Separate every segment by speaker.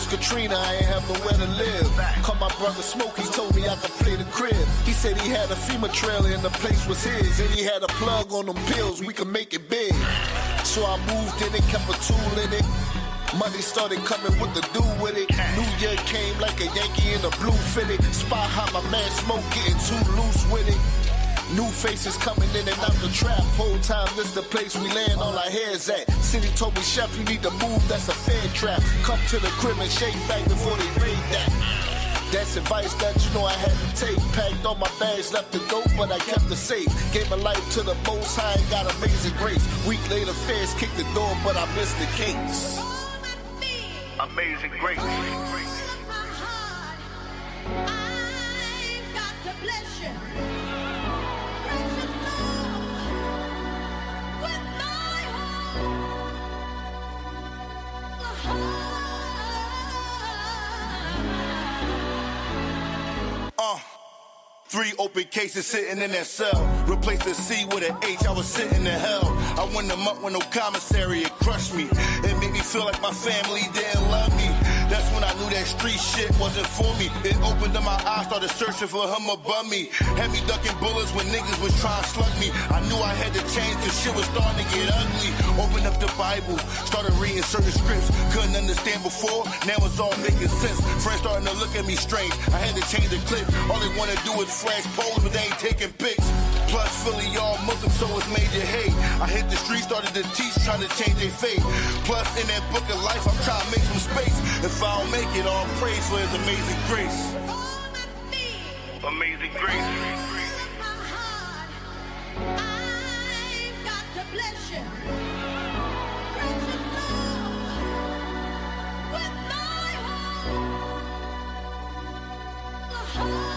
Speaker 1: Katrina, I ain't have nowhere to live. Called my brother Smoke, he told me I could play the crib. He said he had a FEMA trailer and the place was his. And he had a plug on them pills, we could make it big. So I moved in it, kept a tool in it. Money started coming, what to do with it. New Year came like a Yankee in a blue fitted. Spot how my man Smoke getting too loose with it. New faces coming in and out the trap. Whole time this the place we land all our hairs at. City told me, Chef, you need to move, that's a fair trap. Come to the crib and shake back before they raid that. That's advice that you know I had to take. Packed all my bags, left the dope, but I kept the safe. Gave my life to the Most High and got amazing grace. Week later, feds kicked the door, but I missed the case. Amazing grace.
Speaker 2: I've got to bless you. Precious Lord, with my
Speaker 3: whole 3 open cases sitting in that cell. Replaced the C with an H, I was sitting in hell. I went them up with no commissary, it crushed me. It made me feel like my family didn't love me. That's when I knew that street shit wasn't for me. It opened up my eyes, started searching for him above me. Had me ducking bullets when niggas was trying to slug me. I knew I had to change, cause shit was starting to get ugly. Opened up the Bible, started reading certain scripts. Couldn't understand before, now it's all making sense. Friends starting to look at me strange, I had to change the clip. All they wanna do is flash poles, but they ain't taking pics. Plus Philly all Muslim, so it's major hate. I hit the street, started to teach, trying to change their fate. Plus in that book of life, I'm trying to make some space. If I don't make it, all praise for his amazing grace. Amazing grace.
Speaker 2: I've got to bless you. Precious Lord, with my whole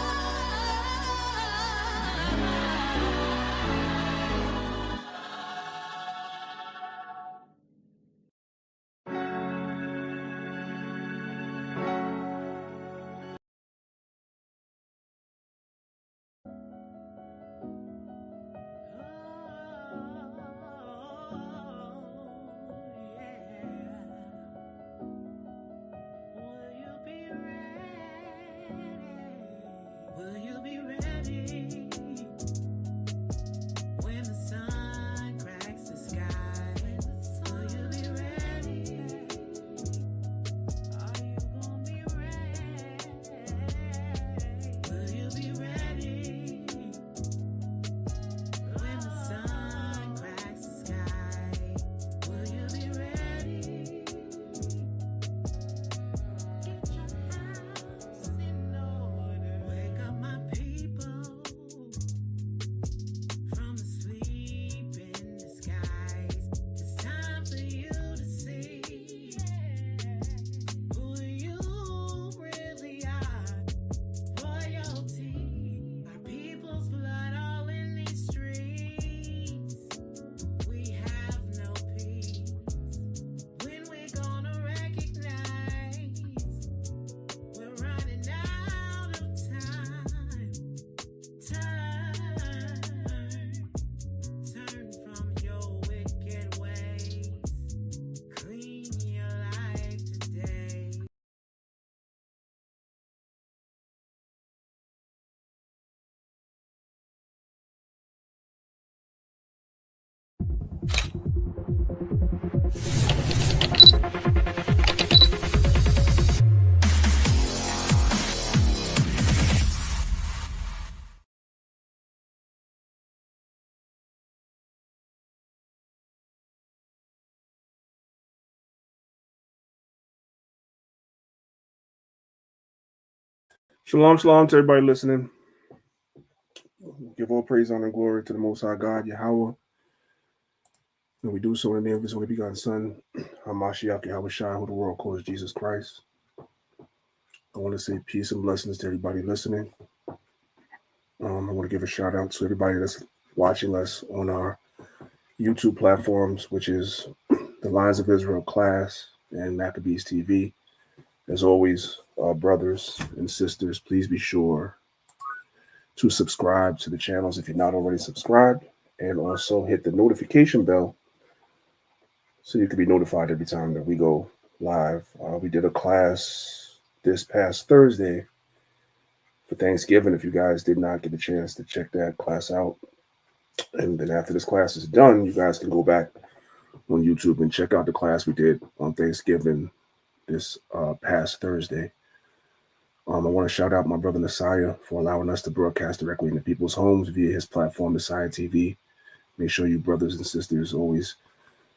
Speaker 4: 'Shalom, shalom to everybody listening. Give all praise, honor, and glory to the Most High God, Yahweh. And we do so in the name of His only begotten Son, Hamashiach Yahweh Shai, who the world calls Jesus Christ. I want to say peace and blessings to everybody listening. I want to give a shout out to everybody that's watching us on our YouTube platforms, which is the Lions of Israel class and Maccabees TV. As always, brothers and sisters, please be sure to subscribe to the channels if you're not already subscribed, and also hit the notification bell so you can be notified every time that we go live. We did a class this past Thursday for Thanksgiving. If you guys did not get a chance to check that class out, and then after this class is done, you guys can go back on YouTube and check out the class we did on Thanksgiving this past Thursday. I want to shout out my brother Messiah for allowing us to broadcast directly into people's homes via his platform, Messiah TV. Make sure you brothers and sisters always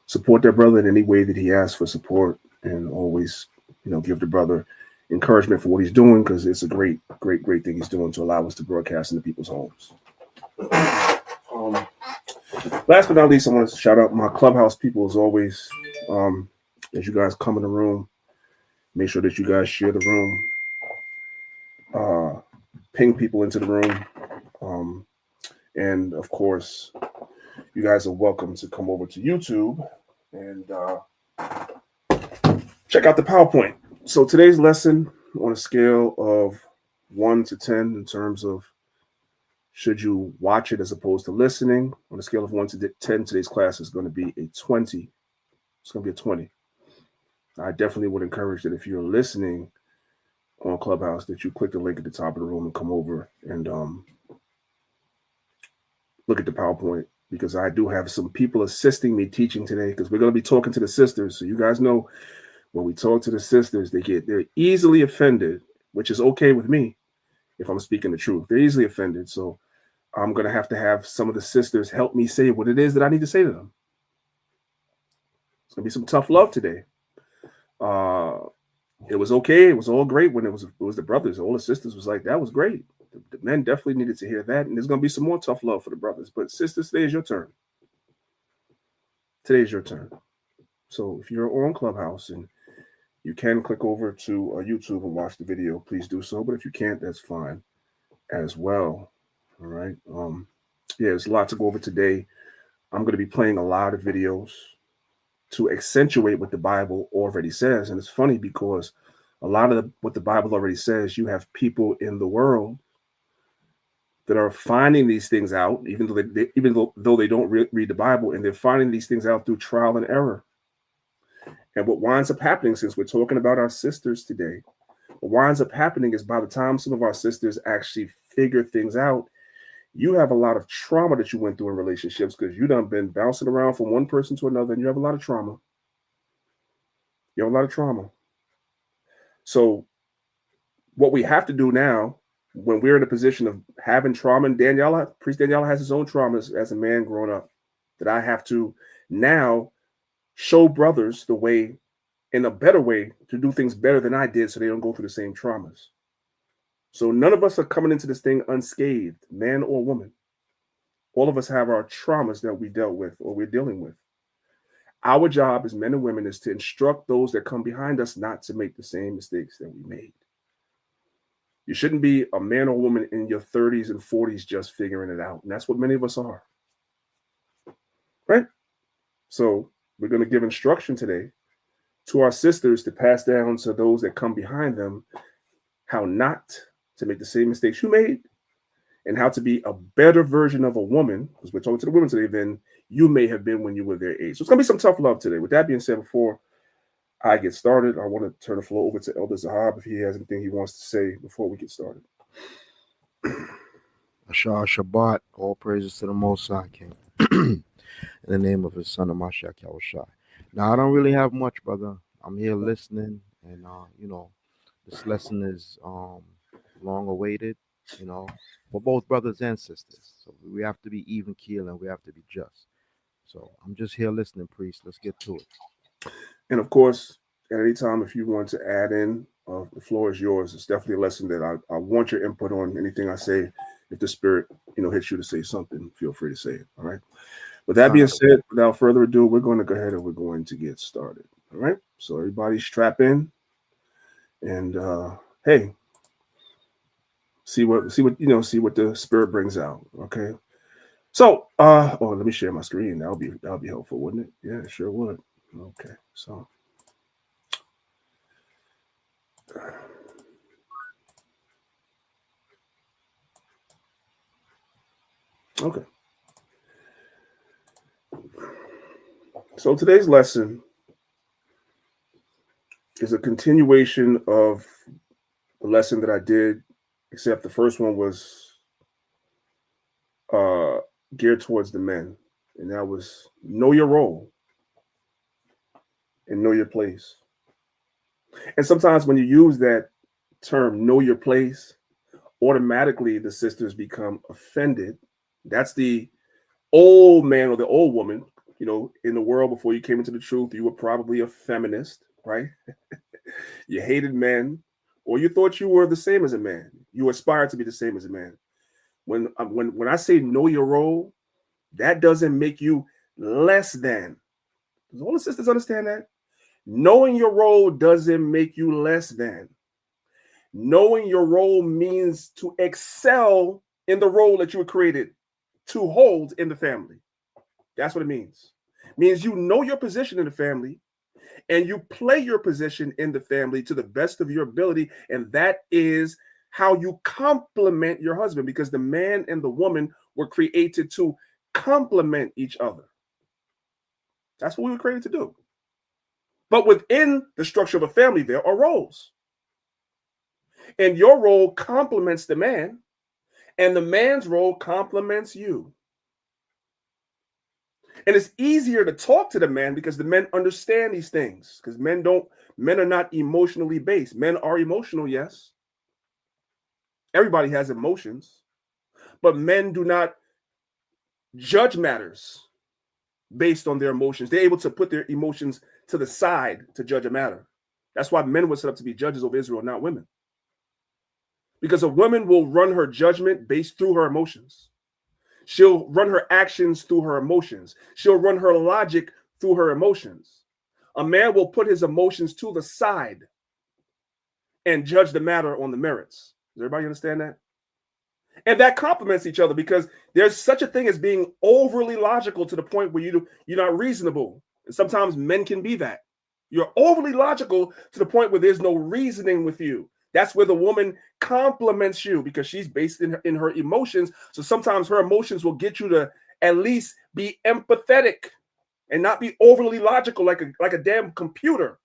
Speaker 4: support their brother in any way that he asks for support, and always, give the brother encouragement for what he's doing, because it's a great thing he's doing to allow us to broadcast into people's homes. Last but not least, I want to shout out my clubhouse people as always. As you guys come in the room, make sure that you guys share the room, ping people into the room, and of course, you guys are welcome to come over to YouTube and check out the PowerPoint. So today's lesson, on a scale of 1 to 10 in terms of should you watch it as opposed to listening, on a scale of 1 to 10, today's class is going to be a 20. It's going to be a 20. I definitely would encourage that if you're listening on Clubhouse, that you click the link at the top of the room and come over and look at the PowerPoint, because I do have some people assisting me teaching today, because we're going to be talking to the sisters. So you guys know, when we talk to the sisters, they're easily offended, which is okay with me if I'm speaking the truth. They're easily offended. So I'm going to have some of the sisters help me say what it is that I need to say to them. It's going to be some tough love today. It was okay. It was all great when it was the brothers. All the sisters was like, that was great. The men definitely needed to hear that. And there's going to be some more tough love for the brothers. But sisters, today is your turn. Today is your turn. So if you're on Clubhouse and you can click over to YouTube and watch the video, please do so. But if you can't, that's fine as well. All right. There's a lot to go over today. I'm going to be playing a lot of videos to accentuate what the Bible already says. And it's funny because a lot of what the Bible already says, you have people in the world that are finding these things out, even though they don't read the Bible, and they're finding these things out through trial and error. And what winds up happening, since we're talking about our sisters today, what winds up happening is by the time some of our sisters actually figure things out, you have a lot of trauma that you went through in relationships, because you done been bouncing around from one person to another, and you have a lot of trauma. You have a lot of trauma. So what we have to do now, when we're in a position of having trauma, and Priest Daniela has his own traumas as a man growing up, that I have to now show brothers the way, in a better way, to do things better than I did, so they don't go through the same traumas. So none of us are coming into this thing unscathed, man or woman. All of us have our traumas that we dealt with or we're dealing with. Our job as men and women is to instruct those that come behind us not to make the same mistakes that we made. You shouldn't be a man or woman in your 30s and 40s just figuring it out. And that's what many of us are. Right? So we're going to give instruction today to our sisters to pass down to those that come behind them how not to make the same mistakes you made, and how to be a better version of a woman, because we're talking to the women today, than you may have been when you were their age. So it's going to be some tough love today. With that being said, before I get started, I want to turn the floor over to Elder Zahab if he has anything he wants to say before we get started.
Speaker 5: Ashar Shabbat, all praises to the Most High King. In the name of his son, Mashiach Yahushai. Now, I don't really have much, brother. I'm here listening, and, this lesson is long awaited, for both brothers and sisters. So we have to be even keel, and we have to be just. So I'm just here listening, priest. Let's get to it.
Speaker 4: And of course, at any time, if you want to add in, the floor is yours. It's definitely a lesson that I want your input on anything I say. If the Spirit, hits you to say something, feel free to say it. All right. With that being said, without further ado, we're going to go ahead and we're going to get started. All right. So everybody strap in, and hey, see what the Spirit brings out. Okay. So let me share my screen. That'll be helpful, wouldn't it? Yeah, it sure would. Okay. So okay. So today's lesson is a continuation of the lesson that I did, except the first one was geared towards the men, and that was know your role and know your place. And sometimes when you use that term, know your place, automatically the sisters become offended. That's the old man or the old woman. You know, in the world before you came into the truth, you were probably a feminist, right? You hated men, or you thought you were the same as a man. You aspired to be the same as a man. When I say know your role, that doesn't make you less than. Does all the sisters understand that? Knowing your role doesn't make you less than. Knowing your role means to excel in the role that you were created to hold in the family. That's what it means. It means you know your position in the family and you play your position in the family to the best of your ability. And that is how you complement your husband, because the man and the woman were created to complement each other. That's what we were created to do. But within the structure of a family, there are roles. And your role complements the man, and the man's role complements you. And it's easier to talk to the man because the men understand these things, because men are not emotionally based. Men are emotional, yes. Everybody has emotions, but men do not judge matters based on their emotions. They're able to put their emotions to the side to judge a matter. That's why men were set up to be judges over Israel, not women. Because a woman will run her judgment based through her emotions. She'll run her actions through her emotions. She'll run her logic through her emotions. A man will put his emotions to the side and judge the matter on the merits. Does everybody understand that? And that complements each other, because there's such a thing as being overly logical to the point where you're not reasonable. And sometimes men can be that. You're overly logical to the point where there's no reasoning with you. That's where the woman compliments you, because she's based in her emotions. So sometimes her emotions will get you to at least be empathetic and not be overly logical like a damn computer.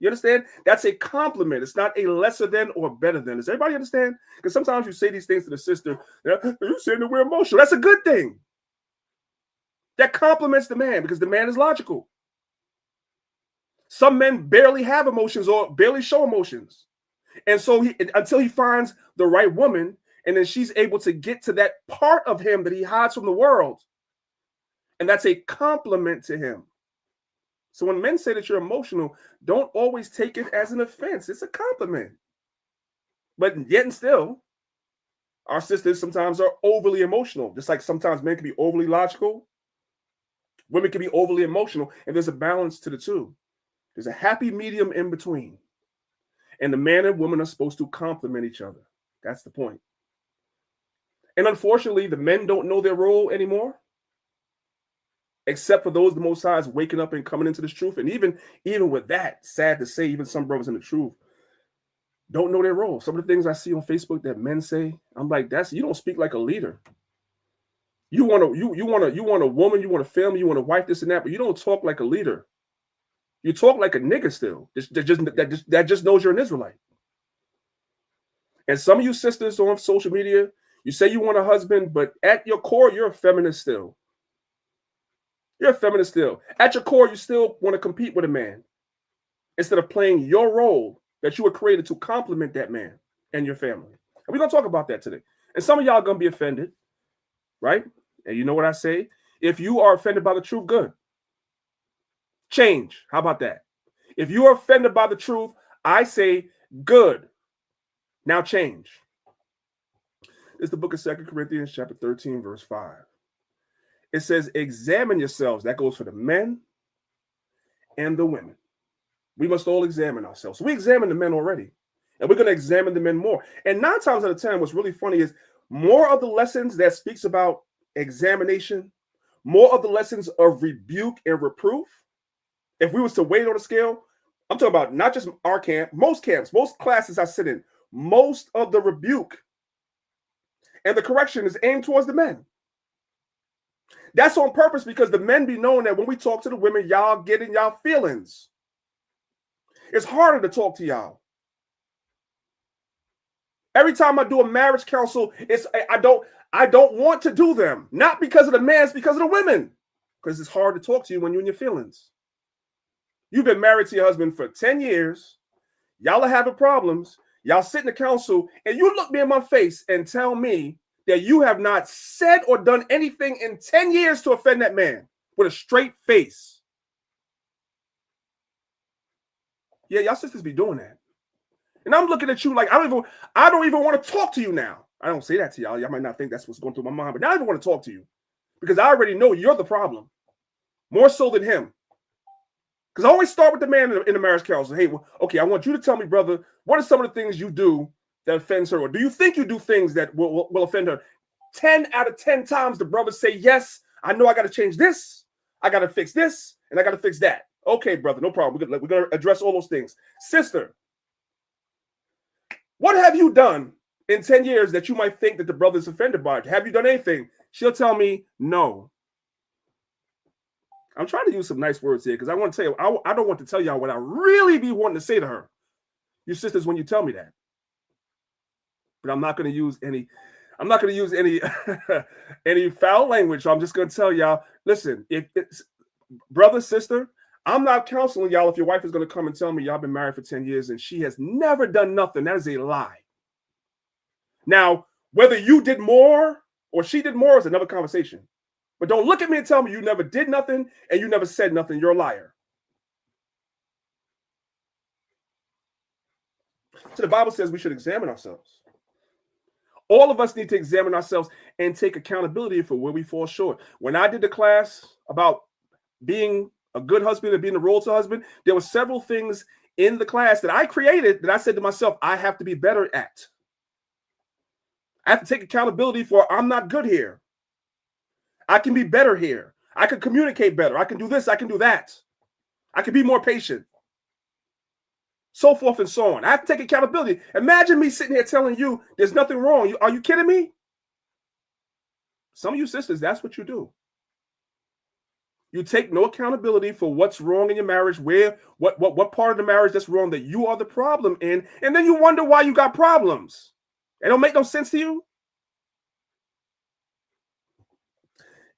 Speaker 4: You understand? That's a compliment. It's not a lesser than or better than. Does everybody understand? Because sometimes you say these things to the sister, you're saying that we're emotional. That's a good thing. That compliments the man, because the man is logical. Some men barely have emotions or barely show emotions. And so until he finds the right woman, and then she's able to get to that part of him that he hides from the world. And that's a compliment to him. So when men say that you're emotional, don't always take it as an offense. It's a compliment. But yet and still, our sisters sometimes are overly emotional. Just like sometimes men can be overly logical, women can be overly emotional, and there's a balance to the two. There's a happy medium in between. And the man and woman are supposed to complement each other. That's the point. And unfortunately, the men don't know their role anymore, except for those the Most High is waking up and coming into this truth. And even with that, sad to say, even some brothers in the truth don't know their role. Some of the things I see on Facebook that men say, I'm like, you don't speak like a leader. You want a woman, you want a family, you want a wife, this and that, but you don't talk like a leader. You talk like a nigga still. That just knows you're an Israelite. And some of you sisters on social media, you say you want a husband, but at your core, you're a feminist still. You're a feminist still. At your core, you still want to compete with a man instead of playing your role that you were created to complement that man and your family. And we're going to talk about that today. And some of y'all are going to be offended, right? And you know what I say? If you are offended by the truth, good. Change. How about that? If you are offended by the truth, I say good. Now change. It's the book of 2 Corinthians chapter 13, verse 5. It says, examine yourselves. That goes for the men and the women. We must all examine ourselves. So we examine the men already, and we're going to examine the men more. And 9 times out of 10, what's really funny is more of the lessons that speaks about examination, more of the lessons of rebuke and reproof. If we was to weight on a scale, I'm talking about not just our camps, most classes I sit in, most of the rebuke and the correction is aimed towards the men. That's on purpose, because the men be knowing that when we talk to the women, y'all get in y'all feelings. It's harder to talk to y'all. Every time I do a marriage counsel, I don't want to do them. Not because of the men, it's because of the women. Because it's hard to talk to you when you're in your feelings. You've been married to your husband for 10 years. Y'all are having problems. Y'all sit in the council, and you look me in my face and tell me that you have not said or done anything in 10 years to offend that man with a straight face. Yeah, y'all sisters be doing that. And I'm looking at you like I don't even want to talk to you now. I don't say that to y'all. Y'all might not think that's what's going through my mind, but now I don't even want to talk to you because I already know you're the problem, more so than him. Because I always start with the man in the marriage counsel. Hey, well, okay, I want you to tell me, brother, what are some of the things you do that offends her? Or do you think you do things that will offend her? 10 out of 10 times the brothers say, yes, I know I got to change this. I got to fix this. And I got to fix that. Okay, brother, no problem. We're going to address all those things. Sister, what have you done in 10 years that you might think that the brother is offended by? Have you done anything? She'll tell me no. I'm trying to use some nice words here because I want to tell you, I don't want to tell y'all what I really be wanting to say to her. You sisters, when you tell me that. But I'm not going to use any any foul language. So I'm just going to tell y'all, listen, if it's brother, sister, I'm not counseling y'all if your wife is going to come and tell me y'all been married for 10 years and she has never done nothing. That is a lie. Now, whether you did more or she did more is another conversation. But don't look at me and tell me you never did nothing and you never said nothing. You're a liar. So the Bible says we should examine ourselves. All of us need to examine ourselves and take accountability for where we fall short. When I did the class about being a good husband and being a role to husband, there were several things in the class that I created that I said to myself, I have to be better at. I have to take accountability for I'm not good here. I can be better here. I can communicate better. I can do this. I can do that. I can be more patient. So forth and so on. I have to take accountability. Imagine me sitting here telling you there's nothing wrong. Are you kidding me? Some of you sisters, that's what you do. You take no accountability for what's wrong in your marriage, what part of the marriage that's wrong that you are the problem in, and then you wonder why you got problems. It don't make no sense to you.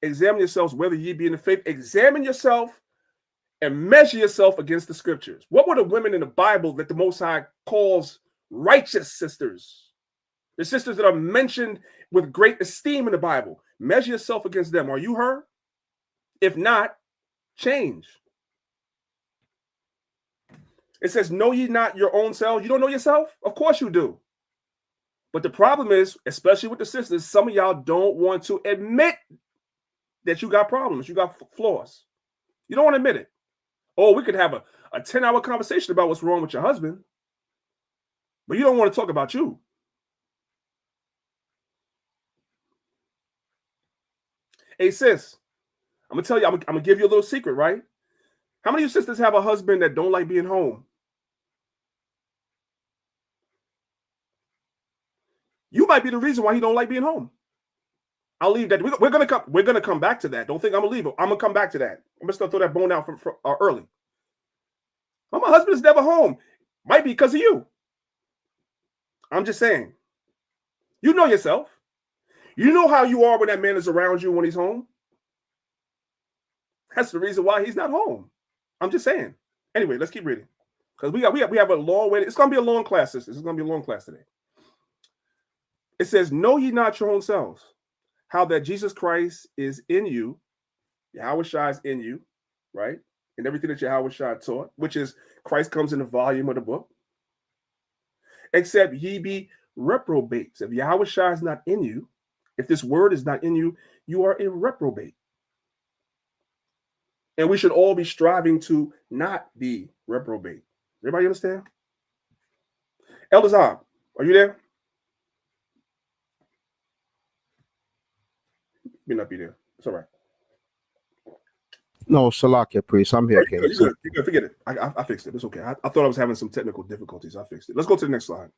Speaker 4: Examine yourselves whether ye be in the faith. Examine yourself and measure yourself against the scriptures. What were the women in the Bible that the Most High calls righteous sisters? The sisters that are mentioned with great esteem in the Bible. Measure yourself against them. Are you her? If not, change. It says, know ye not your own selves. You don't know yourself? Of course you do. But the problem is, especially with the sisters, some of y'all don't want to admit that you got problems, you got flaws. You don't want to admit it. Oh, we could have a 10-hour conversation about what's wrong with your husband, but you don't want to talk about you. Hey, sis, I'm going to tell you, I'm going to give you a little secret, right? How many of you sisters have a husband that don't like being home? You might be the reason why he don't like being home. I'll leave that. We're gonna come back to that. Don't think I'm gonna leave it. I'm gonna come back to that. I'm just gonna throw that bone out from early. Well, my husband is never home. Might be because of you. I'm just saying. You know yourself. You know how you are when that man is around you when he's home. That's the reason why he's not home. I'm just saying. Anyway, let's keep reading because we have a long way. It's gonna be a long class. This is gonna be a long class today. It says, "Know ye not your own selves, how that Jesus Christ is in you, Yahweh Shai is in you, right? And everything that Yahweh Shai taught, which is Christ comes in the volume of the book. Except ye be reprobates. If Yahweh Shai is not in you, if this word is not in you, you are a reprobate. And we should all be striving to not be reprobate. Everybody understand? Elder Zab, are you there? You may not be there. It's all right.
Speaker 5: No, Salakia, priest. I'm here, King.
Speaker 4: You're good. Forget it. I fixed it. It's okay. I thought I was having some technical difficulties. I fixed it. Let's go to the next slide.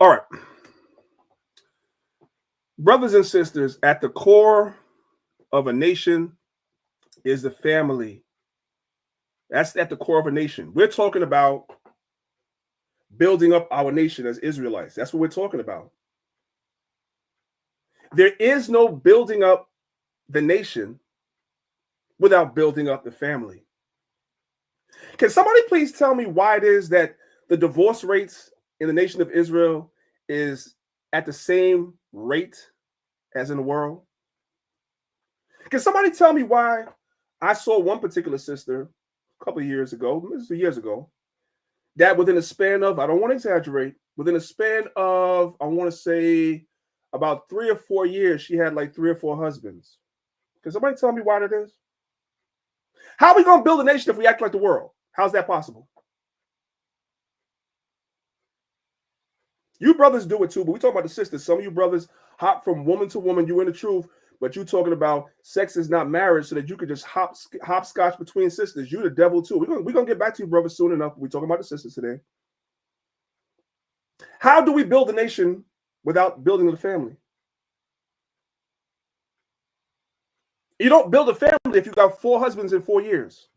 Speaker 4: All right. Brothers and sisters, at the core of a nation is the family. That's at the core of a nation. We're talking about building up our nation as Israelites. That's what we're talking about. There is no building up the nation without building up the family. Can somebody please tell me why it is that the divorce rates in the nation of Israel is at the same rate as in the world? Can somebody tell me why I saw one particular sister a couple of years ago, that within a span of, I don't want to exaggerate, within a span of, I want to say about 3 or 4 years, she had like 3 or 4 husbands. Can somebody tell me why that is? How are we going to build a nation if we act like the world? How's that possible? You brothers do it too, but we talk about the sisters. Some of you brothers hop from woman to woman. You in the truth, but you talking about sex is not marriage, so that you could just hopscotch between sisters. You the devil too. We're gonna get back to you, brothers, soon enough. We're talking about the sisters today. How do we build a nation without building the family? You don't build a family if you got 4 husbands in 4 years.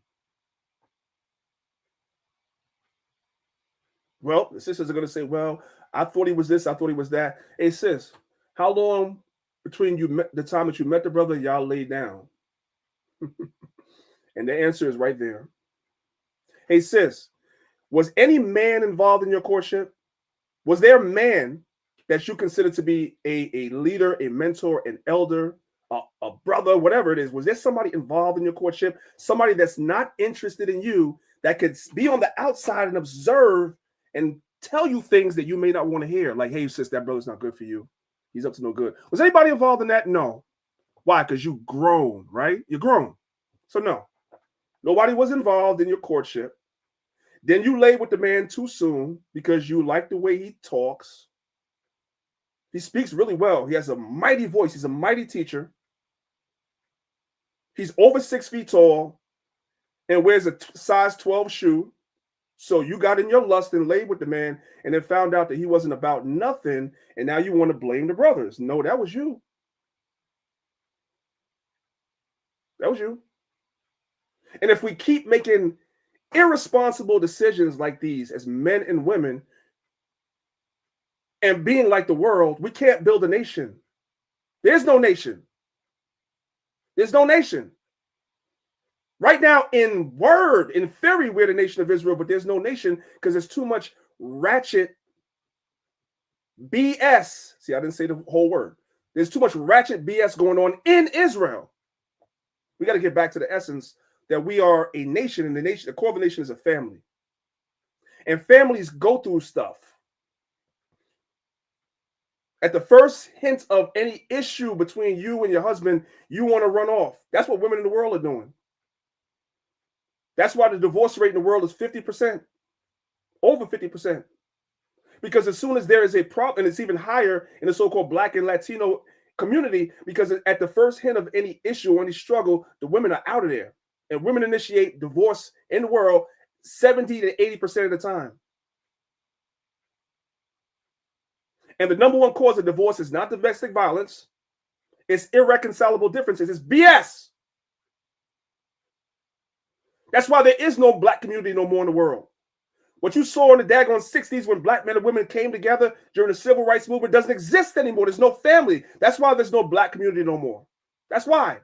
Speaker 4: Well, the sisters are going to say, well, I thought he was this, I thought he was that. Hey, sis, how long between the time that you met the brother, y'all laid down? And the answer is right there. Hey, sis, was any man involved in your courtship? Was there a man that you consider to be a leader, a mentor, an elder, a brother, whatever it is? Was there somebody involved in your courtship? Somebody that's not interested in you, that could be on the outside and observe and tell you things that you may not want to hear? Like, hey, sis, that brother's not good for you. He's up to no good. Was anybody involved in that? No. Why? Because you grown, right? You're grown. So no. Nobody was involved in your courtship. Then you lay with the man too soon because you like the way he talks. He speaks really well. He has a mighty voice. He's a mighty teacher. He's over 6 feet tall and wears a size 12 shoe. So you got in your lust and laid with the man and then found out that he wasn't about nothing. And now you want to blame the brothers. No, that was you. That was you. And if we keep making irresponsible decisions like these as men and women and being like the world, we can't build a nation. There's no nation. There's no nation. Right now, in theory, we're the nation of Israel, but there's no nation because there's too much ratchet BS. See, I didn't say the whole word. There's too much ratchet BS going on in Israel. We got to get back to the essence that we are a nation, and the core of the nation is a family. And families go through stuff. At the first hint of any issue between you and your husband, you want to run off. That's what women in the world are doing. That's why the divorce rate in the world is 50%, over 50%. Because as soon as there is a problem, and it's even higher in the so-called Black and Latino community, because at the first hint of any issue or any struggle, the women are out of there. And women initiate divorce in the world 70 to 80% of the time. And the number one cause of divorce is not domestic violence. It's irreconcilable differences. It's BS. That's why there is no Black community no more in the world. What you saw in the daggone 60s when Black men and women came together during the civil rights movement doesn't exist anymore. There's no family. That's why there's no Black community no more. That's why.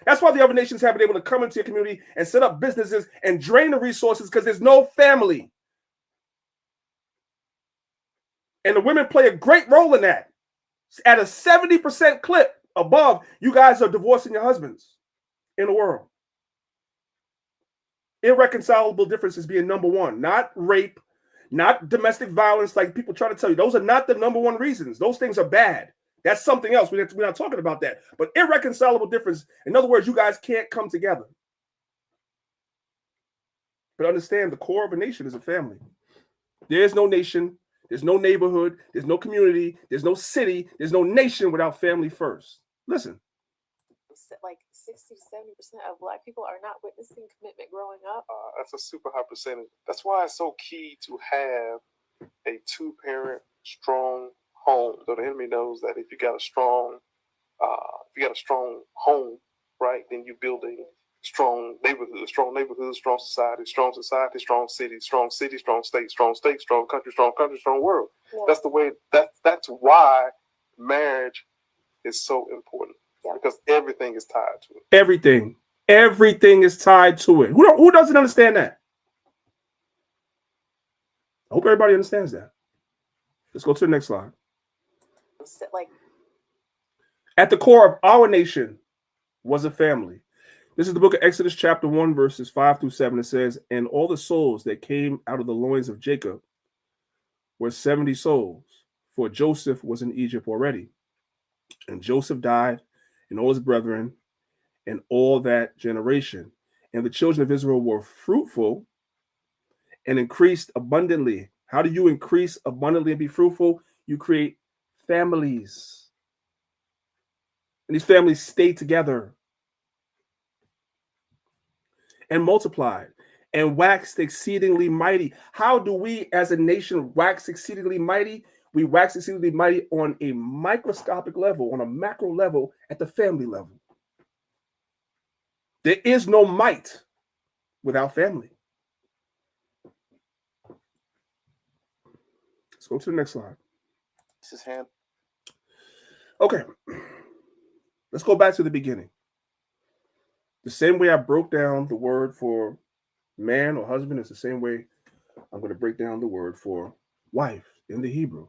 Speaker 4: That's why the other nations haven't been able to come into your community and set up businesses and drain the resources, because there's no family. And the women play a great role in that. At a 70% clip above, you guys are divorcing your husbands in the world. Irreconcilable differences being number one, not rape, not domestic violence like people try to tell you. Those are not the number one reasons. Those things are bad. That's something else. We're not talking about that. But irreconcilable difference, in other words, you guys can't come together. But understand, the core of a nation is a family. There is no nation, there's no neighborhood, there's no community, there's no city, there's no nation without family first. Listen.
Speaker 6: Like 60 to 70% of Black people are not witnessing commitment growing up.
Speaker 7: That's a super high percentage. That's why it's so key to have a 2-parent strong home. So the enemy knows that if you got a strong home, right, then you're building strong neighborhood, strong society, strong city, strong state, strong country, strong world.
Speaker 6: Yeah.
Speaker 7: That's the way. That's why marriage is so important, because everything is tied to it.
Speaker 4: Everything is tied to it. Who doesn't understand that? I hope everybody understands that. Let's go to the next slide.
Speaker 6: Like,
Speaker 4: at the core of our nation was a family. This is the book of Exodus chapter 1, verses 5 through 7. It says, and all the souls that came out of the loins of Jacob were 70 souls, for Joseph was in Egypt already. And Joseph died, and all his brethren, and all that generation. And the children of Israel were fruitful and increased abundantly. How do you increase abundantly and be fruitful? You create families. And these families stay together and multiplied and waxed exceedingly mighty. How do we as a nation wax exceedingly mighty? We wax exceedingly mighty on a microscopic level, on a macro level, at the family level. There is no might without family. Let's go to the next slide.
Speaker 7: This is hand.
Speaker 4: Okay. Let's go back to the beginning. The same way I broke down the word for man or husband is the same way I'm going to break down the word for wife in the Hebrew.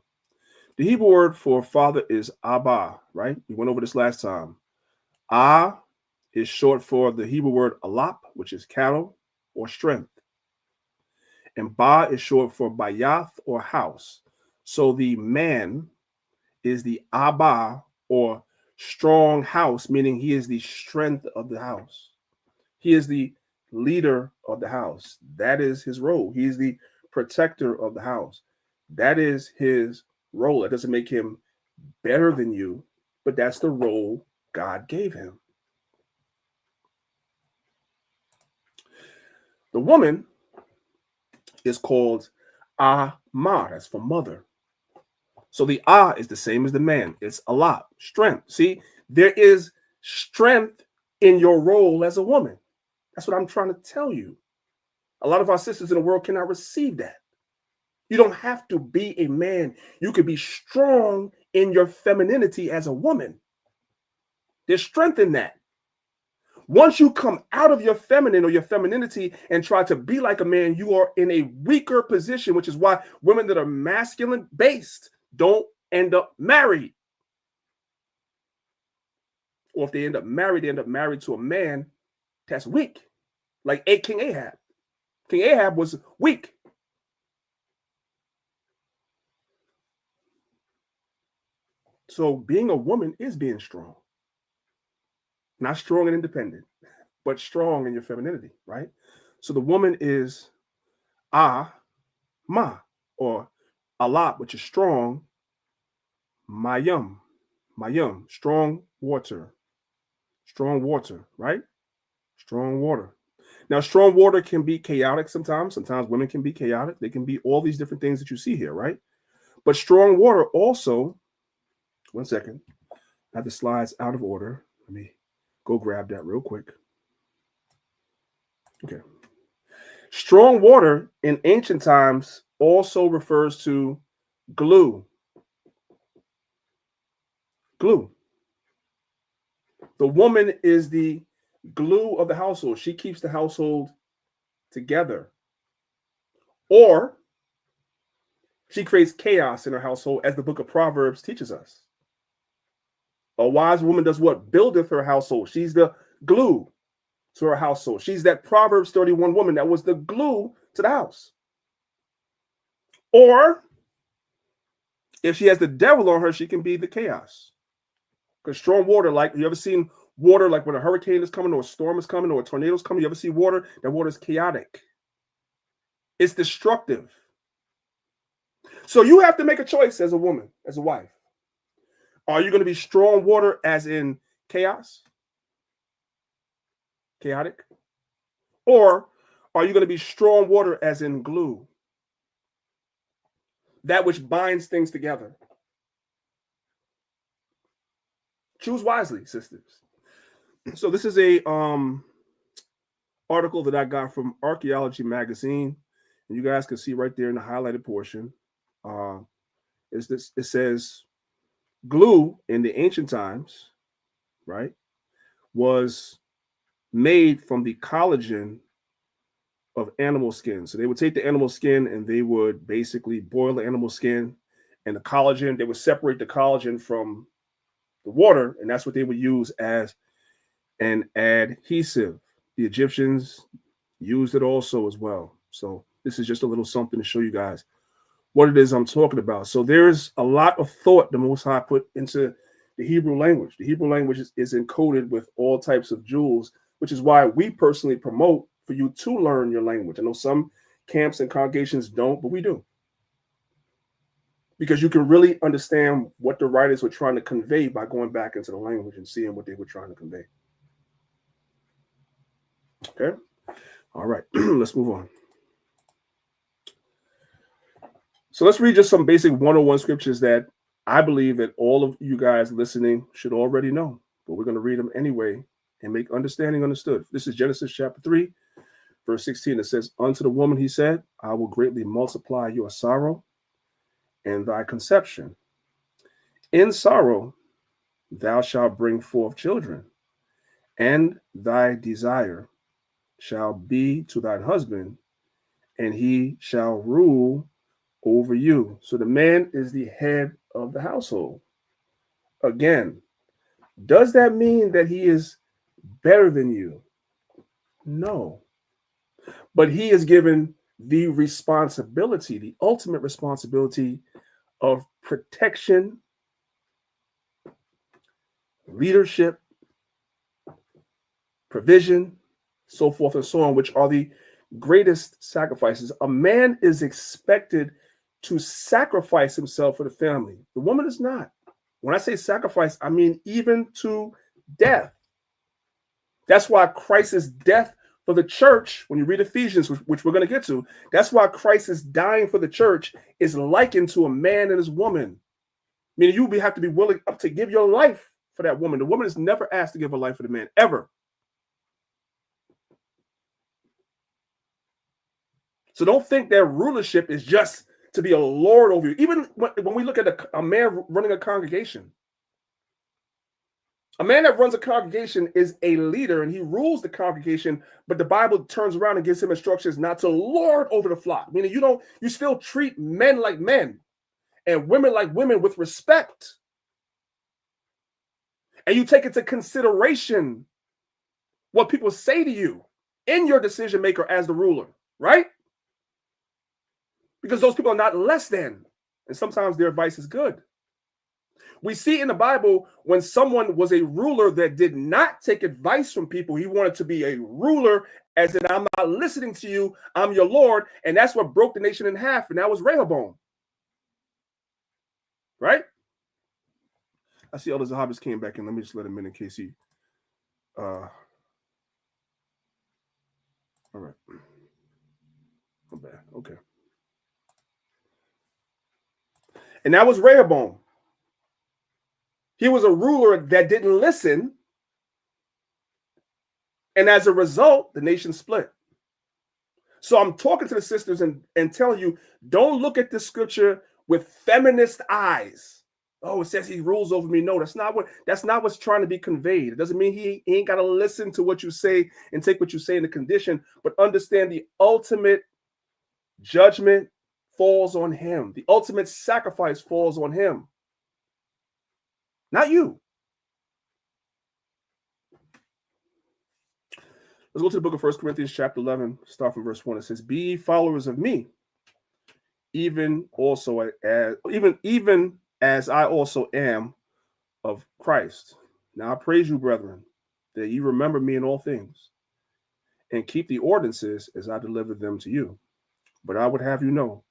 Speaker 4: The Hebrew word for father is Abba, right? We went over this last time. Ah is short for the Hebrew word alap, which is cattle or strength. And Ba is short for bayath or house. So the man is the Abba or strong house, meaning he is the strength of the house. He is the leader of the house. That is his role. He is the protector of the house. That is his role. It doesn't make him better than you, but that's the role God gave him. The woman is called Ama, that's for mother. So the is the same as the man. It's a lot, strength. See, there is strength in your role as a woman. That's what I'm trying to tell you. A lot of our sisters in the world cannot receive that. You don't have to be a man. You can be strong in your femininity as a woman. There's strength in that. Once you come out of your feminine or your femininity and try to be like a man, you are in a weaker position, which is why women that are masculine based don't end up married. Or if they end up married to a man that's weak, like King Ahab. King Ahab was weak. So being a woman is being strong. Not strong and independent, but strong in your femininity, right? So the woman is Ma, or Alap, which is strong, Mayum, strong water, right? Strong water. Now, strong water can be chaotic sometimes. Sometimes women can be chaotic. They can be all these different things that you see here, right? But strong water also, one second, I have the slides out of order. Let me go grab that real quick. Okay. Strong water in ancient times also refers to glue. Glue. The woman is the glue of the household. She keeps the household together. Or she creates chaos in her household, as the book of Proverbs teaches us. A wise woman does what? Buildeth her household. She's the glue to her household. She's that Proverbs 31 woman that was the glue to the house. Or if she has the devil on her, she can be the chaos. Because strong water, like, you ever seen water, like when a hurricane is coming or a storm is coming or a tornado is coming? You ever see water? That water is chaotic. It's destructive. So you have to make a choice as a woman, as a wife. Are you going to be strong water as in chaos? Chaotic? Or are you going to be strong water as in glue? That which binds things together. Choose wisely, sisters. So this is a article that I got from Archaeology Magazine, and you guys can see right there in the highlighted portion. Is this? It says glue in the ancient times, right, was made from the collagen of animal skin. So they would take the animal skin and they would basically boil the animal skin and the collagen. They would separate the collagen from the water, and that's what they would use as an adhesive. The Egyptians used it also as well. So this is just a little something to show you guys what it is I'm talking about. So there's a lot of thought the Most High put into the Hebrew language. The Hebrew language is encoded with all types of jewels, which is why we personally promote for you to learn your language. I know some camps and congregations don't, but we do. Because you can really understand what the writers were trying to convey by going back into the language and seeing what they were trying to convey. Okay? All right, let's move on. So let's read just some basic 101 scriptures that I believe that all of you guys listening should already know, but we're going to read them anyway and make understanding understood. This is Genesis chapter 3, verse 16. It says, unto the woman he said, I will greatly multiply your sorrow and thy conception. In sorrow thou shalt bring forth children, and thy desire shall be to thine husband, and he shall rule over you. So the man is the head of the household. Again, does that mean that he is better than you? No. But he is given the responsibility, the ultimate responsibility of protection, leadership, provision, so forth and so on, which are the greatest sacrifices. A man is expected to sacrifice himself for the family. The woman is not. When I say sacrifice, I mean even to death. That's why Christ's death for the church, when you read Ephesians, which we're going to get to, that's why Christ's dying for the church is likened to a man and his woman. Meaning you have to be willing up to give your life for that woman. The woman is never asked to give her life for the man, ever. So don't think that rulership is just to be a lord over you. Even when we look at a man running a congregation, a man that runs a congregation is a leader and he rules the congregation, but the Bible turns around and gives him instructions not to lord over the flock. Meaning you still treat men like men and women like women with respect. And you take into consideration what people say to you in your decision maker as the ruler, right? Because those people are not less than, and sometimes their advice is good. We see in the Bible when someone was a ruler that did not take advice from people, he wanted to be a ruler, as in, I'm not listening to you, I'm your Lord, and that's what broke the nation in half, and that was Rehoboam. Right? I see Elder Zahabis came back in. Let me just let him in case he... all right. Not bad. Okay. And that was Rehoboam. He was a ruler that didn't listen. And as a result, the nation split. So I'm talking to the sisters and telling you, don't look at this scripture with feminist eyes. Oh, it says he rules over me. No, that's not what's trying to be conveyed. It doesn't mean he ain't got to listen to what you say and take what you say in the condition, but understand the ultimate judgment falls on him. The ultimate sacrifice falls on him. Not you. Let's go to the book of 1 Corinthians chapter 11, start from verse 1. It says, be ye followers of me, even as I also am of Christ. Now I praise you, brethren, that ye remember me in all things, and keep the ordinances as I delivered them to you. But I would have you know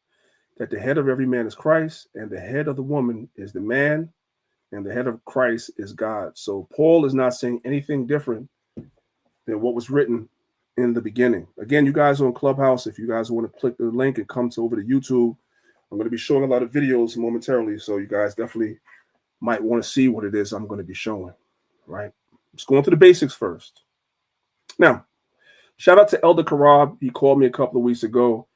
Speaker 4: that the head of every man is Christ, and the head of the woman is the man, and the head of Christ is God. So Paul is not saying anything different than what was written in the beginning. Again, you guys on Clubhouse, if you guys want to click the link and come over to YouTube, I'm going to be showing a lot of videos momentarily, so you guys definitely might want to see what it is I'm going to be showing, right? Let's go into the basics first. Now, Shout out to Elder Karab. He called me a couple of weeks ago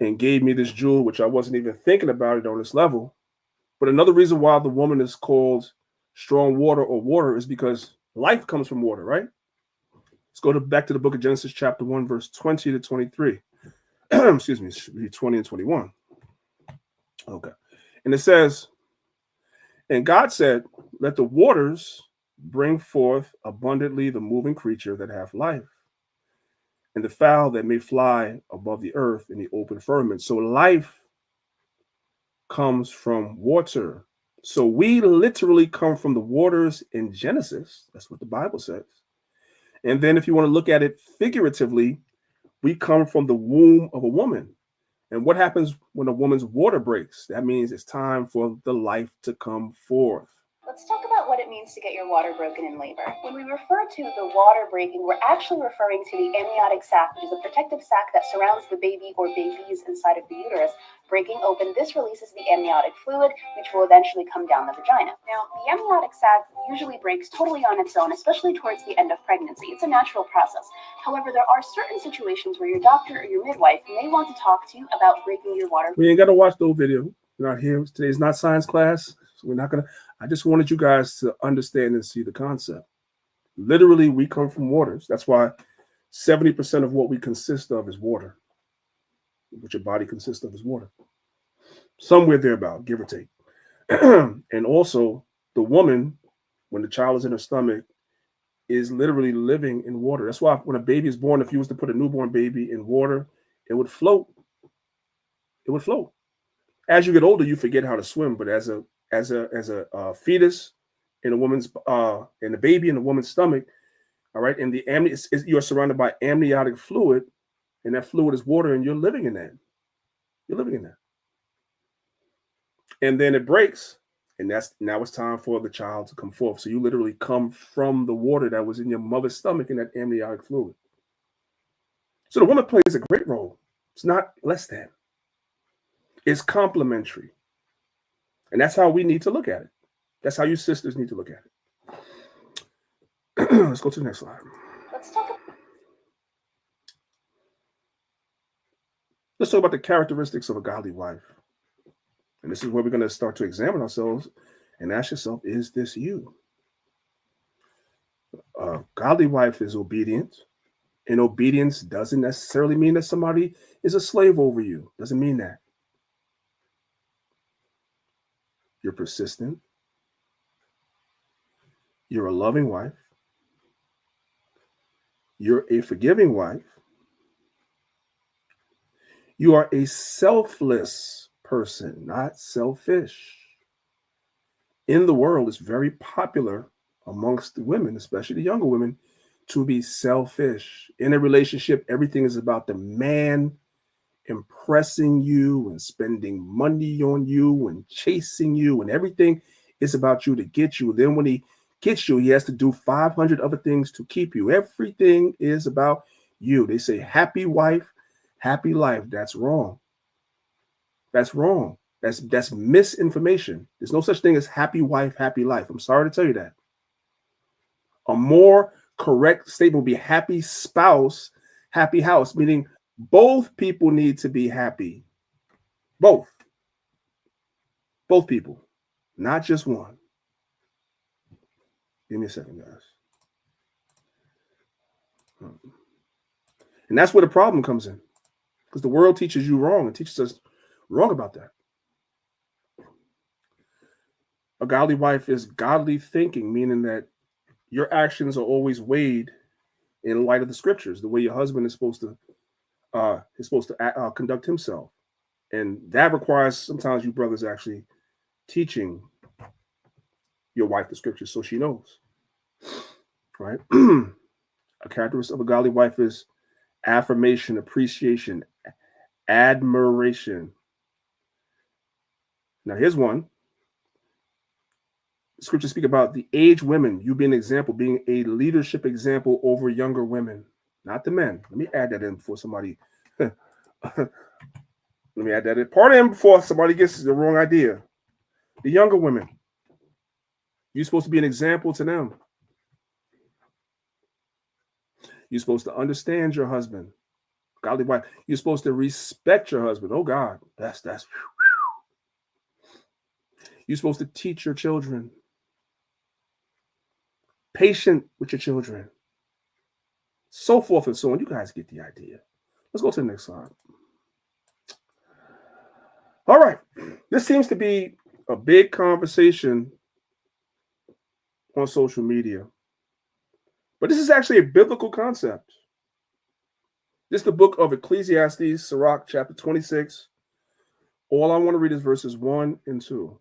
Speaker 4: and gave me this jewel, which I wasn't even thinking about it on this level. But another reason why the woman is called strong water or water is because life comes from water, right? Let's go back to the book of Genesis, chapter 1, verse 20 to 23. Excuse me, it should be 20 and 21. Okay. And it says, and God said, let the waters bring forth abundantly the moving creature that hath life, and the fowl that may fly above the earth in the open firmament. So life comes from water. So we literally come from the waters in Genesis. That's what the Bible says. And then if you want to look at it figuratively, we come from the womb of a woman. And what happens when a woman's water breaks? That means it's time for the life to come forth.
Speaker 8: Let's talk about what it means to get your water broken in labor. When we refer to the water breaking, we're actually referring to the amniotic sac, which is a protective sac that surrounds the baby or babies inside of the uterus. Breaking open, this releases the amniotic fluid, which will eventually come down the vagina. Now, the amniotic sac usually breaks totally on its own, especially towards the end of pregnancy. It's a natural process. However, there are certain situations where your doctor or your midwife may want to talk to you about breaking your water.
Speaker 4: We ain't got to watch the video. We're not here. Today's not science class. So we're not going to. I just wanted you guys to understand and see the concept. Literally, we come from waters. That's why 70% of what we consist of is water. What your body consists of is water. Somewhere thereabout, give or take. And also, the woman, when the child is in her stomach, is literally living in water. That's why when a baby is born, if you was to put a newborn baby in water, it would float. It would float. As you get older, you forget how to swim. But as a fetus in a woman's in a baby in a woman's stomach, all right, and you're surrounded by amniotic fluid, and that fluid is water, and you're living in that. You're living in that. And then it breaks, and now it's time for the child to come forth. So you literally come from the water that was in your mother's stomach in that amniotic fluid. So the woman plays a great role. It's not less than. It's complementary. And that's how we need to look at it. That's how you sisters need to look at it. Let's go to the next slide.
Speaker 8: Let's talk
Speaker 4: about the characteristics of a godly wife. And this is where we're going to start to examine ourselves and ask yourself, is this you? A godly wife is obedient. And obedience doesn't necessarily mean that somebody is a slave over you. Doesn't mean that. You're persistent. You're a loving wife. You're a forgiving wife. You are a selfless person, not selfish. In the world, it's very popular amongst the women, especially the younger women, to be selfish. In a relationship, everything is about the man impressing you and spending money on you and chasing you, and everything is about you to get you. Then when he gets you, he has to do 500 other things to keep you. Everything is about you. They say happy wife, happy life. That's wrong. That's wrong. That's misinformation. There's no such thing as happy wife, happy life. I'm sorry to tell you that. A more correct statement would be happy spouse, happy house, meaning both people need to be happy. Both people, not just one. Give me a second, guys. And that's where the problem comes in, because the world teaches you wrong and teaches us wrong about that. A godly wife is godly thinking, meaning that your actions are always weighed in light of the scriptures, the way your husband is supposed to conduct himself. And that requires sometimes you brothers actually teaching your wife the scriptures so she knows, right? A characteristic of a godly wife is affirmation, appreciation, admiration. Now here's one. Scriptures speak about the aged women, you being an example, being a leadership example over younger women, not the men. Let me add that in before somebody let me add that in. Part in before somebody gets the wrong idea. The younger women, you're supposed to be an example to them. You're supposed to understand your husband. Godly wife. You're supposed to respect your husband. Oh God, that's. You're supposed to teach your children. Patient with your children. So forth and so on. You guys get the idea. Let's go to the next slide. All right. This seems to be a big conversation on social media. But this is actually a biblical concept. This is the book of Ecclesiastes, Sirach, chapter 26. All I want to read is verses 1 and 2.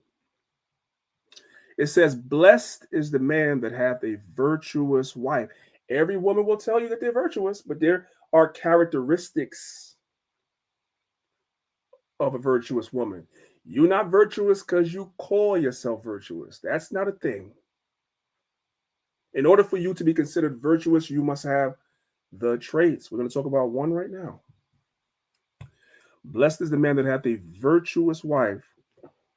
Speaker 4: It says, blessed is the man that hath a virtuous wife. Every woman will tell you that they're virtuous, but there are characteristics of a virtuous woman. You're not virtuous because you call yourself virtuous. That's not a thing. In order for you to be considered virtuous, you must have the traits. We're going to talk about one right now. Blessed is the man that hath a virtuous wife,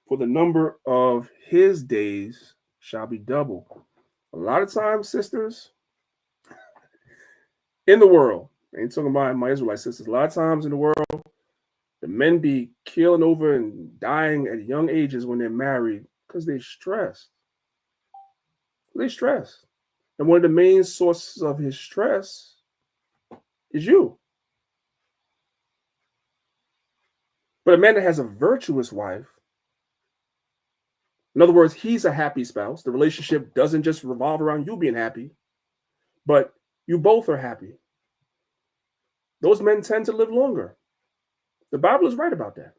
Speaker 4: for the number of his days shall be double. A lot of times, sisters, in the world, I ain't talking about my Israelite sisters, a lot of times in the world, the men be killing over and dying at young ages when they're married because they're stressed. They're stressed. And one of the main sources of his stress is you. But a man that has a virtuous wife, in other words, he's a happy spouse. The relationship doesn't just revolve around you being happy, but you both are happy. Those men tend to live longer. The Bible is right about that.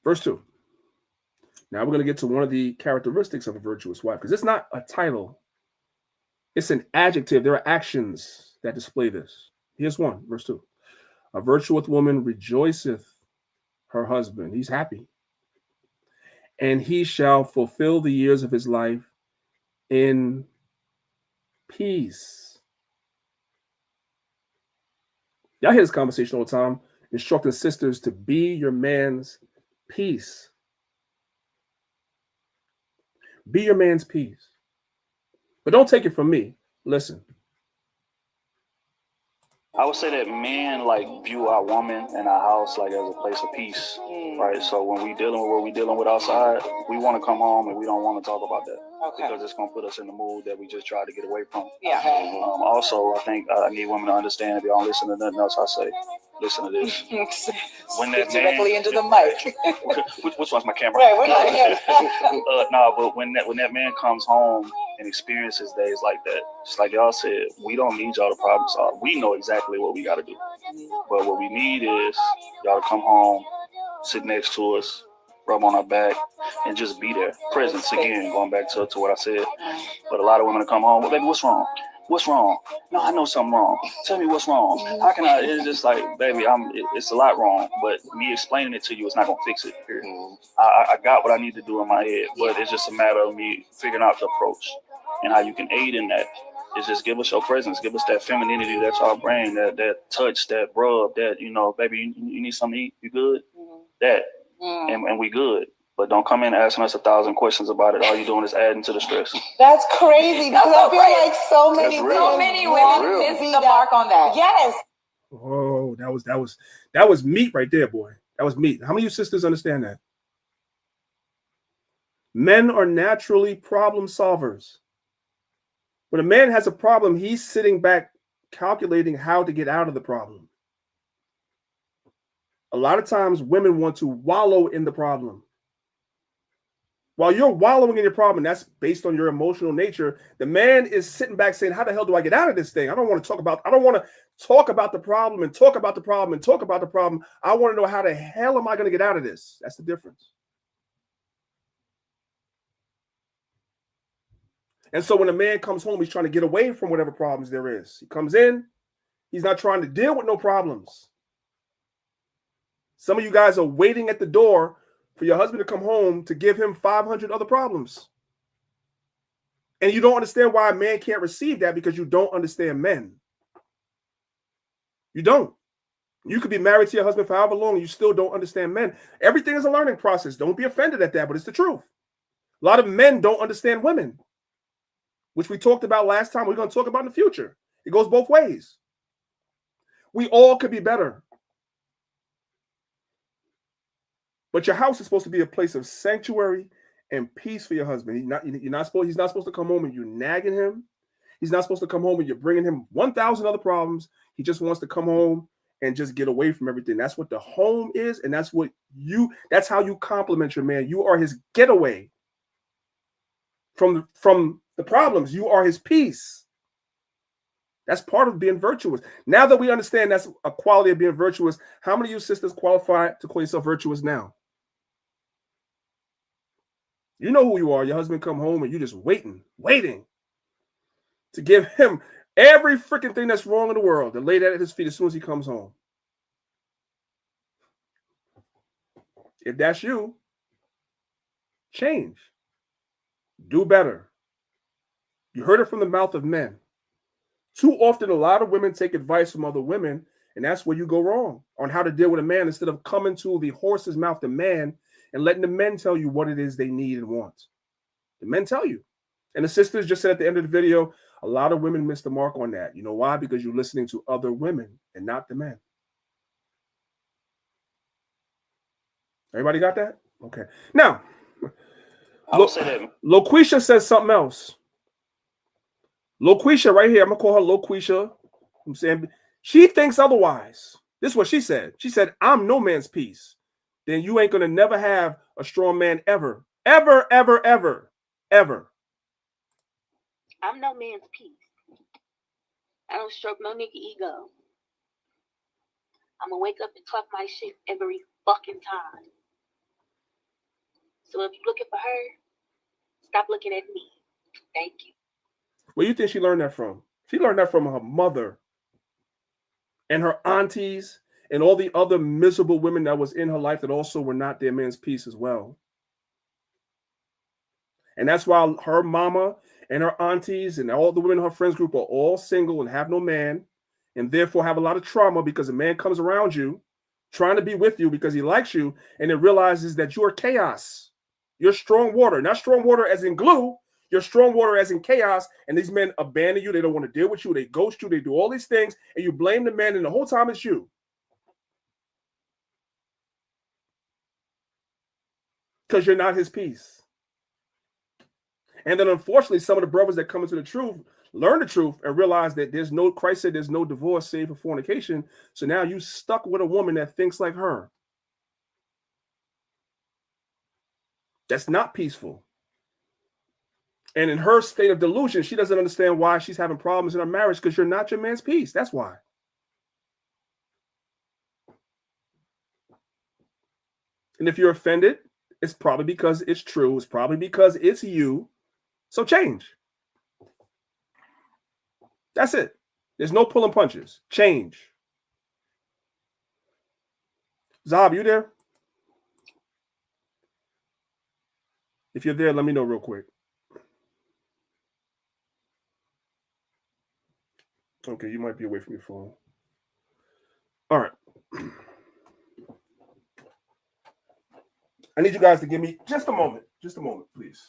Speaker 4: Verse 2. Now we're going to get to one of the characteristics of a virtuous wife, because it's not a title. It's an adjective. There are actions that display this. Here's one, verse 2. A virtuous woman rejoiceth her husband. He's happy. And he shall fulfill the years of his life in peace. Y'all hear this conversation all the time, instructing sisters to be your man's peace. Be your man's peace. But don't take it from me. Listen.
Speaker 9: I would say that men like view our woman and our house like as a place of peace, right? So when we dealing with what we dealing with outside, we want to come home and we don't want to talk about that because it's gonna put us in the mood that we just try to get away from.
Speaker 10: Yeah.
Speaker 9: Also, I think I need women to understand, if y'all don't listen to nothing else I say, listen to this. When that
Speaker 10: directly into the mic.
Speaker 9: Which one's my camera?
Speaker 10: Right,
Speaker 9: But when that man comes home and experiences days like that, just like y'all said, we don't need y'all to problem solve. We know exactly what we got to do. But what we need is y'all to come home, sit next to us, rub on our back, and just be there. Presence, again, going back to what I said. But a lot of women come home, well, baby, what's wrong? What's wrong? No, I know something wrong. Tell me what's wrong. How can I? It's just like, baby, it's a lot wrong. But me explaining it to you is not going to fix it. I got what I need to do in my head. But it's just a matter of me figuring out the approach and how you can aid in that. Is just give us your presence. Give us that femininity that's our brain, that touch, that rub, that, baby, you need something to eat? You good? That. And we good. But don't come in asking us 1,000 questions about it. All you're doing is adding to the stress.
Speaker 10: That's crazy. Because I feel like so many women miss the mark on that. Yes.
Speaker 4: Oh, that was meat right there, boy. That was meat. How many of you sisters understand that? Men are naturally problem solvers. When a man has a problem, he's sitting back calculating how to get out of the problem. A lot of times women want to wallow in the problem. While you're wallowing in your problem, that's based on your emotional nature, the man is sitting back saying, how the hell do I get out of this thing? I don't want to talk about the problem and talk about the problem and talk about the problem. I want to know, how the hell am I going to get out of this? That's the difference. And so when a man comes home, he's trying to get away from whatever problems there is. He comes in, he's not trying to deal with no problems. Some of you guys are waiting at the door for your husband to come home to give him 500 other problems. And you don't understand why a man can't receive that, because you don't understand men. You don't. You could be married to your husband for however long and you still don't understand men. Everything is a learning process. Don't be offended at that, but it's the truth. A lot of men don't understand women. which we talked about last time. We're going to talk about in the future. It goes both ways. We all could be better. But your house is supposed to be a place of sanctuary and peace for your husband. He's not supposed to come home and you're nagging him. He's not supposed to come home and you're bringing him 1,000 other problems. He just wants to come home and just get away from everything. That's what the home is, and that's how you compliment your man. You are his getaway from the problems. You are his peace. That's part of being virtuous. Now that we understand that's a quality of being virtuous, how many of you sisters qualify to call yourself virtuous now? You know who you are. Your husband come home and you're just waiting to give him every freaking thing that's wrong in the world, to lay that at his feet as soon as he comes home. If that's you, change. Do better. You heard it from the mouth of men. Too often, a lot of women take advice from other women, and that's where you go wrong on how to deal with a man instead of coming to the horse's mouth, the man, and letting the men tell you what it is they need and want. The men tell you. And the sisters just said at the end of the video, a lot of women miss the mark on that. You know why? Because you're listening to other women and not the men. Everybody got that? Okay. Now, Loquisha says something else. Loquisha right here, I'm going to call her Loquisha. I'm saying she thinks otherwise. This is what she said. She said, I'm no man's peace. Then you ain't going to never have a strong man ever. Ever, ever, ever, ever.
Speaker 11: I'm no man's peace. I don't stroke no nigga ego. I'm going to wake up and talk my shit every fucking time. So if you're looking for her, stop looking at me. Thank you.
Speaker 4: Where do you think she learned that from? She learned that from her mother and her aunties and all the other miserable women that was in her life that also were not their man's peace as well. And that's why her mama and her aunties and all the women in her friends group are all single and have no man, and therefore have a lot of trauma because a man comes around you trying to be with you because he likes you, and it realizes that you are chaos. You're strong water, not strong water as in glue. You're strong water as in chaos, and these men abandon you. They don't want to deal with you. They ghost you. They do all these things, and you blame the man, and the whole time it's you. Because you're not his peace. And then unfortunately, some of the brothers that come into the truth learn the truth and realize that Christ said there's no divorce save for fornication. So now you stuck with a woman that thinks like her. That's not peaceful. And in her state of delusion, she doesn't understand why she's having problems in her marriage, because you're not your man's peace. That's why. And if you're offended, it's probably because it's true. It's probably because it's you. So change. That's it. There's no pulling punches. Change. Zab, you there? If you're there, let me know real quick. Okay, you might be away from your phone. All right. I need you guys to give me just a moment, please.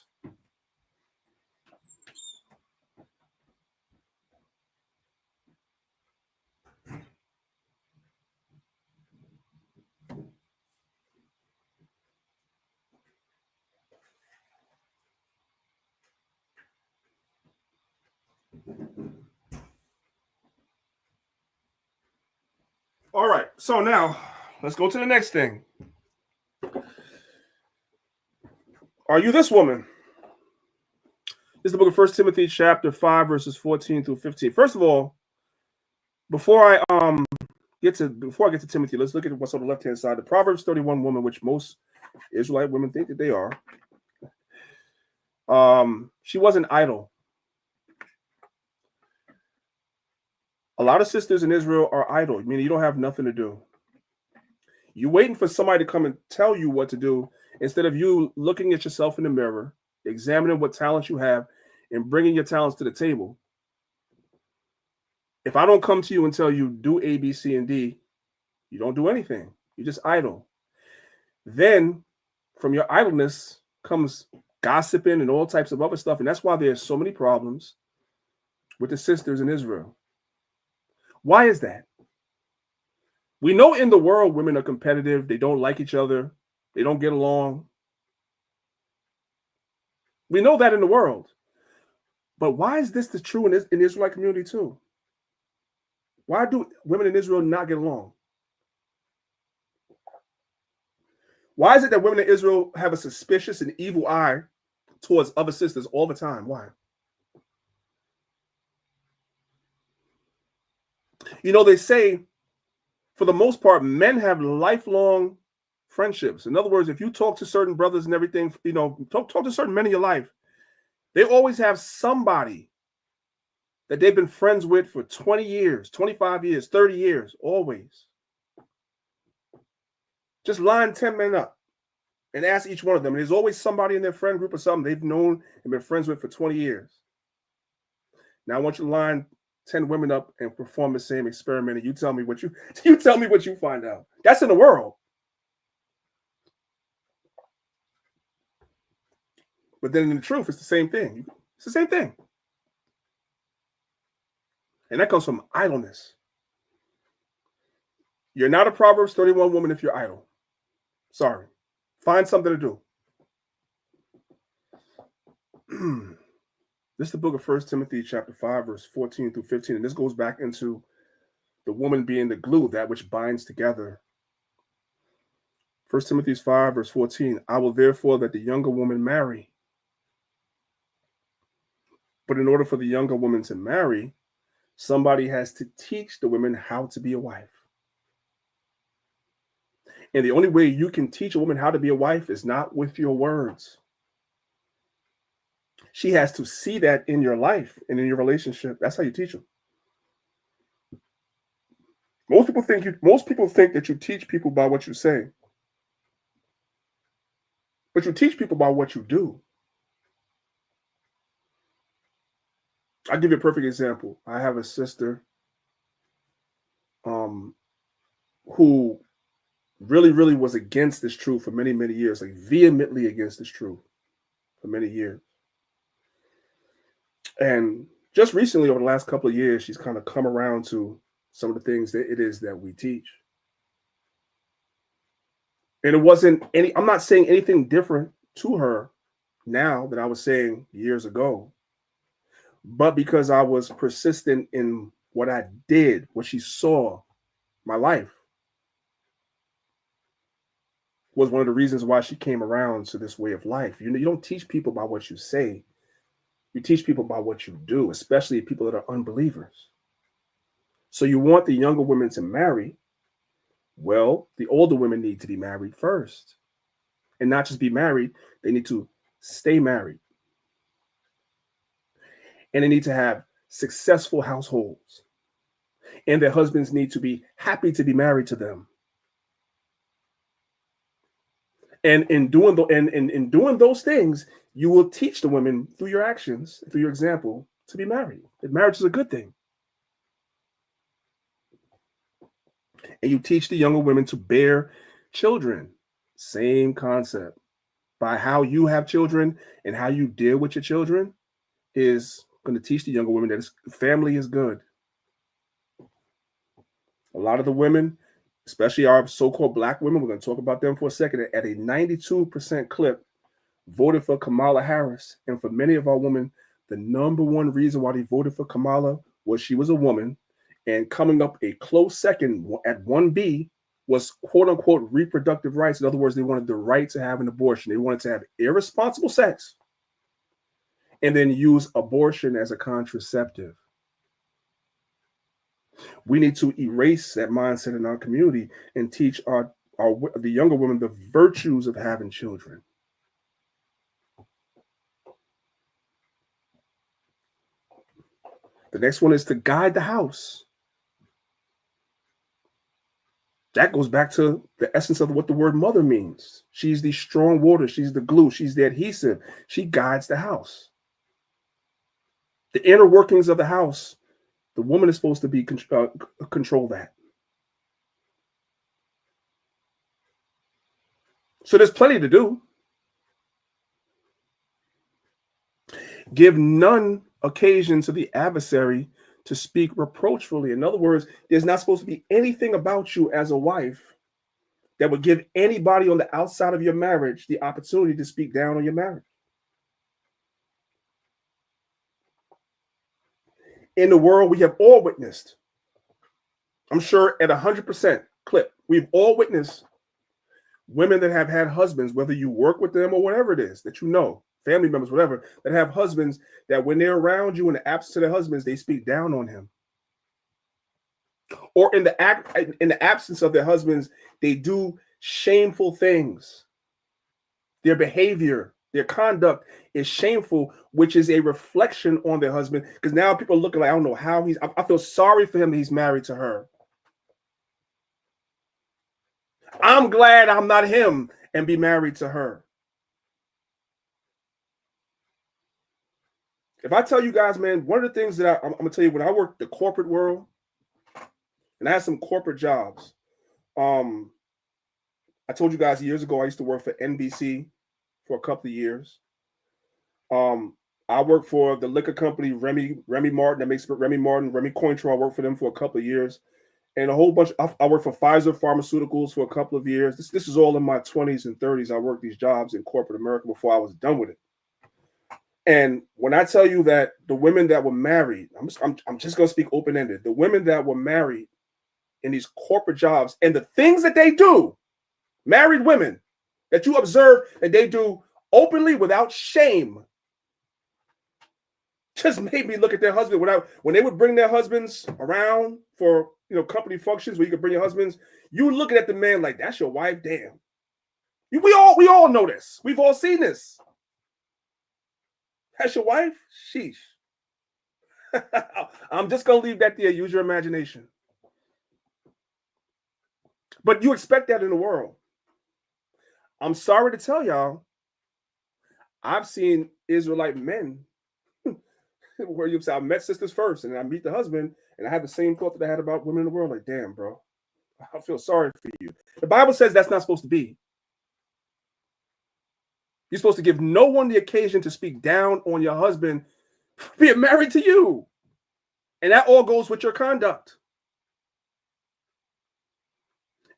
Speaker 4: All right, so now let's go to the next thing. Are you this woman? This is the book of 1 Timothy chapter 5, verses 14 through 15. First of all, before I get to Timothy, let's look at what's on the left-hand side. The Proverbs 31 woman, which most Israelite women think that they are. She wasn't idle. A lot of sisters in Israel are idle, meaning you don't have nothing to do. You're waiting for somebody to come and tell you what to do instead of you looking at yourself in the mirror, examining what talents you have, and bringing your talents to the table. If I don't come to you and tell you do A, B, C, and D, you don't do anything. You're just idle. Then from your idleness comes gossiping and all types of other stuff. And that's why there's so many problems with the sisters in Israel. Why is that? We know in the world women are competitive. They don't like each other. They don't get along. We know that in the world. But why is this true in the Israelite community too? Why do women in Israel not get along? Why is it that women in Israel have a suspicious and evil eye towards other sisters all the time? Why? You know, they say, for the most part, men have lifelong friendships. In other words, if you talk to certain brothers and everything, you know, talk to certain men in your life, they always have somebody that they've been friends with for 20 years, 25 years, 30 years, always. Just line 10 men up and ask each one of them. And there's always somebody in their friend group or something they've known and been friends with for 20 years. Now I want you to line 10 women up and perform the same experiment, and you tell me what you find out. That's in the world. But then in the truth, it's the same thing. It's the same thing. And that comes from idleness. You're not a Proverbs 31 woman if you're idle. Sorry. Find something to do. This is the book of 1 Timothy chapter 5, verse 14 through 15. And this goes back into the woman being the glue, that which binds together. 1 Timothy 5, verse 14. I will therefore that the younger woman marry. But in order for the younger woman to marry, somebody has to teach the women how to be a wife. And the only way you can teach a woman how to be a wife is not with your words. She has to see that in your life and in your relationship. That's how you teach them. Most people think that you teach people by what you say. But you teach people by what you do. I'll give you a perfect example. I have a sister who really was against this truth for many, many years, like vehemently against this truth for many years. And just recently, over the last couple of years, she's kind of come around to some of the things that it is that we teach. And it wasn't I'm not saying anything different to her now than I was saying years ago. But because I was persistent in what I did, what she saw, my life, was one of the reasons why she came around to this way of life. You don't teach people by what you say. You teach people by what you do, especially people that are unbelievers. So you want the younger women to marry. Well, the older women need to be married first. And not just be married, they need to stay married. And they need to have successful households. And their husbands need to be happy to be married to them. And in doing those things, you will teach the women through your actions, through your example, to be married. That marriage is a good thing. And you teach the younger women to bear children. Same concept. By how you have children and how you deal with your children is going to teach the younger women that family is good. A lot of the women, especially our so-called black women, we're going to talk about them for a second, at a 92% clip, voted for Kamala Harris. And for many of our women, the number one reason why they voted for Kamala was she was a woman. And coming up a close second at 1B was quote unquote reproductive rights. In other words, they wanted the right to have an abortion. They wanted to have irresponsible sex and then use abortion as a contraceptive. We need to erase that mindset in our community and teach the younger women the virtues of having children. The next one is to guide the house. That goes back to the essence of what the word mother means. She's the strong water. She's the glue. She's the adhesive. She guides the house. The inner workings of the house, the woman is supposed to be control that. So there's plenty to do. Give none occasion to the adversary to speak reproachfully. In other words, there's not supposed to be anything about you as a wife that would give anybody on the outside of your marriage the opportunity to speak down on your marriage. In the world, we have all witnessed, I'm sure at 100% clip, we've all witnessed women that have had husbands, whether you work with them or whatever it is that you know, family members, whatever, that have husbands that when they're around you in the absence of their husbands, they speak down on him. Or in the absence of their husbands, they do shameful things. Their behavior, their conduct is shameful, which is a reflection on their husband. Because now people are looking like, I don't know how I feel sorry for him that he's married to her. I'm glad I'm not him and be married to her. If I tell you guys, man, one of the things that I'm going to tell you, when I worked the corporate world, and I had some corporate jobs, I told you guys years ago, I used to work for NBC for a couple of years. I worked for the liquor company, Remy Martin, that makes Remy Martin, Remy Cointreau. I worked for them for a couple of years. And a whole bunch, I worked for Pfizer Pharmaceuticals for a couple of years. This is all in my 20s and 30s. I worked these jobs in corporate America before I was done with it. And when I tell you that the women that were married, I'm just going to speak open-ended. The women that were married in these corporate jobs and the things that they do, married women that you observe that they do openly without shame, just made me look at their husband. When they would bring their husbands around for company functions where you could bring your husbands, you looking at the man like, that's your wife, damn. We all know this. We've all seen this. That's your wife? Sheesh. I'm just gonna leave that there. Use your imagination. But you expect that in the world. I'm sorry to tell y'all, I've seen Israelite men where you say, I met sisters first and I meet the husband and I have the same thought that I had about women in the world. Like, damn, bro, I feel sorry for you. The Bible says that's not supposed to be. You're supposed to give no one the occasion to speak down on your husband being married to you. And that all goes with your conduct.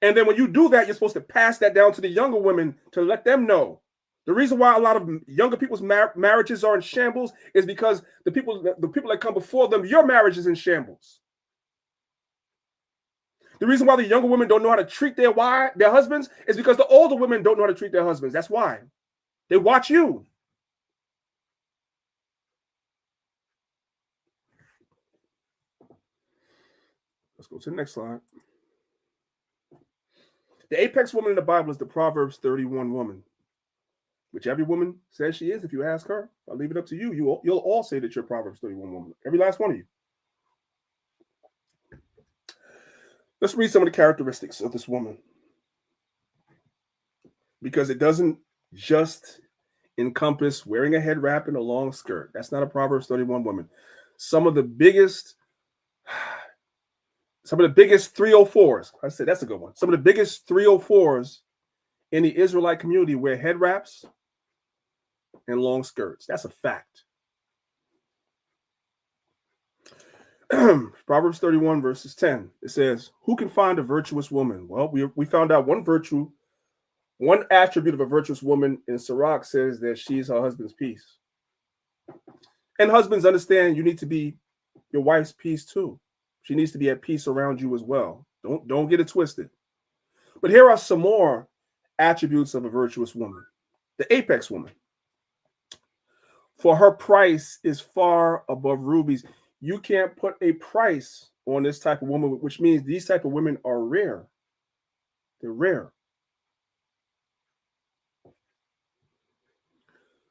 Speaker 4: And then when you do that, you're supposed to pass that down to the younger women to let them know. The reason why a lot of younger people's marriages are in shambles is because the people that come before them, your marriage is in shambles. The reason why the younger women don't know how to treat their husbands is because the older women don't know how to treat their husbands. That's why. They watch you. Let's go to the next slide. The apex woman in the Bible is the Proverbs 31 woman, which every woman says she is. If you ask her, I'll leave it up to you. You'll all say that you're Proverbs 31 woman. Every last one of you. Let's read some of the characteristics of this woman, because it doesn't just encompass wearing a head wrap and a long skirt. That's not a Proverbs 31 woman. Some of the biggest 304s, I said that's a good one. Some of the biggest 304s in the Israelite community wear head wraps and long skirts. That's a fact. Proverbs 31 verses 10. It says, who can find a virtuous woman? Well, we found out one attribute of a virtuous woman in Sirach says that she's her husband's peace. And husbands, understand you need to be your wife's peace too. She needs to be at peace around you as well. Don't get it twisted. But here are some more attributes of a virtuous woman. The apex woman. For her price is far above rubies. You can't put a price on this type of woman, which means these type of women are rare. They're rare.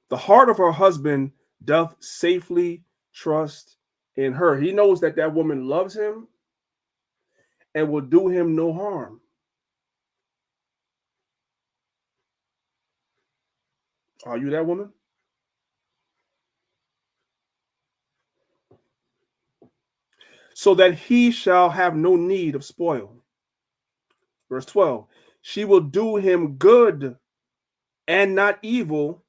Speaker 4: The heart of her husband doth safely trust in her. He knows that that woman loves him and will do him no harm. Are you that woman? So that he shall have no need of spoil. Verse 12, she will do him good and not evil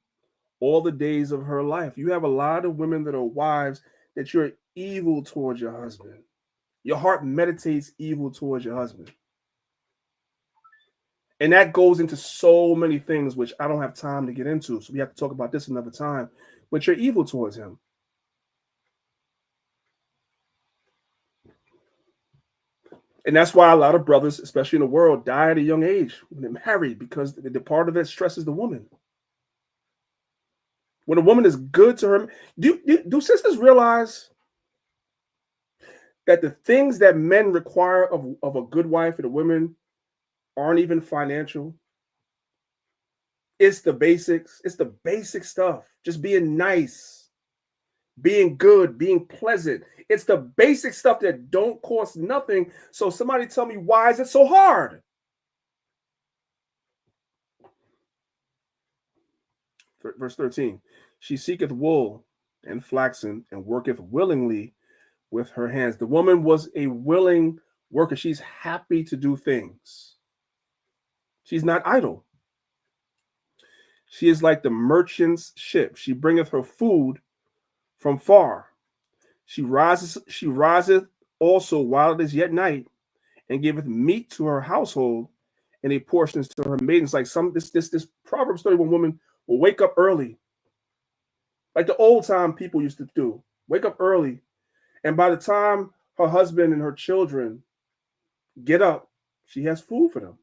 Speaker 4: all the days of her life. You have a lot of women that are wives that you're evil towards your husband. Your heart meditates evil towards your husband. And that goes into so many things, which I don't have time to get into. So we have to talk about this another time. But you're evil towards him. And that's why a lot of brothers, especially in the world, die at a young age when they're married, because the part of that stresses the woman. When a woman is good to her, do sisters realize that the things that men require of a good wife and a woman aren't even financial? It's the basics. It's the basic stuff. Just being nice, being good, being pleasant. It's the basic stuff that don't cost nothing. So somebody tell me, why is it so hard? Verse 13, she seeketh wool and flaxen and worketh willingly with her hands. The woman was a willing worker. She's happy to do things. She's not idle. She is like the merchant's ship. She bringeth her food from far. She riseth also while it is yet night, and giveth meat to her household, and a portion to her maidens. Like this Proverbs 31 woman will wake up early, like the old time people used to do. Wake up early, and by the time her husband and her children get up, she has food for them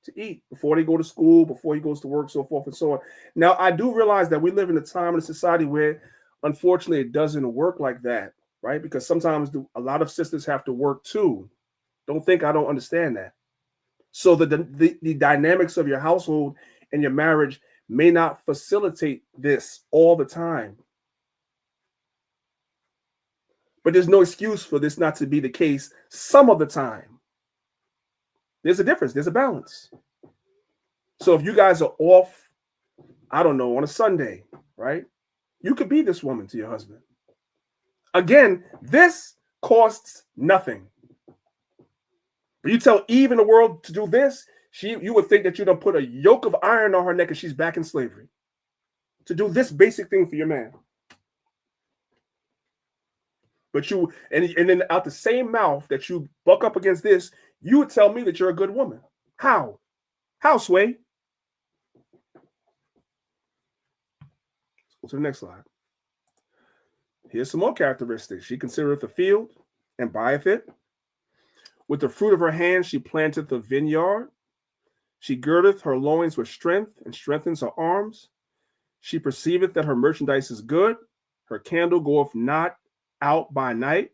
Speaker 4: to eat before they go to school, before he goes to work, so forth and so on. Now, I do realize that we live in a time in a society where, unfortunately, it doesn't work like that, right? Because sometimes a lot of sisters have to work too. Don't think I don't understand that. So the dynamics of your household and your marriage may not facilitate this all the time. But there's no excuse for this not to be the case some of the time. There's a difference. There's a balance. So if you guys are off, I don't know, on a Sunday, right? You could be this woman to your husband. Again, this costs nothing. But you tell Eve in the world to do this, you would think that you don't put a yoke of iron on her neck and she's back in slavery. To do this basic thing for your man. But and then out the same mouth that you buck up against this, you would tell me that you're a good woman. How? How, Sway? Let's go to the next slide. Here's some more characteristics. She considereth the field and buyeth it. With the fruit of her hand she planteth the vineyard. She girdeth her loins with strength and strengthens her arms. She perceiveth that her merchandise is good. Her candle goeth not out by night.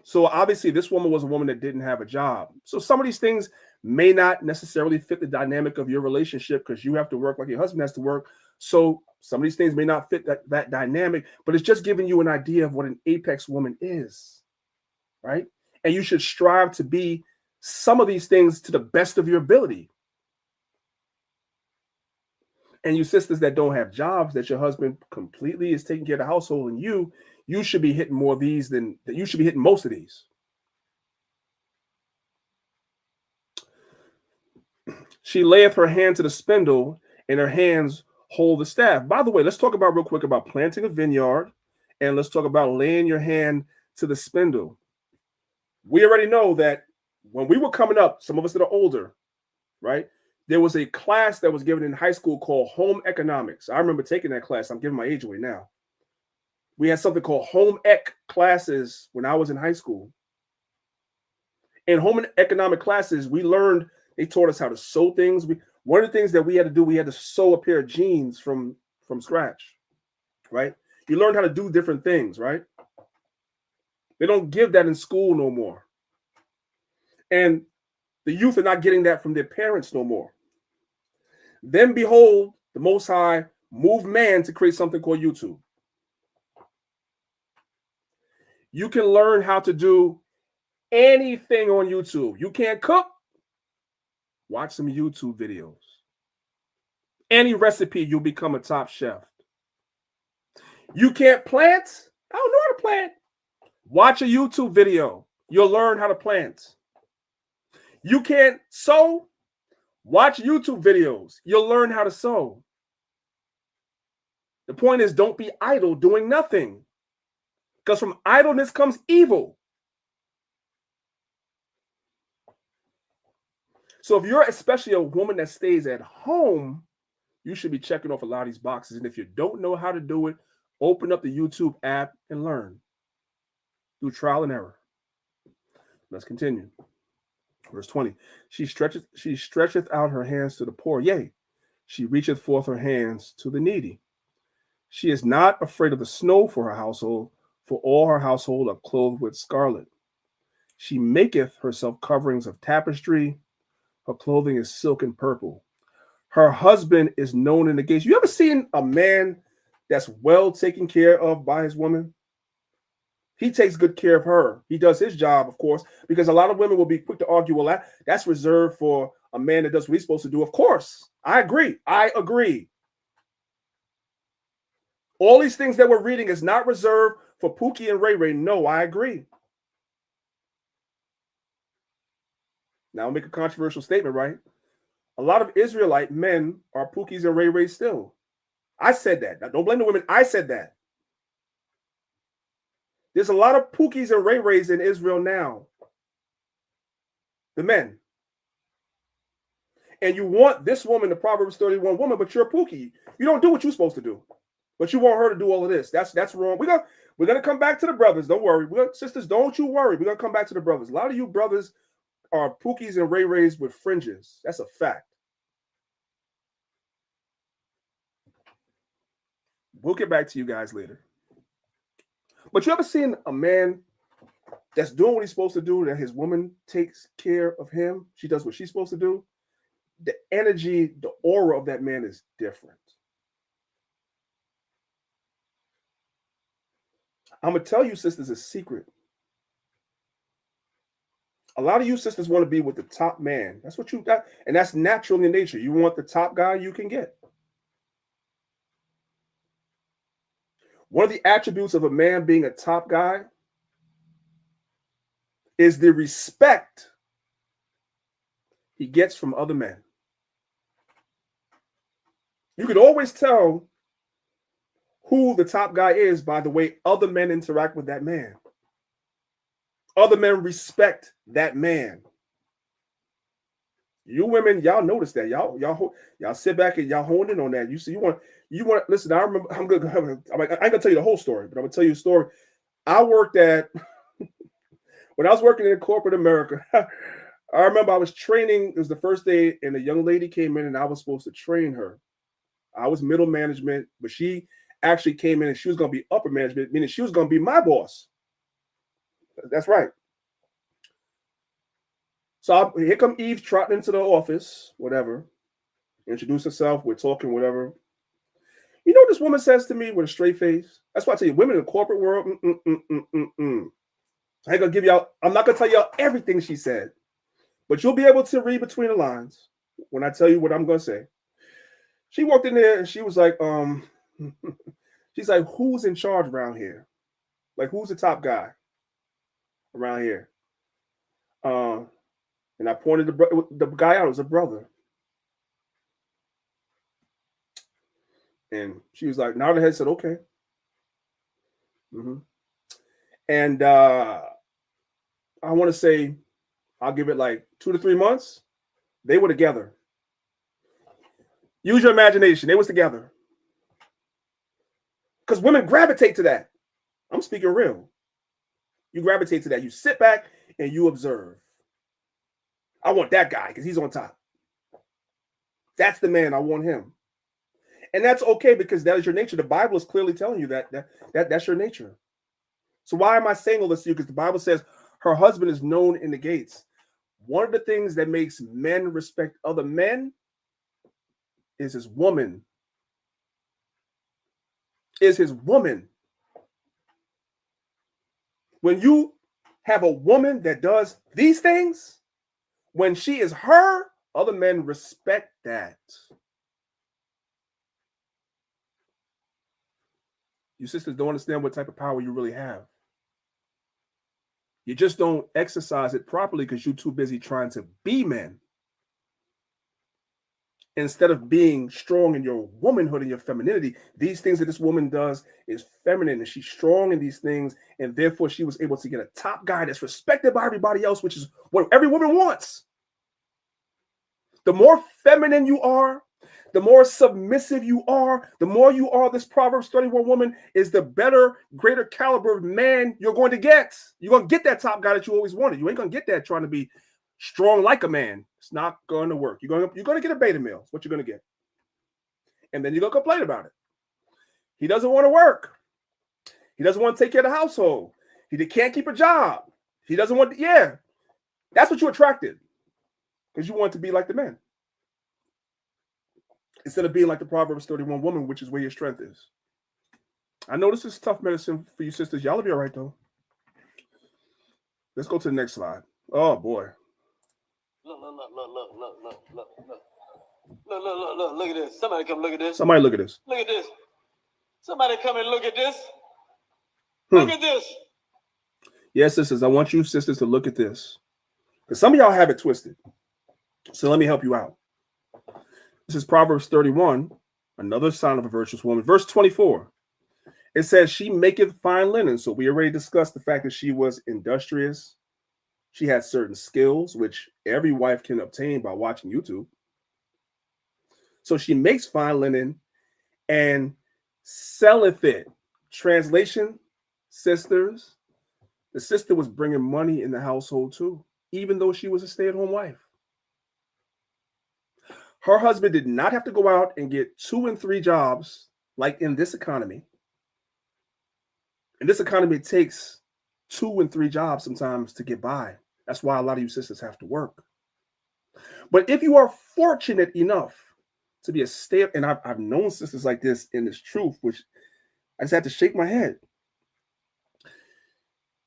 Speaker 4: So obviously this woman was a woman that didn't have a job. So some of these things may not necessarily fit the dynamic of your relationship because you have to work like your husband has to work. So some of these things may not fit that dynamic, but it's just giving you an idea of what an apex woman is, right? And you should strive to be some of these things to the best of your ability. And you sisters that don't have jobs, that your husband completely is taking care of the household, and you should be hitting more of these than that. You should be hitting most of these. She layeth her hand to the spindle, and her hands hold the staff. By the way, let's talk about real quick about planting a vineyard, and let's talk about laying your hand to the spindle. We already know that when we were coming up, some of us that are older, right? There was a class that was given in high school called home economics. I remember taking that class. I'm giving my age away now. We had something called home ec classes when I was in high school. In home economic classes, they taught us how to sew things. One of the things that we had to do, we had to sew a pair of jeans from scratch, right? You learned how to do different things, right? They don't give that in school no more. And the youth are not getting that from their parents no more. Then behold, the Most High moved man to create something called YouTube. You can learn how to do anything on YouTube. You can't cook? Watch some YouTube videos. Any recipe, you'll become a top chef. You can't plant? I don't know how to plant. Watch a YouTube video. You'll learn how to plant. You can't sew? Watch YouTube videos. You'll learn how to sew. The point is, don't be idle doing nothing. Because from idleness comes evil. So if you're especially a woman that stays at home, you should be checking off a lot of these boxes. And if you don't know how to do it, open up the YouTube app and learn. Do trial and error. Let's continue. Verse 20. She stretcheth out her hands to the poor. Yea, she reacheth forth her hands to the needy. She is not afraid of the snow for her household, for all her household are clothed with scarlet. She maketh herself coverings of tapestry. Her clothing is silk and purple. Her husband is known in the gates. You ever seen a man that's well taken care of by his woman? He takes good care of her. He does his job, of course, because a lot of women will be quick to argue, well, that's reserved for a man that does what he's supposed to do. Of course, I agree. All these things that we're reading is not reserved for Pookie and Ray Ray. No, I agree. Now I'll make a controversial statement, right? A lot of Israelite men are Pookies and Ray Ray still. I said that. Now, don't blame the women. I said that. There's a lot of Pookies and Ray Rays in Israel now. The men. And you want this woman, the Proverbs 31 woman, but you're a Pookie. You don't do what you're supposed to do. But you want her to do all of this. That's wrong. We're gonna come back to the brothers. Don't worry. Sisters, don't you worry. We're gonna come back to the brothers. A lot of you brothers are Pookies and Ray Rays with fringes. That's a fact. We'll get back to you guys later. But you ever seen a man that's doing what he's supposed to do, that his woman takes care of him? She does what she's supposed to do. The energy, the aura of that man is different. I'm going to tell you, sisters, a secret. A lot of you sisters want to be with the top man. That's what you got. And that's natural in nature. You want the top guy you can get. One of the attributes of a man being a top guy is the respect he gets from other men. You can always tell who the top guy is by the way other men interact with that man. Other men respect that man. You women, y'all notice that. Y'all sit back and y'all hone in on that. You want listen, I remember, I ain't gonna tell you the whole story, but I'm gonna tell you a story. I worked at when I was working in corporate America, I remember I was training. It was the first day, and a young lady came in, and I was supposed to train her. I was middle management, but she actually came in, and she was going to be upper management, meaning she was going to be my boss. That's right. So here come Eve trotting into the office, whatever, introduce herself. We're talking, whatever. You know what this woman says to me with a straight face? That's why I tell you, women in the corporate world, I ain't gonna give y'all, I'm not gonna tell y'all everything she said, but you'll be able to read between the lines when I tell you what I'm gonna say. She walked in there and she was like, she's like, who's in charge around here? Like, who's the top guy around here? And I pointed the guy out as a brother. And she was like, nodded her head, said, okay. And I want to say, I'll give it like 2 to 3 months. They were together. Use your imagination. They was together. Because women gravitate to that. I'm speaking real. You gravitate to that. You sit back and you observe. I want that guy because he's on top. That's the man. I want him. And that's okay because that is your nature. The Bible is clearly telling you that's your nature. So why am I saying all this to you? Because the Bible says her husband is known in the gates. One of the things that makes men respect other men is his woman. Is his woman. When you have a woman that does these things, when she is her, other men respect that. You sisters don't understand what type of power you really have. You just don't exercise it properly because you're too busy trying to be men. instead of being strong in your womanhood and your femininity. These things that this woman does is feminine, and she's strong in these things, and therefore she was able to get a top guy that's respected by everybody else, which is what every woman wants. The more feminine you are, the more submissive you are, the more you are this Proverbs 31 woman, is the better, greater caliber of man you're going to get. You're going to get that top guy that you always wanted. You ain't going to get that trying to be strong like a man. It's not going to work. You're going to get a beta male. That's what you're going to get. And then you're going to complain about it. He doesn't want to work. He doesn't want to take care of the household. He can't keep a job. He doesn't want to, yeah. That's what you attracted. Because you want to be like the man. Instead of being like the Proverbs 31 woman, which is where your strength is. I know this is tough medicine for you sisters. Y'all will be all right, though. Let's go to the next slide. Oh, boy.
Speaker 12: Look at this. Somebody come look at this.
Speaker 4: Somebody look at this.
Speaker 12: Look at this. Somebody come and look at this. Look at this.
Speaker 4: Yes, sisters, I want you sisters to look at this. Because some of y'all have it twisted. So let me help you out. This is Proverbs 31, another sign of a virtuous woman. Verse 24. It says, she maketh fine linen. So we already discussed the fact that she was industrious. She had certain skills, which every wife can obtain by watching YouTube. So she makes fine linen and selleth it. Translation, sisters, the sister was bringing money in the household too, even though she was a stay-at-home wife. Her husband did not have to go out and get 2 and 3 jobs like in this economy. In this economy, it takes 2 and 3 jobs sometimes to get by. That's why a lot of you sisters have to work. But if you are fortunate enough to be a stay, and I've known sisters like this in this truth, which I just had to shake my head.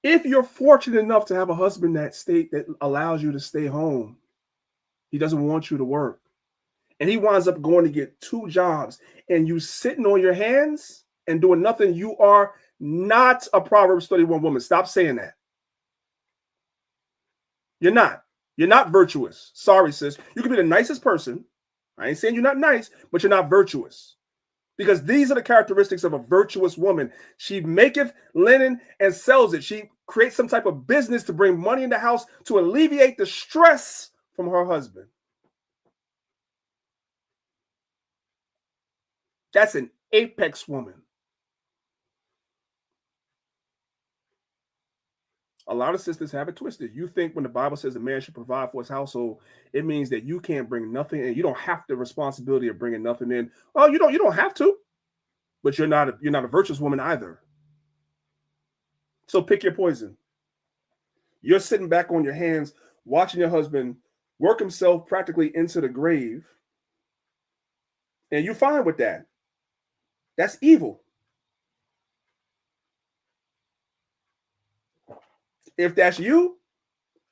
Speaker 4: If you're fortunate enough to have a husband that allows you to stay home, he doesn't want you to work, and he winds up going to get 2 jobs, and you sitting on your hands and doing nothing, you are not a Proverbs 31 woman. Stop saying that. You're not. You're not virtuous. Sorry, sis. You can be the nicest person. I ain't saying you're not nice, but you're not virtuous. Because these are the characteristics of a virtuous woman. She maketh linen and sells it. She creates some type of business to bring money in the house to alleviate the stress from her husband. That's an apex woman. A lot of sisters have it twisted. You think when the Bible says a man should provide for his household, it means that you can't bring nothing in. You don't have the responsibility of bringing nothing in. Oh, you don't have to, but you're not a virtuous woman either. So pick your poison. You're sitting back on your hands, watching your husband work himself practically into the grave, and you're fine with that. That's evil. If that's you,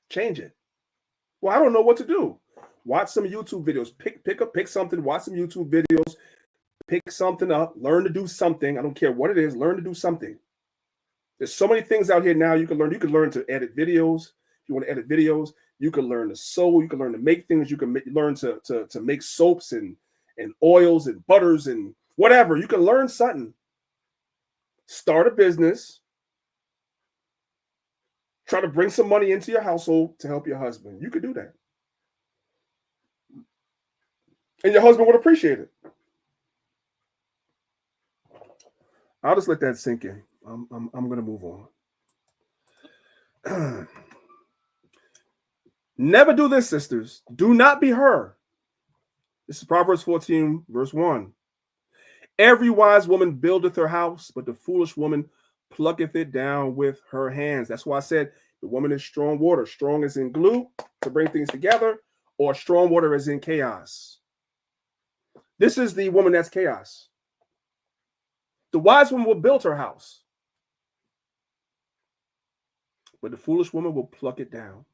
Speaker 4: change it. Well, I don't know what to do. Watch some YouTube videos. Pick something. Watch some YouTube videos. Pick something up. Learn to do something. I don't care what it is. Learn to do something. There's so many things out here now you can learn. You can learn to edit videos. If you want to edit videos, you can learn to sew. You can learn to make things. You can learn to make soaps and oils and butters and whatever. You can learn something. Start a business. Try to bring some money into your household to help your husband. You could do that. And your husband would appreciate it. I'll just let that sink in. I'm going to move on. Never do this, sisters. Do not be her. This is Proverbs 14, verse 1. Every wise woman buildeth her house, but the foolish woman plucketh it down with her hands. That's why I said the woman is strong water. Strong as in glue to bring things together, or strong water as in chaos. This is the woman that's chaos. The wise woman will build her house, but the foolish woman will pluck it down.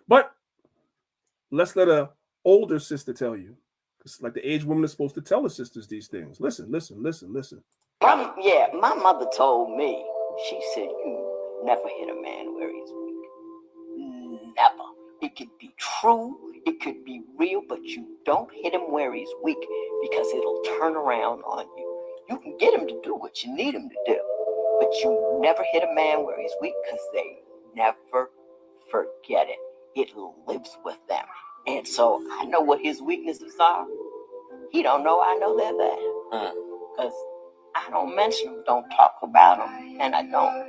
Speaker 4: But let's let an older sister tell you. It's like the aged woman is supposed to tell the sisters these things. Listen.
Speaker 13: My mother told me, she said, you never hit a man where he's weak. Never. It can be true, It could be real, but you don't hit him where he's weak because it'll turn around on you. You can get him to do what you need him to do, but you never hit a man where he's weak because they never forget it. It lives with them. And so I know what his weaknesses are. He don't know I know they're there. Because I don't mention them, don't talk about them, and I don't.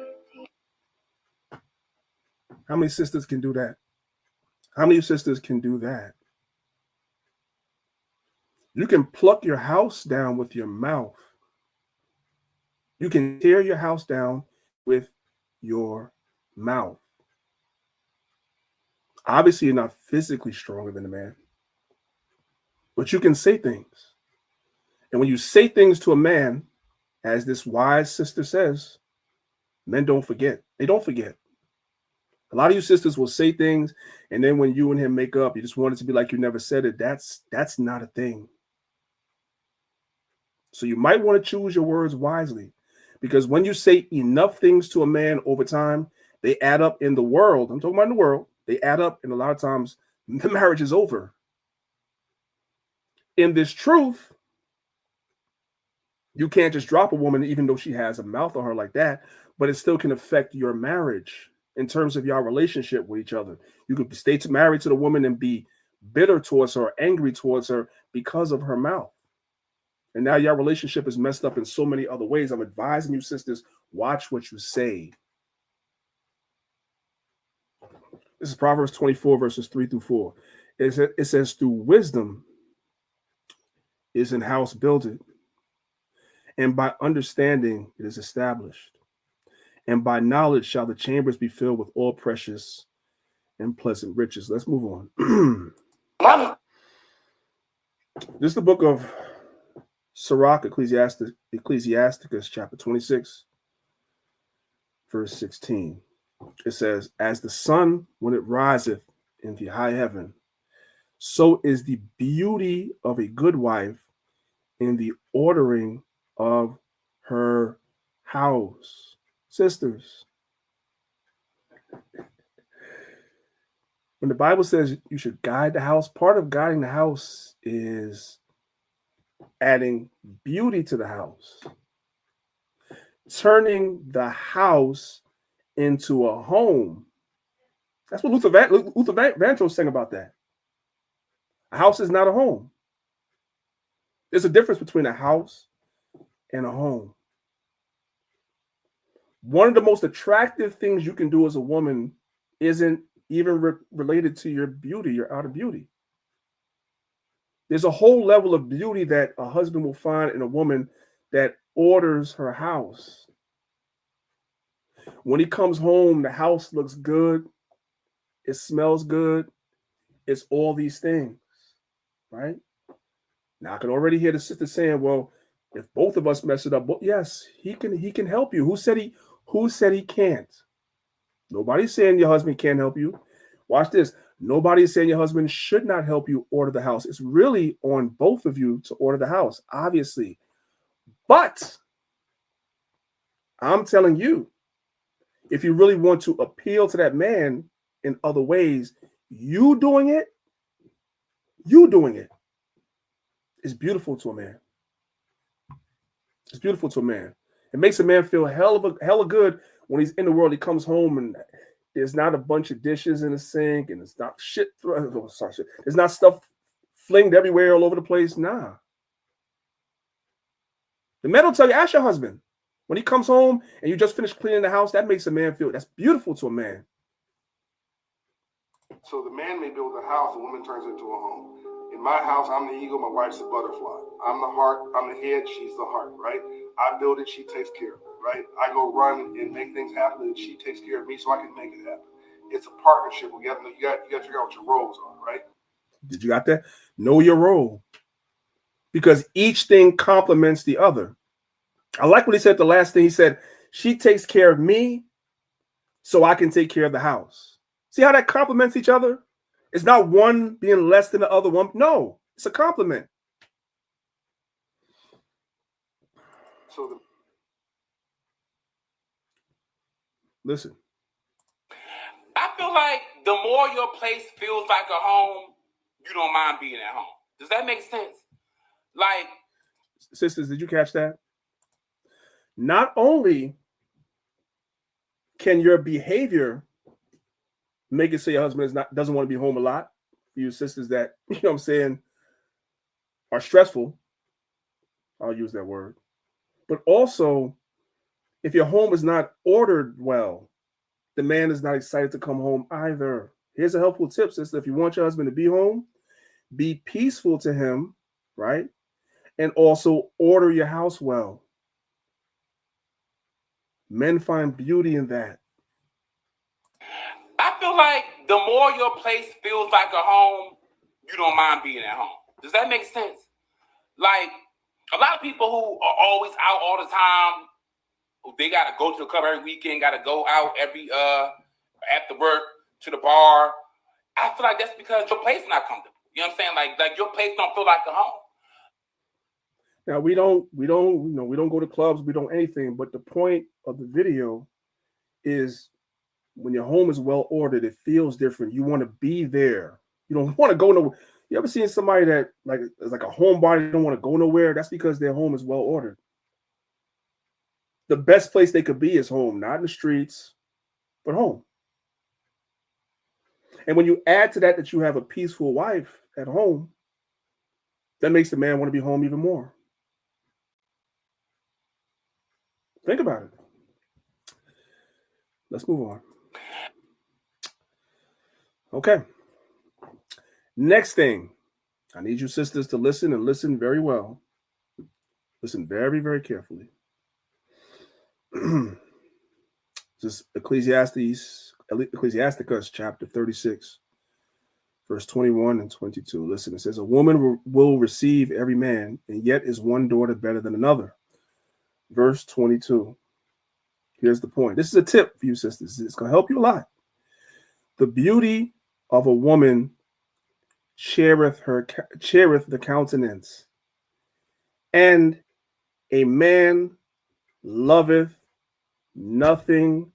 Speaker 4: How many sisters can do that? How many sisters can do that? You can pluck your house down with your mouth. You can tear your house down with your mouth. Obviously, you're not physically stronger than a man, but you can say things. And when you say things to a man, as this wise sister says, men don't forget. They don't forget. A lot of you sisters will say things, and then when you and him make up, you just want it to be like you never said it. That's not a thing. So you might want to choose your words wisely, because when you say enough things to a man over time, they add up in the world. I'm talking about in the world. They add up, and a lot of times the marriage is over. In this truth, you can't just drop a woman, even though she has a mouth on her like that, but it still can affect your marriage in terms of your relationship with each other. You could stay married to the woman and be bitter towards her, angry towards her because of her mouth. And now your relationship is messed up in so many other ways. I'm advising you, sisters, watch what you say. This is Proverbs 24, verses 3 through 4. It says, through wisdom is an house builded, and by understanding it is established. And by knowledge shall the chambers be filled with all precious and pleasant riches. Let's move on. This is the book of Sirach, Ecclesiasticus, chapter 26, verse 16. It says, as the sun when it riseth in the high heaven, so is the beauty of a good wife in the ordering of her house. Sisters, when the Bible says you should guide the house, part of guiding the house is adding beauty to the house, turning the house into a home. That's what Luther Vandross saying about that. A house is not a home. There's a difference between a house and a home. One of the most attractive things you can do as a woman isn't even related to your beauty, your outer beauty. There's a whole level of beauty that a husband will find in a woman that orders her house. When he comes home, the house looks good. It smells good. It's all these things, right? Now I can already hear the sister saying, well, if both of us mess it up, well, yes, he can help you. Who said he can't? Nobody's saying your husband can't help you. Watch this. Nobody's saying your husband should not help you order the house. It's really on both of you to order the house, obviously. But I'm telling you, if you really want to appeal to that man in other ways, you doing it is beautiful to a man. It's beautiful to a man. It makes a man feel hella good when he's in the world. He comes home and there's not a bunch of dishes in the sink and it's not shit. There's not stuff flinged everywhere all over the place. Nah. The men will tell you, ask your husband. When he comes home and you just finished cleaning the house, that makes a man feel, that's beautiful to a man.
Speaker 14: So the man may build a house, the woman turns it into a home. In my house, I'm the eagle, my wife's the butterfly. I'm the heart, I'm the head, she's the heart, right? I build it, she takes care of it, right? I go run and make things happen, and she takes care of me so I can make it happen. It's a partnership. You got to figure out what your roles are, right?
Speaker 4: Did you got that? Know your role. Because each thing complements the other. I like what he said the last thing. He said, she takes care of me so I can take care of the house. See how that complements each other? It's not one being less than the other one. No, it's a compliment. Listen.
Speaker 15: I feel like the more your place feels like a home, you don't mind being at home. Does that make sense? Like,
Speaker 4: sisters, did you catch that? Not only can your behavior make it so your husband doesn't want to be home a lot, for you sisters that, you know what I'm saying, are stressful, I'll use that word, but also if your home is not ordered well, the man is not excited to come home either. Here's a helpful tip, sister. If you want your husband to be home, be peaceful to him, right? And also order your house well. Men find beauty in that.
Speaker 15: I feel like the more your place feels like a home, you don't mind being at home. Does that make sense? Like, a lot of people who are always out all the time, they got to go to the club every weekend, got to go out every after work to the bar. I feel like that's because your place not comfortable. You know what I'm saying? Like your place don't feel like a home.
Speaker 4: Now we don't go to clubs, we don't anything. But the point of the video is when your home is well ordered, it feels different. You want to be there. You don't want to go nowhere. You ever seen somebody that is like a homebody, don't want to go nowhere? That's because their home is well ordered. The best place they could be is home, not in the streets, but home. And when you add to that you have a peaceful wife at home, that makes the man want to be home even more. Think about it. Let's move on. Okay. Next thing, I need you sisters to listen and listen very well. Listen very, very carefully. This is Ecclesiasticus chapter 36, verse 21 and 22. Listen, it says, a woman will receive every man, and yet is one daughter better than another. Verse 22. Here's the point. This is a tip for you sisters. It's going to help you a lot. The beauty of a woman cheereth the countenance, and a man loveth nothing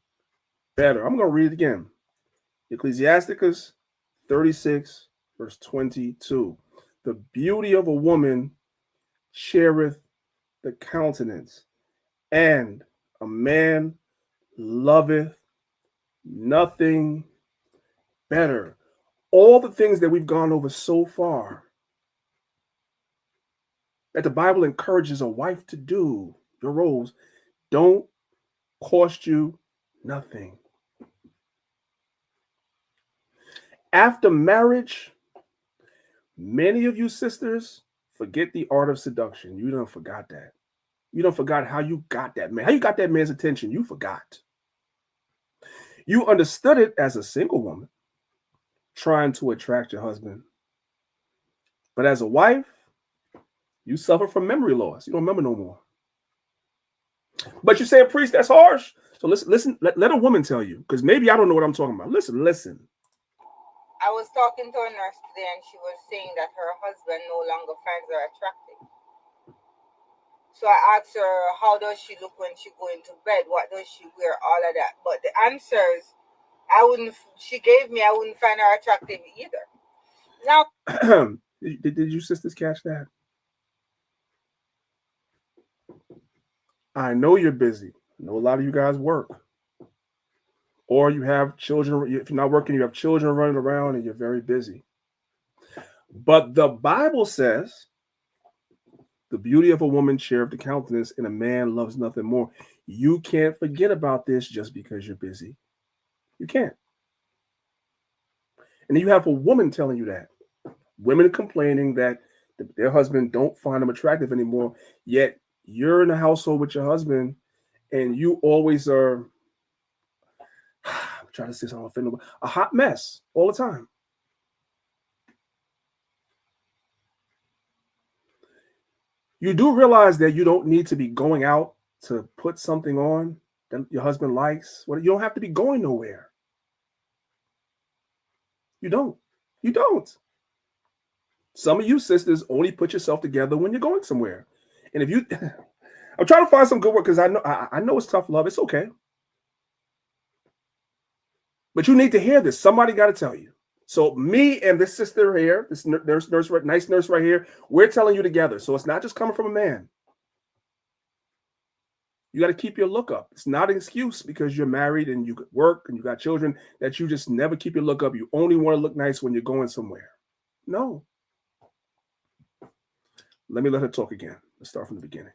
Speaker 4: better. I'm going to read it again. Ecclesiasticus 36, verse 22. The beauty of a woman cheereth the countenance, and a man loveth nothing better. All the things that we've gone over so far that the Bible encourages a wife to do, your roles, don't cost you nothing. After marriage, many of you sisters forget the art of seduction. You done forgot that. You done forgot how you got that man. How you got that man's attention. You forgot. You understood it as a single woman trying to attract your husband. But as a wife, you suffer from memory loss. You don't remember no more. But you say, priest, that's harsh. So listen, let a woman tell you, because maybe I don't know what I'm talking about. Listen.
Speaker 16: I was talking to a nurse today, and she was saying that her husband no longer finds her attractive. So I asked her, how does she look when she go into bed? What does she wear? All of that. But the answers she gave me, I wouldn't find her attractive either. Now,
Speaker 4: did you sisters catch that? I know you're busy. I know a lot of you guys work. Or you have children. If you're not working, you have children running around and you're very busy. But the Bible says, the beauty of a woman cheereth the countenance, and a man loves nothing more. You can't forget about this just because you're busy. You can't. And then you have a woman telling you that. Women complaining that their husband don't find them attractive anymore, yet you're in a household with your husband and you always are, I'm trying to say something, a hot mess all the time. You do realize that you don't need to be going out to put something on that your husband likes. You don't have to be going nowhere. You don't. Some of you sisters only put yourself together when you're going somewhere. And if you, I'm trying to find some good work because I know it's tough love. It's okay. But you need to hear this. Somebody got to tell you. So me and this sister here, this nice nurse right here, we're telling you together. So it's not just coming from a man. You got to keep your look up. It's not an excuse because you're married and you work and you got children that you just never keep your look up. You only want to look nice when you're going somewhere. No. Let me let her talk again. Let's start from the beginning.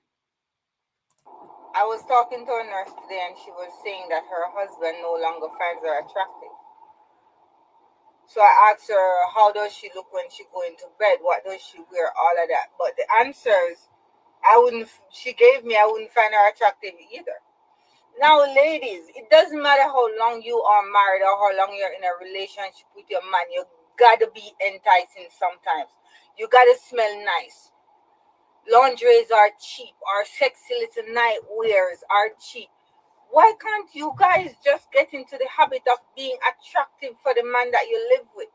Speaker 16: I was talking to a nurse today and she was saying that her husband no longer finds her attractive. So I asked her, how does she look when she go into bed? What does she wear? All of that. But the answers she gave me, I wouldn't find her attractive either. Now, ladies, it doesn't matter how long you are married or how long you're in a relationship with your man. You gotta be enticing sometimes. You gotta smell nice. Lingeries are cheap. Our sexy little night wears are cheap. Why can't you guys just get into the habit of being attractive for the man that you live with?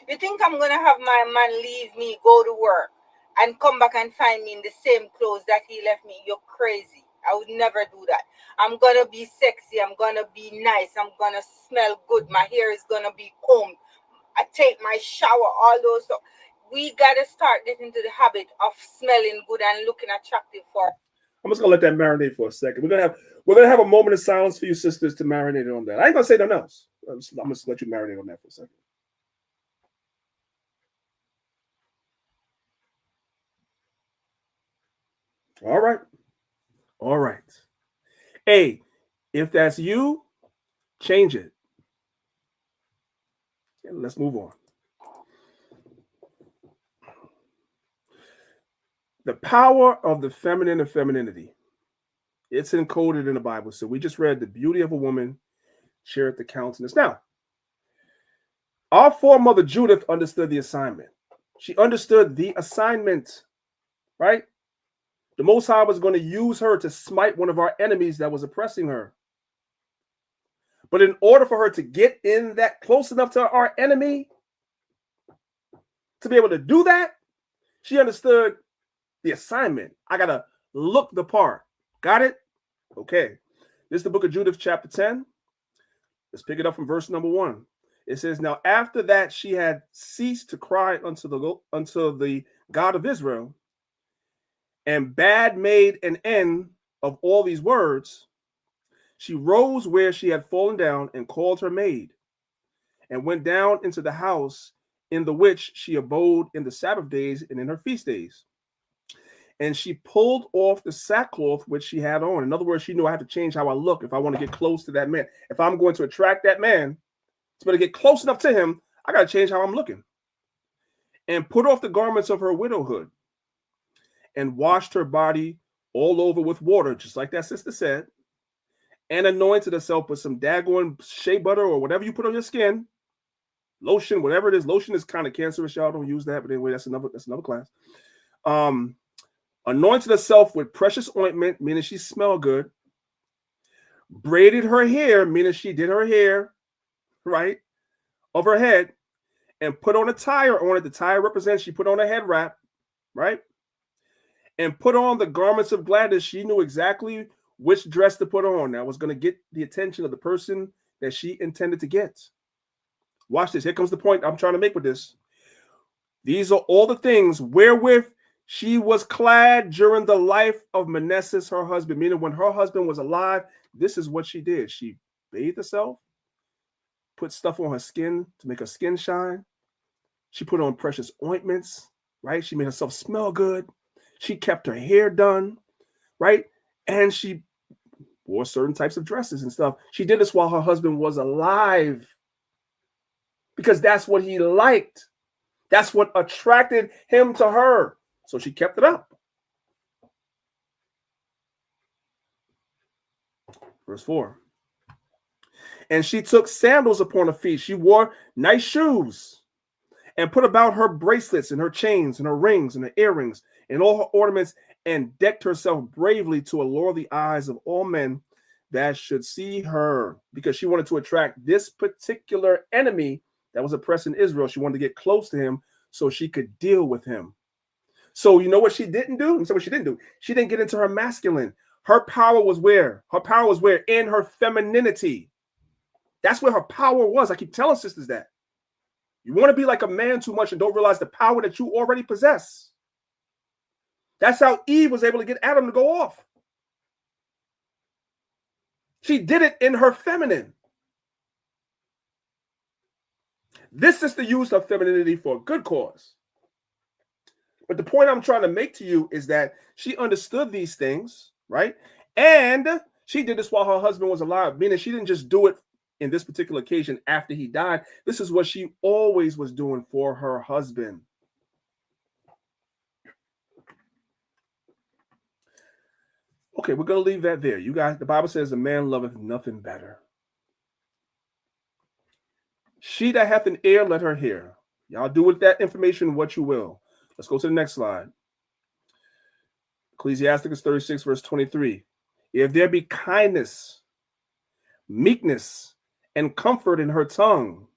Speaker 16: You think I'm gonna have my man leave me, go to work, and come back and find me in the same clothes that he left me? You're crazy. I would never do that. I'm gonna be sexy. I'm gonna be nice. I'm gonna smell good. My hair is gonna be combed. I take my shower, all those stuff. We gotta start getting to the habit of smelling good and looking attractive for.
Speaker 4: I'm just gonna let that marinate for a second. We're gonna have a moment of silence for you sisters to marinate on that. I ain't gonna say nothing else. I'm just let you marinate on that for a second. All right. All right. Hey, if that's you, change it. And let's move on. The power of the feminine and femininity. It's encoded in the Bible. So we just read the beauty of a woman, shared the countenance. Now, our foremother Judith understood the assignment. She understood the assignment, right? The Most High was going to use her to smite one of our enemies that was oppressing her. But in order for her to get in that close enough to our enemy, to be able to do that, she understood the assignment. I got to look the part. Got it? Okay. This is the book of Judith, chapter 10. Let's pick it up from verse number 1. It says, now after that she had ceased to cry unto the God of Israel, and bad made an end of all these words, she rose where she had fallen down and called her maid, and went down into the house in the which she abode in the Sabbath days and in her feast days. And she pulled off the sackcloth which she had on. In other words, she knew I have to change how I look if I want to get close to that man. If I'm going to attract that man, it's better get close enough to him, I got to change how I'm looking. And put off the garments of her widowhood, and washed her body all over with water, just like that sister said, and anointed herself with some daggone shea butter or whatever you put on your skin, lotion, whatever it is. Lotion is kind of cancerous, y'all don't use that, but anyway, that's another class. Anointed herself with precious ointment, meaning she smelled good. Braided her hair, meaning she did her hair, right, of her head, and put on a tire on it. The tire represents she put on a head wrap, right? And put on the garments of gladness. She knew exactly which dress to put on that was going to get the attention of the person that she intended to get. Watch this. Here comes the point I'm trying to make with this. These are all the things wherewith she was clad during the life of Manasseh, her husband, meaning when her husband was alive, this is what she did. She bathed herself, put stuff on her skin to make her skin shine. She put on precious ointments, right? She made herself smell good. She kept her hair done, right? And she wore certain types of dresses and stuff. She did this while her husband was alive because that's what he liked. That's what attracted him to her. So she kept it up. Verse 4. And she took sandals upon her feet. She wore nice shoes and put about her bracelets and her chains and her rings and her earrings and all her ornaments, and decked herself bravely to allure the eyes of all men that should see her, because she wanted to attract this particular enemy that was oppressing Israel. She wanted to get close to him so she could deal with him. So you know what she didn't do? So what she didn't do? She didn't get into her masculine. Her power was where? Her power was where? In her femininity. That's where her power was. I keep telling sisters that. You want to be like a man too much and don't realize the power that you already possess. That's how Eve was able to get Adam to go off. She did it in her feminine. This sister used her femininity for a good cause. But the point I'm trying to make to you is that she understood these things, right? And she did this while her husband was alive, meaning she didn't just do it in this particular occasion after he died. This is what she always was doing for her husband. Okay, we're going to leave that there. You guys, the Bible says, a man loveth nothing better. She that hath an ear, let her hear. Y'all do with that information what you will. Let's go to the next slide. Ecclesiasticus 36, verse 23. If there be kindness, meekness, and comfort in her tongue,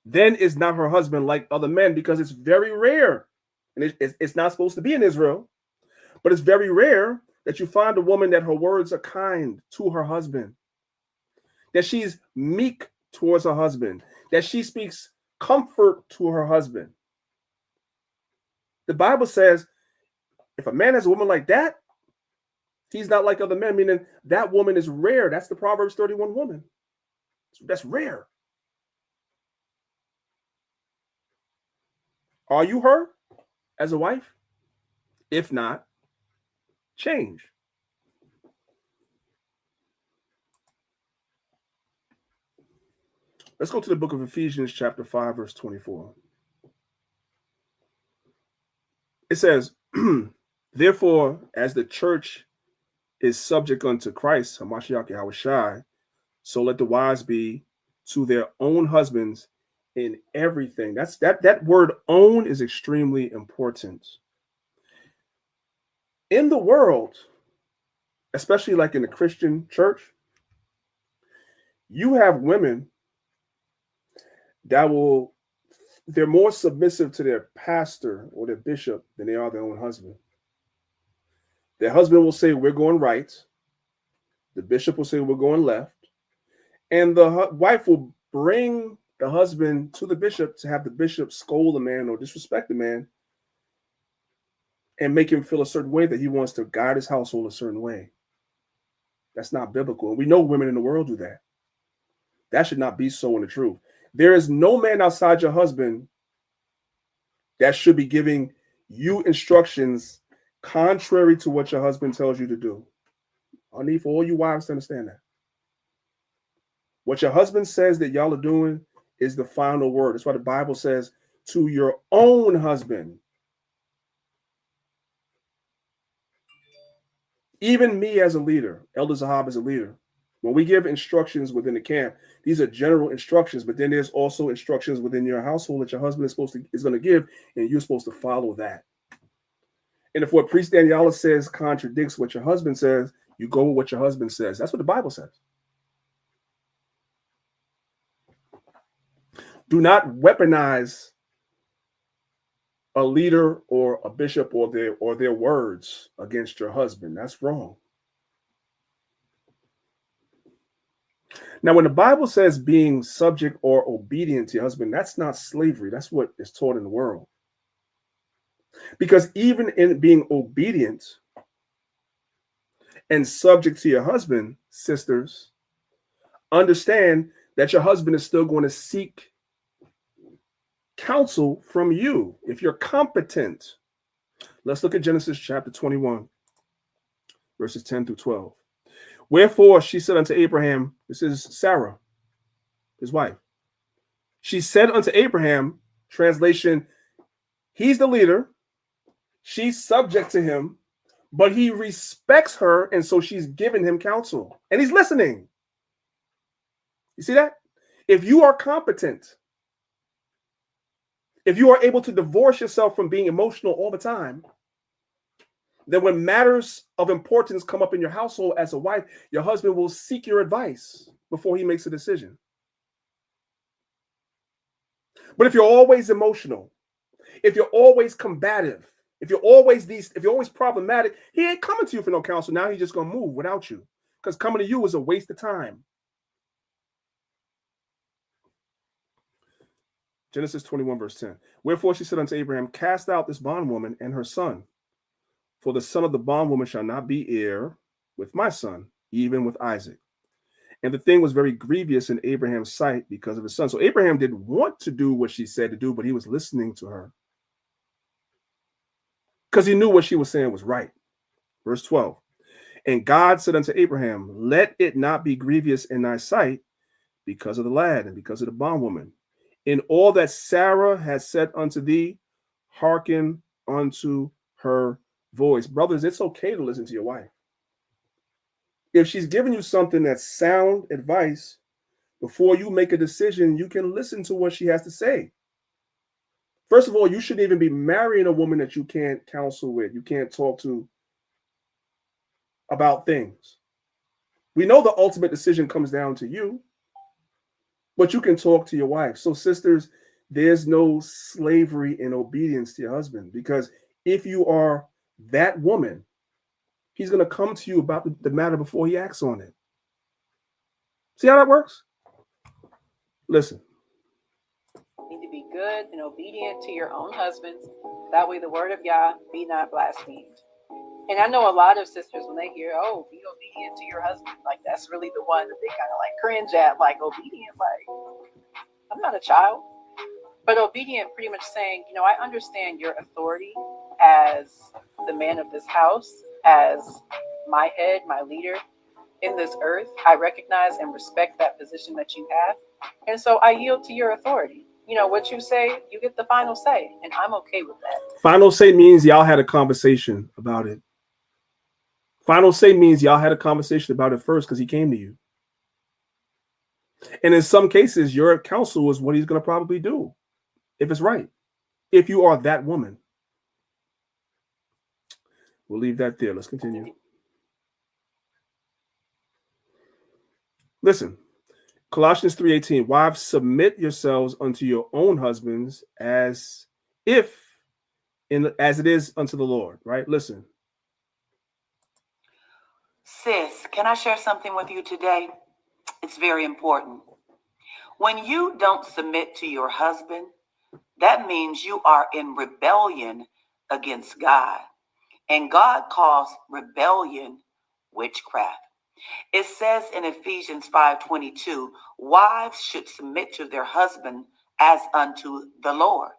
Speaker 4: then is not her husband like other men, because it's very rare. And it's not supposed to be in Israel, but it's very rare that you find a woman that her words are kind to her husband, that she's meek towards her husband, that she speaks comfort to her husband. The Bible says if a man has a woman like that, he's not like other men, meaning that woman is rare. That's the Proverbs 31 woman. That's rare. Are you her as a wife? If not, change. Let's go to the book of Ephesians chapter 5, verse 24. It says, therefore, as the church is subject unto Christ, Hamashiach Yahushai, so let the wives be to their own husbands in everything. That word own is extremely important. In the world, especially like in the Christian church, you have women that they're more submissive to their pastor or their bishop than they are their own husband. Their husband will say, we're going right. The bishop will say, we're going left. And the wife will bring the husband to the bishop to have the bishop scold the man or disrespect the man and make him feel a certain way that he wants to guide his household a certain way. That's not biblical. And we know women in the world do that. That should not be so in the truth. There is no man outside your husband that should be giving you instructions contrary to what your husband tells you to do. I need for all you wives to understand that. What your husband says that y'all are doing is the final word. That's why the Bible says to your own husband. Even me as a leader, Elder Zahab as a leader, when we give instructions within the camp, these are general instructions, but then there's also instructions within your household that your husband is going to give, and you're supposed to follow that. And if what Priest Daniela says contradicts what your husband says, you go with what your husband says. That's what the Bible says. Do not weaponize a leader or a bishop or their words against your husband. That's wrong. Now, when the Bible says being subject or obedient to your husband, that's not slavery. That's what is taught in the world. Because even in being obedient and subject to your husband, sisters, understand that your husband is still going to seek counsel from you if you're competent. Let's look at Genesis chapter 21, verses 10 through 12. Wherefore she said unto Abraham, this is Sarah, his wife. She said unto Abraham, translation, he's the leader. She's subject to him, but he respects her, and so she's giving him counsel, and he's listening. You see that? If you are competent, if you are able to divorce yourself from being emotional all the time, then when matters of importance come up in your household as a wife, your husband will seek your advice before he makes a decision. But if you're always emotional, if you're always combative, if you're always problematic, he ain't coming to you for no counsel. Now he's just going to move without you, because coming to you is a waste of time. Genesis 21, verse 10. Wherefore she said unto Abraham, cast out this bondwoman and her son, for the son of the bondwoman shall not be heir with my son, even with Isaac. And the thing was very grievous in Abraham's sight because of his son. So Abraham didn't want to do what she said to do, but he was listening to her because he knew what she was saying was right. Verse 12. And God said unto Abraham, let it not be grievous in thy sight because of the lad and because of the bondwoman. In all that Sarah has said unto thee, hearken unto her voice. Brothers, it's okay to listen to your wife. If she's giving you something that's sound advice, before you make a decision, you can listen to what she has to say. First of all, you shouldn't even be marrying a woman that you can't counsel with, you can't talk to about things. We know the ultimate decision comes down to you, but you can talk to your wife. So, sisters, there's no slavery in obedience to your husband, because if you are that woman, he's going to come to you about the matter before he acts on it. See how that works? Listen.
Speaker 6: You need to be good and obedient to your own husbands. That way the word of Yah be not blasphemed. And I know a lot of sisters, when they hear, oh, be obedient to your husband, like that's really the one that they kind of like cringe at, like obedient, like I'm not a child. But obedient pretty much saying, you know, I understand your authority as the man of this house, as my head, my leader in this earth. I recognize and respect that position that you have. And so I yield to your authority. You know, what you say, you get the final say. And I'm okay with that.
Speaker 4: Final say means y'all had a conversation about it. Final say means y'all had a conversation about it first because he came to you. And in some cases, your counsel is what he's going to probably do, if it's right, if you are that woman. We'll leave that there. Let's continue. Listen, Colossians 3:18, wives, submit yourselves unto your own husbands as it is unto the Lord, right? Listen.
Speaker 10: Sis, can I share something with you today? It's very important. When you don't submit to your husband, that means you are in rebellion against God. And God calls rebellion witchcraft. It says in Ephesians 5:22, wives should submit to their husband as unto the Lord.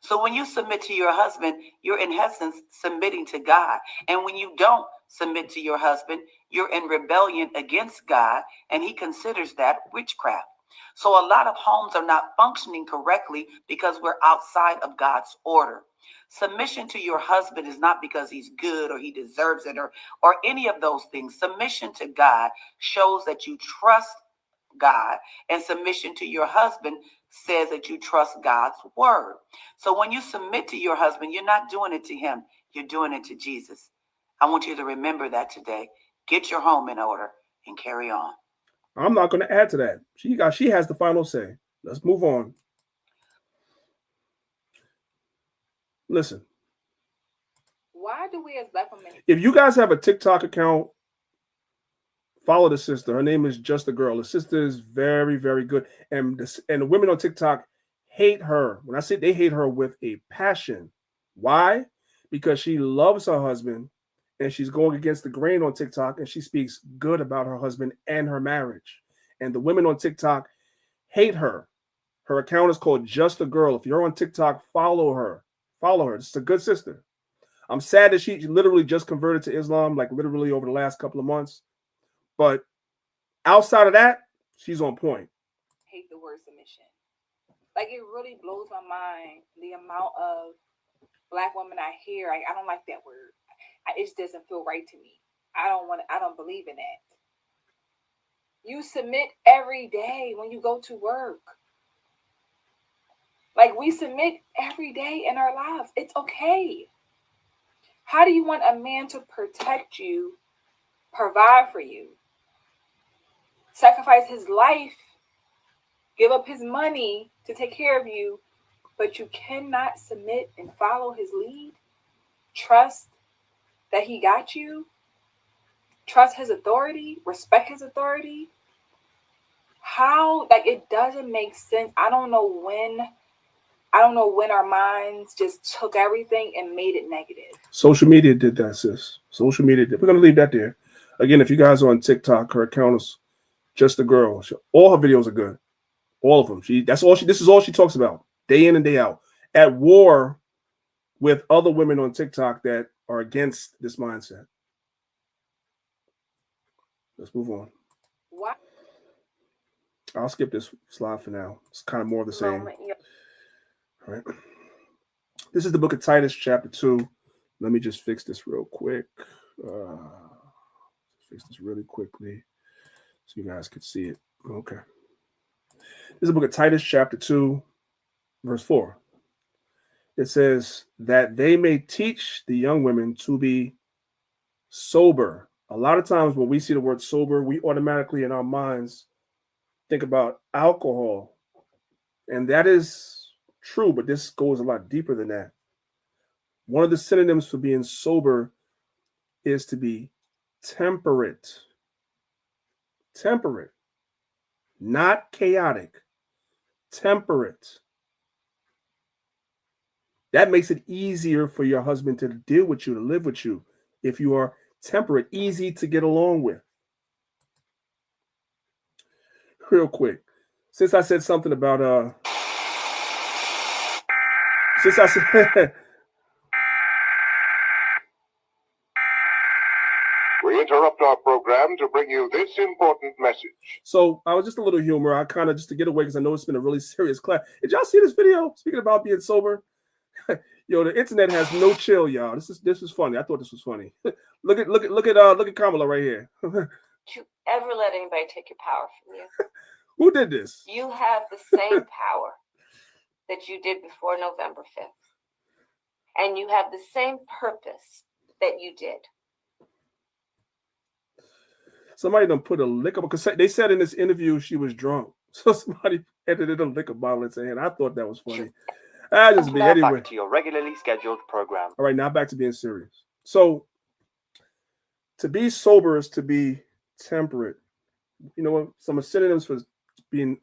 Speaker 10: So when you submit to your husband, you're in essence submitting to God. And when you don't submit to your husband, you're in rebellion against God, and he considers that witchcraft. So a lot of homes are not functioning correctly because we're outside of God's order. Submission to your husband is not because he's good or he deserves it or any of those things. Submission to God shows that you trust God, and submission to your husband says that you trust God's word. So when you submit to your husband, you're not doing it to him, you're doing it to Jesus. I want you to remember that today. Get your home in order and carry on.
Speaker 4: I'm not going to add to that. She has the final say. Let's move on. Listen.
Speaker 6: Why do we as black women?
Speaker 4: If you guys have a TikTok account, follow the sister. Her name is Just a Girl. The sister is very, very good. And the women on TikTok hate her. When I say they hate her with a passion. Why? Because she loves her husband and she's going against the grain on TikTok, and she speaks good about her husband and her marriage. And the women on TikTok hate her. Her account is called Just a Girl. If you're on TikTok, follow her. Follow her. It's a good sister. I'm sad that she literally just converted to Islam, like literally over the last couple of months. But outside of that, she's on point.
Speaker 6: I hate the word submission. Like, it really blows my mind the amount of black women I hear. I don't like that word. It just doesn't feel right to me. I don't believe in that. You submit every day when you go to work. Like, we submit every day in our lives. It's okay. How do you want a man to protect you, provide for you, sacrifice his life, give up his money to take care of you, but you cannot submit and follow his lead? Trust that he got you? Trust his authority? Respect his authority? How? Like, it doesn't make sense. I don't know when
Speaker 17: I don't know when our minds just took everything and made it negative.
Speaker 4: Social media did that, sis. Social media did. We're gonna leave that there. Again, if you guys are on TikTok, her account is just a girl. All her videos are good. All of them. This is all she talks about, day in and day out. At war with other women on TikTok that are against this mindset. Let's move on.
Speaker 17: Why?
Speaker 4: I'll skip this slide for now. It's kind of more of the same. All right. This is the book of Titus, chapter 2. Let me just fix this real quick. Fix this really quickly so you guys can see it. Okay. This is the book of Titus, chapter 2, verse 4. It says that they may teach the young women to be sober. A lot of times when we see the word sober, we automatically in our minds think about alcohol. And that is true, but this goes a lot deeper than that. One of the synonyms for being sober is to be temperate. Temperate. Not chaotic. Temperate. That makes it easier for your husband to deal with you, to live with you, if you are temperate, easy to get along with. Real quick, since I said something about
Speaker 18: we interrupt our program to bring you this important message.
Speaker 4: So I was just a little humor. I kind of just to get away because I know it's been a really serious class. Did y'all see this video? Speaking about being sober, yo, the internet has no chill, y'all. This is funny. I thought this was funny. look at Kamala right here.
Speaker 19: Don't you ever let anybody take your power from you.
Speaker 4: Who did this?
Speaker 19: You have the same power that you did before November 5th. And you have the same purpose that you did.
Speaker 4: Somebody done put a liquor because they said in this interview she was drunk. So somebody edited a liquor bottle in her hand. I thought that was funny. Anyway.
Speaker 20: Back to your regularly scheduled program.
Speaker 4: All right, now back to being serious. So to be sober is to be temperate. You know what? Some synonyms for being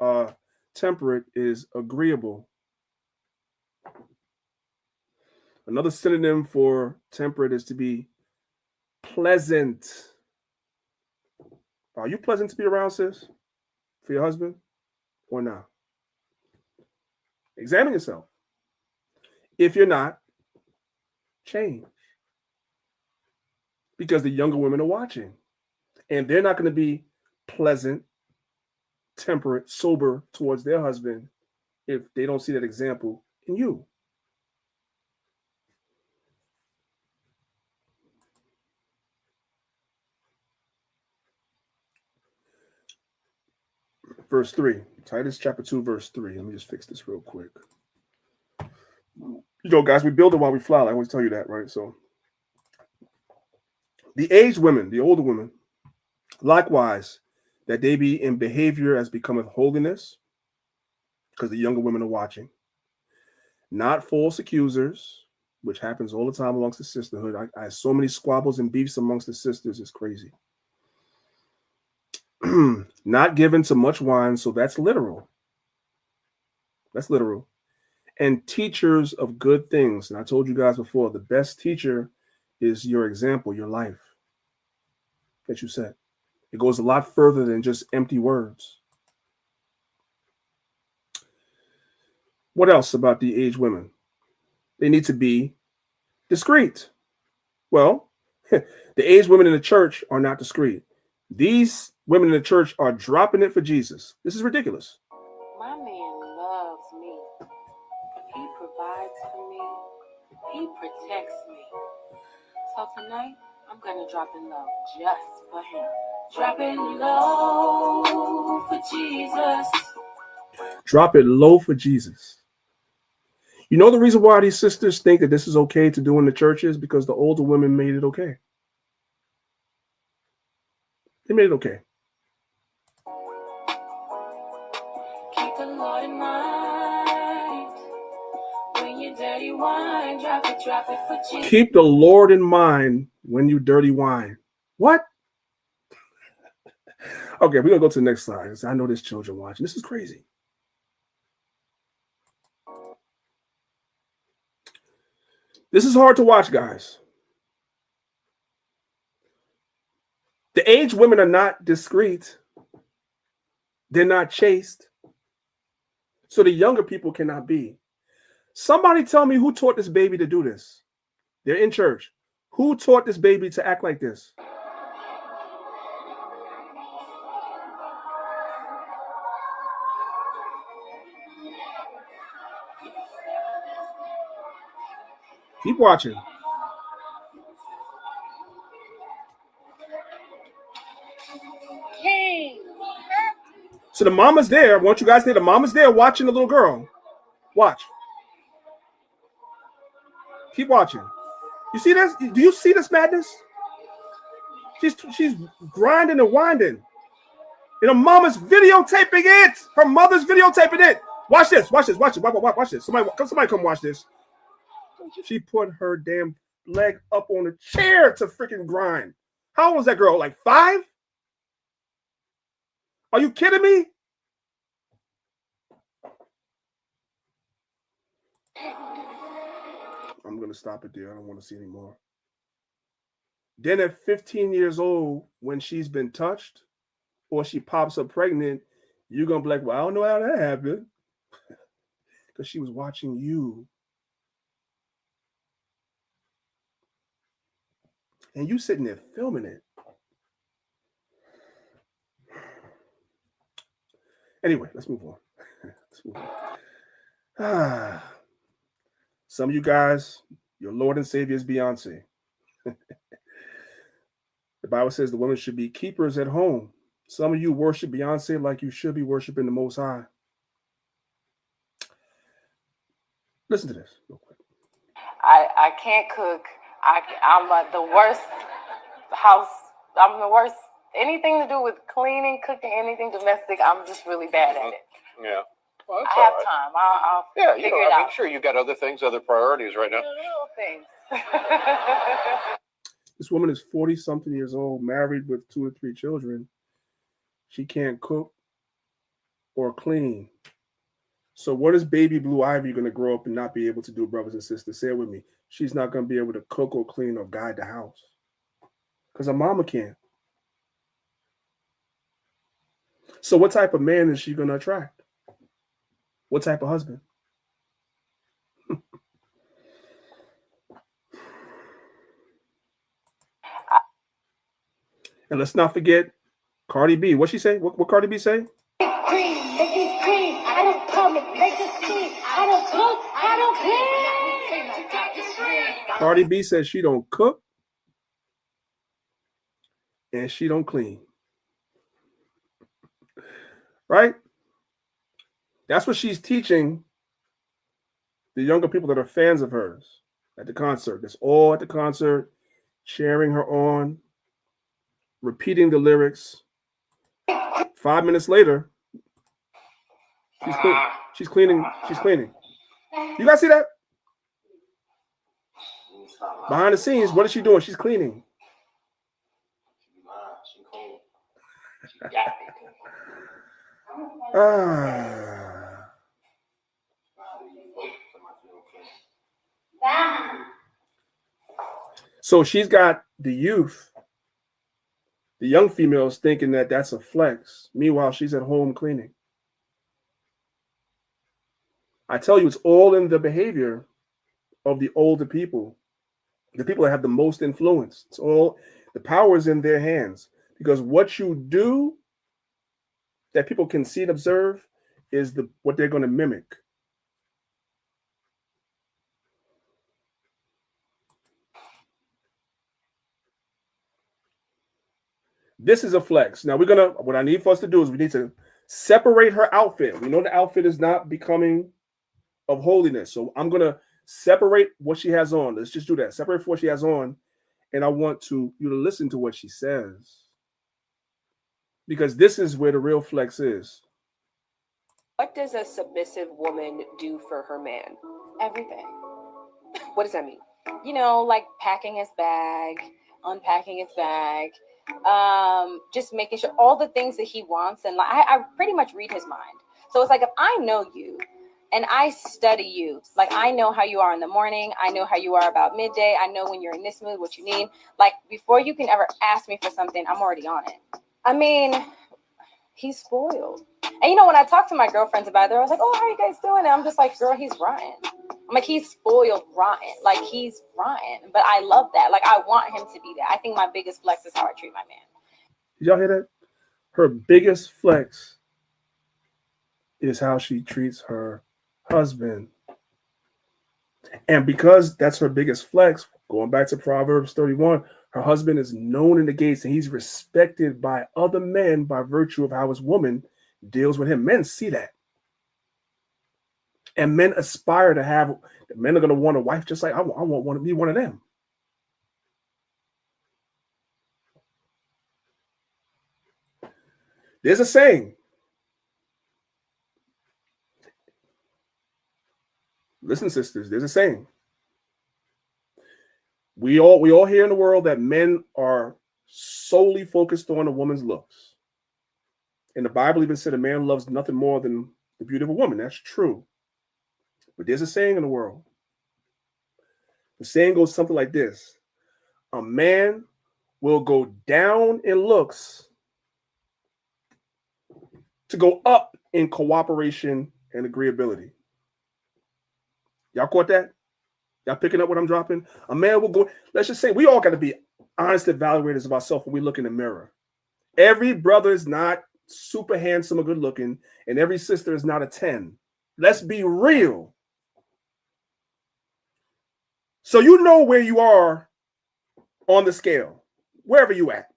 Speaker 4: temperate is agreeable. Another synonym for temperate is to be pleasant. Are you pleasant to be around, sis? For your husband? Or not? Examine yourself. If you're not, change. Because the younger women are watching. And they're not going to be pleasant, temperate, sober towards their husband if they don't see that example in you. Verse 3, Titus chapter 2, verse 3. Let me just fix this real quick. You know, guys, we build it while we fly. I always tell you that, right? So the aged women, the older women, likewise, that they be in behavior as becometh holiness, because the younger women are watching. Not false accusers, which happens all the time amongst the sisterhood. I have so many squabbles and beefs amongst the sisters. It's crazy. Not given to much wine, so that's literal. That's literal. And teachers of good things. And I told you guys before, the best teacher is your example, your life that you set. It goes a lot further than just empty words. What else about the aged women? They need to be discreet. Well, the aged women in the church are not discreet. These women in the church are dropping it for Jesus. This is ridiculous.
Speaker 11: My man loves me. He provides for me. He protects me. So tonight, I'm going to drop it low just for him. Drop it low for Jesus.
Speaker 4: Drop it low for Jesus. You know the reason why these sisters think that this is okay to do in the church is because the older women made it okay. They made it okay.
Speaker 11: Keep the Lord in mind. When you dirty wine, drop it for Jesus.
Speaker 4: Keep the Lord in mind when you dirty wine. What? Okay, we're going to go to the next slide. I know there's children watching. This is crazy. This is hard to watch, guys. The aged women are not discreet. They're not chaste. So the younger people cannot be. Somebody tell me who taught this baby to do this. They're in church. Who taught this baby to act like this? Keep watching. So the mama's there. I want you guys to the mama's there watching the little girl. Watch. Keep watching. You see this? Do you see this madness? She's grinding and winding. And her mama's videotaping it. Her mother's videotaping it. Watch this. Watch this. Watch it. Watch this. Somebody come watch this. She put her damn leg up on a chair to freaking grind. How old was that girl? Like 5? Are you kidding me? I'm going to stop it there. I don't want to see any more. Then at 15 years old, when she's been touched or she pops up pregnant, you're going to be like, well, I don't know how that happened. Because she was watching you. And you sitting there filming it. Anyway, let's move on. Some of you guys, your Lord and Savior is Beyonce. The Bible says the women should be keepers at home. Some of you worship Beyonce like you should be worshiping the Most High. Listen to this real quick.
Speaker 11: I can't cook. I'm the worst house. I'm the worst. Anything to do with cleaning, cooking, anything domestic, I'm just really bad at it.
Speaker 21: Yeah. Well, that's
Speaker 11: I have
Speaker 21: all right.
Speaker 11: time. I'll
Speaker 21: Yeah,
Speaker 11: figure it out.
Speaker 21: I'm sure you've got other things, other priorities right now.
Speaker 11: Little things.
Speaker 4: This woman is 40-something years old, married with 2 or 3 children. She can't cook or clean. So what is baby Blue Ivy going to grow up and not be able to do, brothers and sisters? Say it with me. She's not going to be able to cook or clean or guide the house. Because her mama can't. So what type of man is she going to attract? What type of husband? And let's not forget Cardi B. What she say? What Cardi B say?
Speaker 2: I don't public, make it clean. I don't cook, I don't clean.
Speaker 4: Cardi B says she don't cook and she don't clean. Right? That's what she's teaching the younger people that are fans of hers at the concert. That's all at the concert, cheering her on, repeating the lyrics. 5 minutes later, she's cleaning. You guys see that? Behind the scenes, what is she doing? She's cleaning. So she's got the youth, the young females thinking that that's a flex. Meanwhile, she's at home cleaning. I tell you, it's all in the behavior of the older people, the people that have the most influence. It's all, the power is in their hands. Because what you do that people can see and observe is what they're going to mimic. This is a flex. Now what I need for us to do is we need to separate her outfit. We know the outfit is not becoming of holiness. So I'm going to separate what she has on. Let's just do that. Separate what she has on. And I want you to listen to what she says. Because this is where the real flex is.
Speaker 22: What does a submissive woman do for her man? Everything. What does that mean? You know, like packing his bag, unpacking his bag, just making sure all the things that he wants. And I pretty much read his mind. So it's like, if I know you, And I study you. Like, I know how you are in the morning. I know how you are about midday. I know when you're in this mood, what you need. Like, before you can ever ask me for something, I'm already on it. I mean, he's spoiled. And you know, when I talk to my girlfriends about it, they're always like, oh, how are you guys doing? And I'm just like, girl, he's rotten. I'm like, he's spoiled rotten. Like, he's rotten. But I love that. Like, I want him to be that. I think my biggest flex is how I treat my man.
Speaker 4: Did y'all hear that? Her biggest flex is how she treats her husband. And because that's her biggest flex, going back to Proverbs 31, her husband is known in the gates and he's respected by other men by virtue of how his woman deals with him. Men see that. And men aspire to have, men are going to want a wife just like I want one to be one of them. There's a saying. Listen, sisters, there's a saying. We all hear in the world that men are solely focused on a woman's looks. And the Bible even said a man loves nothing more than the beauty of a woman. That's true. But there's a saying in the world. The saying goes something like this. A man will go down in looks to go up in cooperation and agreeability. Y'all caught that? Y'all picking up what I'm dropping? A man will go, let's just say we all got to be honest evaluators of ourselves when we look in the mirror. Every brother is not super handsome or good looking, and every sister is not a 10. Let's be real. So you know where you are on the scale, wherever you at.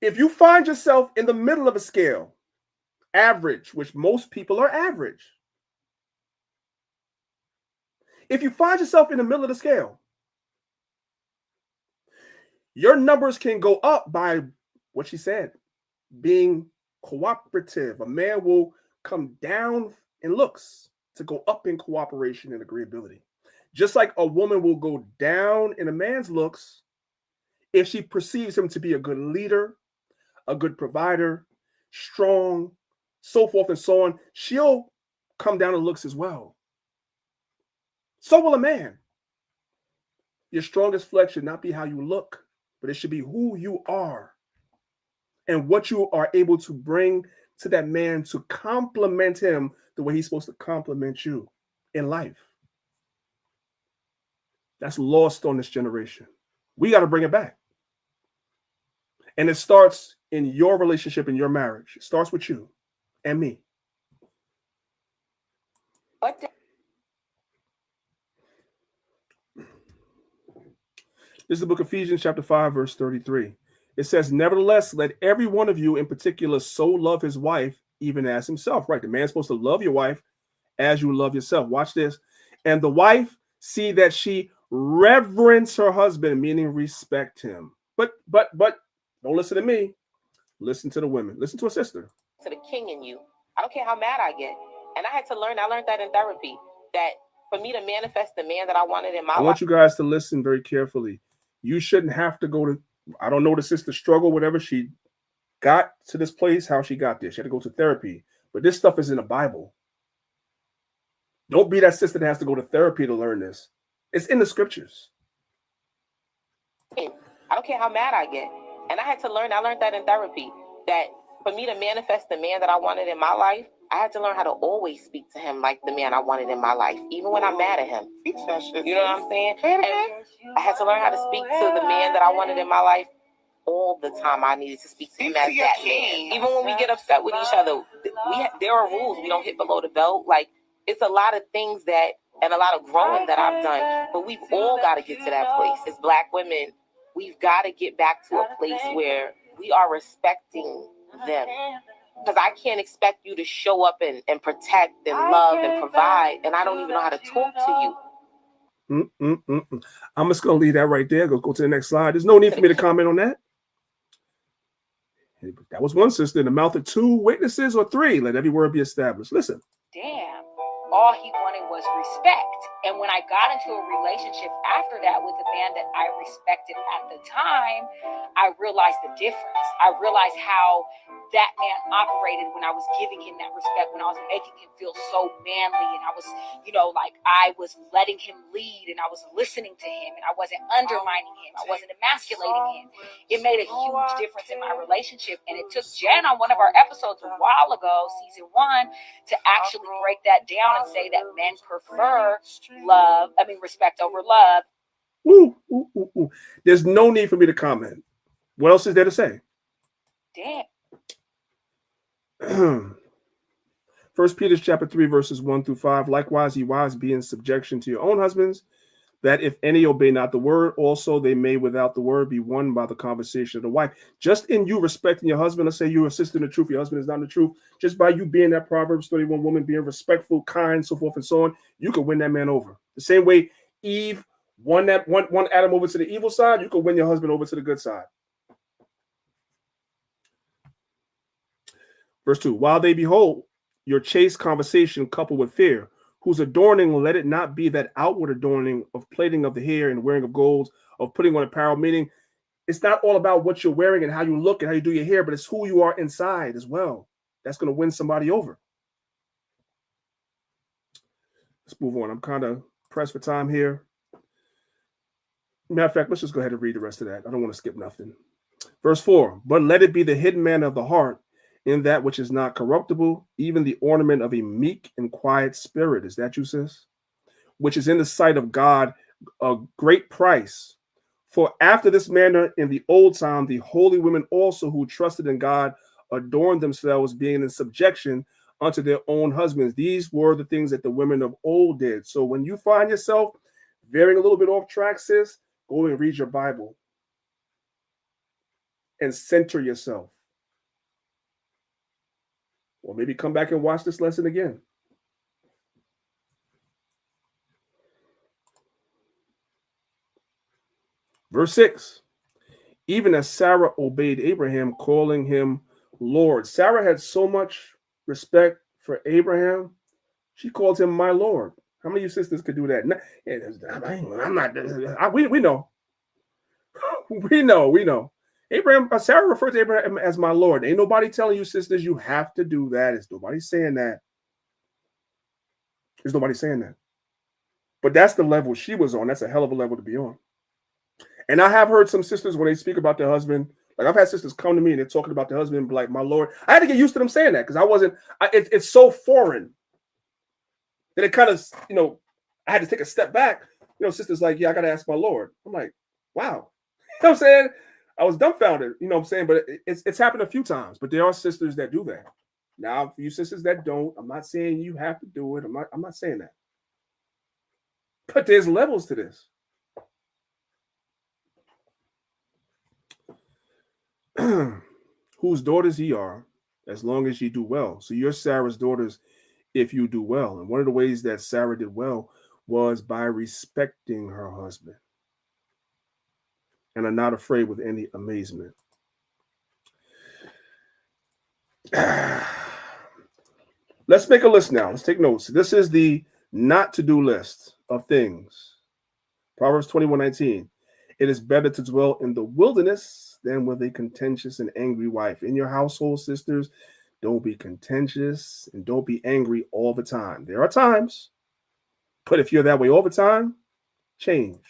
Speaker 4: If you find yourself in the middle of a scale, average, which most people are average. If you find yourself in the middle of the scale, your numbers can go up by what she said, being cooperative. A man will come down in looks to go up in cooperation and agreeability. Just like a woman will go down in a man's looks if she perceives him to be a good leader, a good provider, strong, so forth and so on, she'll come down in looks as well. So will a man. Your strongest flex should not be how you look, but it should be who you are and what you are able to bring to that man to complement him the way he's supposed to complement you in life. That's lost on this generation. We got to bring it back. And it starts in your relationship, in your marriage. It starts with you and me. This is the book of Ephesians chapter 5, verse 33. It says, nevertheless, let every one of you in particular so love his wife, even as himself. Right. The man's supposed to love your wife as you love yourself. Watch this. And the wife, see that she reverence her husband, meaning respect him. But don't listen to me. Listen to the women. Listen to a sister.
Speaker 1: To the king in you. I don't care how mad I get. And I learned that in therapy, that for me to manifest the man that I wanted in my life.
Speaker 4: I want you guys to listen very carefully. You shouldn't have to go to, I don't know the sister struggle, whatever she got to this place, how she got there. She had to go to therapy. But this stuff is in the Bible. Don't be that sister that has to go to therapy to learn this. It's in the scriptures.
Speaker 1: I don't care how mad I get. And I learned that in therapy, that for me to manifest the man that I wanted in my life, I had to learn how to always speak to him like the man I wanted in my life, even when I'm mad at him. You know what I'm saying? And I had to learn how to speak to the man that I wanted in my life all the time. I needed to speak to him as that man. Even when we get upset with each other, there are rules. We don't hit below the belt. Like, it's a lot of things that, and a lot of growing that I've done. But we've all got to get to that place. As Black women, we've got to get back to a place where we are respecting them. Because I can't expect you to show up and protect and love and provide, and I don't even know how to talk to you.
Speaker 4: I'm just going to leave that right there. Go to the next slide. There's no need for me to comment on that. That was one sister. In the mouth of two witnesses or three, let every word be established. Listen.
Speaker 22: Damn. All he wanted was respect.
Speaker 2: And when I got into a relationship after that with a man that I respected at the time, I realized the difference. I realized how that man operated when I was giving him that respect, when I was making him feel so manly, and I was, like I was letting him lead, and I was listening to him, and I wasn't undermining him. I wasn't emasculating him. It made a huge difference in my relationship. And it took Jen on one of our episodes a while ago, season 1, to actually break that down and say that men prefer respect over love.
Speaker 4: Ooh, ooh, ooh, ooh. There's no need for me to comment. What else is there to say?
Speaker 2: Damn.
Speaker 4: 1 Peter chapter 3, verses 1 through 5. Likewise, ye wives, be in subjection to your own husbands, that if any obey not the word, also they may without the word be won by the conversation of the wife. Just in you respecting your husband, let's say you're a sister in the truth, your husband is not in the truth, just by you being that Proverbs 31 woman, being respectful, kind, so forth and so on, you could win that man over. The same way Eve won one Adam over to the evil side, you could win your husband over to the good side. Verse 2, while they behold your chaste conversation coupled with fear, whose adorning, let it not be that outward adorning of plaiting of the hair and wearing of gold, of putting on apparel, meaning it's not all about what you're wearing and how you look and how you do your hair, but it's who you are inside as well. That's going to win somebody over. Let's move on. I'm kind of pressed for time here. Matter of fact, let's just go ahead and read the rest of that. I don't want to skip nothing. Verse 4, but let it be the hidden man of the heart, in that which is not corruptible, even the ornament of a meek and quiet spirit. Is that you, sis? Which is in the sight of God a great price. For after this manner in the old time, the holy women also who trusted in God adorned themselves, being in subjection unto their own husbands. These were the things that the women of old did. So when you find yourself veering a little bit off track, sis, go and read your Bible and center yourself. Or maybe come back and watch this lesson again. Verse 6, even as Sarah obeyed Abraham, calling him Lord. Sarah had so much respect for Abraham, she called him my Lord. How many of you sisters could do that? I'm not. We know. We know. Sarah referred to Abraham as my Lord. Ain't nobody telling you, sisters, you have to do that. It's nobody saying that. There's nobody saying that. But that's the level she was on. That's a hell of a level to be on. And I have heard some sisters, when they speak about their husband, like I've had sisters come to me and they're talking about their husband, like my Lord. I had to get used to them saying that because it's so foreign that it kind of, I had to take a step back. Sisters like, yeah, I got to ask my Lord. I'm like, wow. You know what I'm saying? I was dumbfounded, you know what I'm saying? But it's happened a few times, but there are sisters that do that. Now, for you sisters that don't, I'm not saying you have to do it. I'm not saying that. But there's levels to this. Whose daughters ye are, as long as ye do well. So you're Sarah's daughters if you do well. And one of the ways that Sarah did well was by respecting her husband and are not afraid with any amazement. Let's make a list now. Let's take notes. This is the not to do list of things. Proverbs 21:19. It is better to dwell in the wilderness than with a contentious and angry wife. In your household, sisters, don't be contentious and don't be angry all the time. There are times, but if you're that way all the time, change.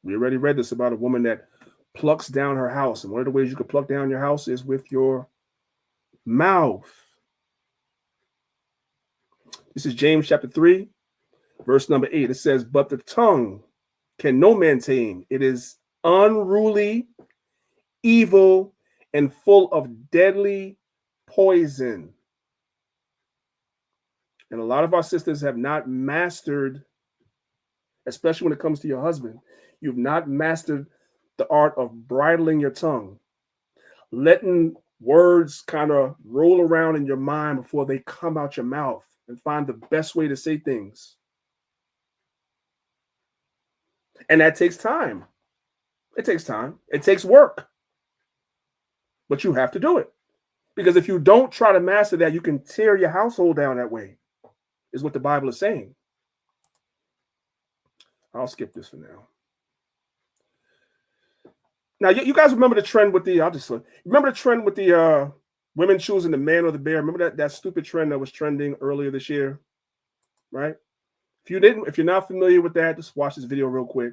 Speaker 4: We already read this about a woman that plucks down her house. And one of the ways you can pluck down your house is with your mouth. This is James chapter 3, verse number 8. It says, but the tongue can no man tame. It is unruly, evil, and full of deadly poison. And a lot of our sisters have not mastered, especially when it comes to your husband, you've not mastered the art of bridling your tongue, letting words kind of roll around in your mind before they come out your mouth, and find the best way to say things. And that takes time. It takes time. It takes work. But you have to do it. Because if you don't try to master that, you can tear your household down that way, is what the Bible is saying. I'll skip this for now. Now, you guys remember the trend with the, remember the trend with the women choosing the man or the bear? Remember that stupid trend that was trending earlier this year, right? If you're not familiar with that, just watch this video real quick.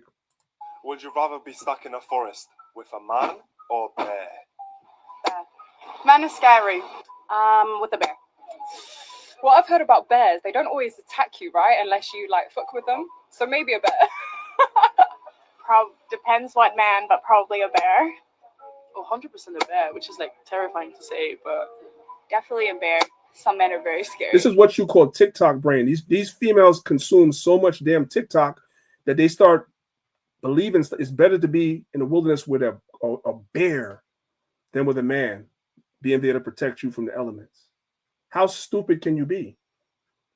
Speaker 3: Would you rather be stuck in a forest with a man or a bear?
Speaker 5: Bear. Man is scary. With a bear.
Speaker 17: What I've heard about bears, they don't always attack you, right? Unless you like fuck with them. So maybe a bear.
Speaker 5: Depends what man, but probably a bear.
Speaker 6: Oh, 100% a bear, which is like terrifying to say, but
Speaker 5: definitely a bear. Some men are very scary.
Speaker 4: This is what you call TikTok brain. These females consume so much damn TikTok that they start believing it's better to be in the wilderness with a bear than with a man being there to protect you from the elements. How stupid can you be?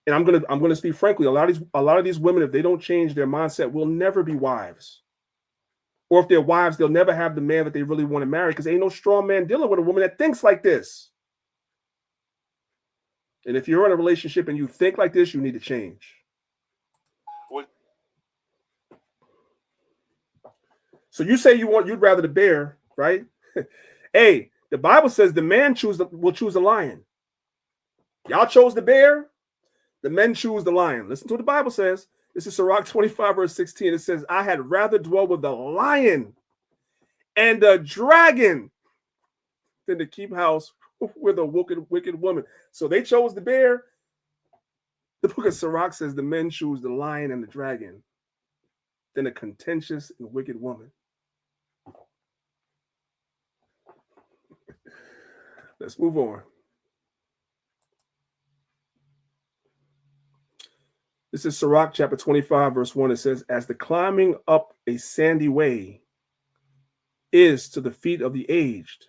Speaker 4: And I'm gonna speak frankly. A lot of these women, if they don't change their mindset, will never be wives. Or if they're wives, they'll never have the man that they really want to marry because ain't no strong man dealing with a woman that thinks like this. And if you're in a relationship and you think like this, you need to change. So you say you'd rather the bear, right? Hey, the Bible says the man will choose the lion. Y'all chose the bear. The men choose the lion. Listen to what the Bible says. This is Sirach 25, verse 16. It says, I had rather dwell with the lion and the dragon than to keep house with a wicked woman. So they chose the bear. The book of Sirach says the men choose the lion and the dragon than a contentious and wicked woman. Let's move on. This is Sirach chapter 25, verse 1. It says, as the climbing up a sandy way is to the feet of the aged,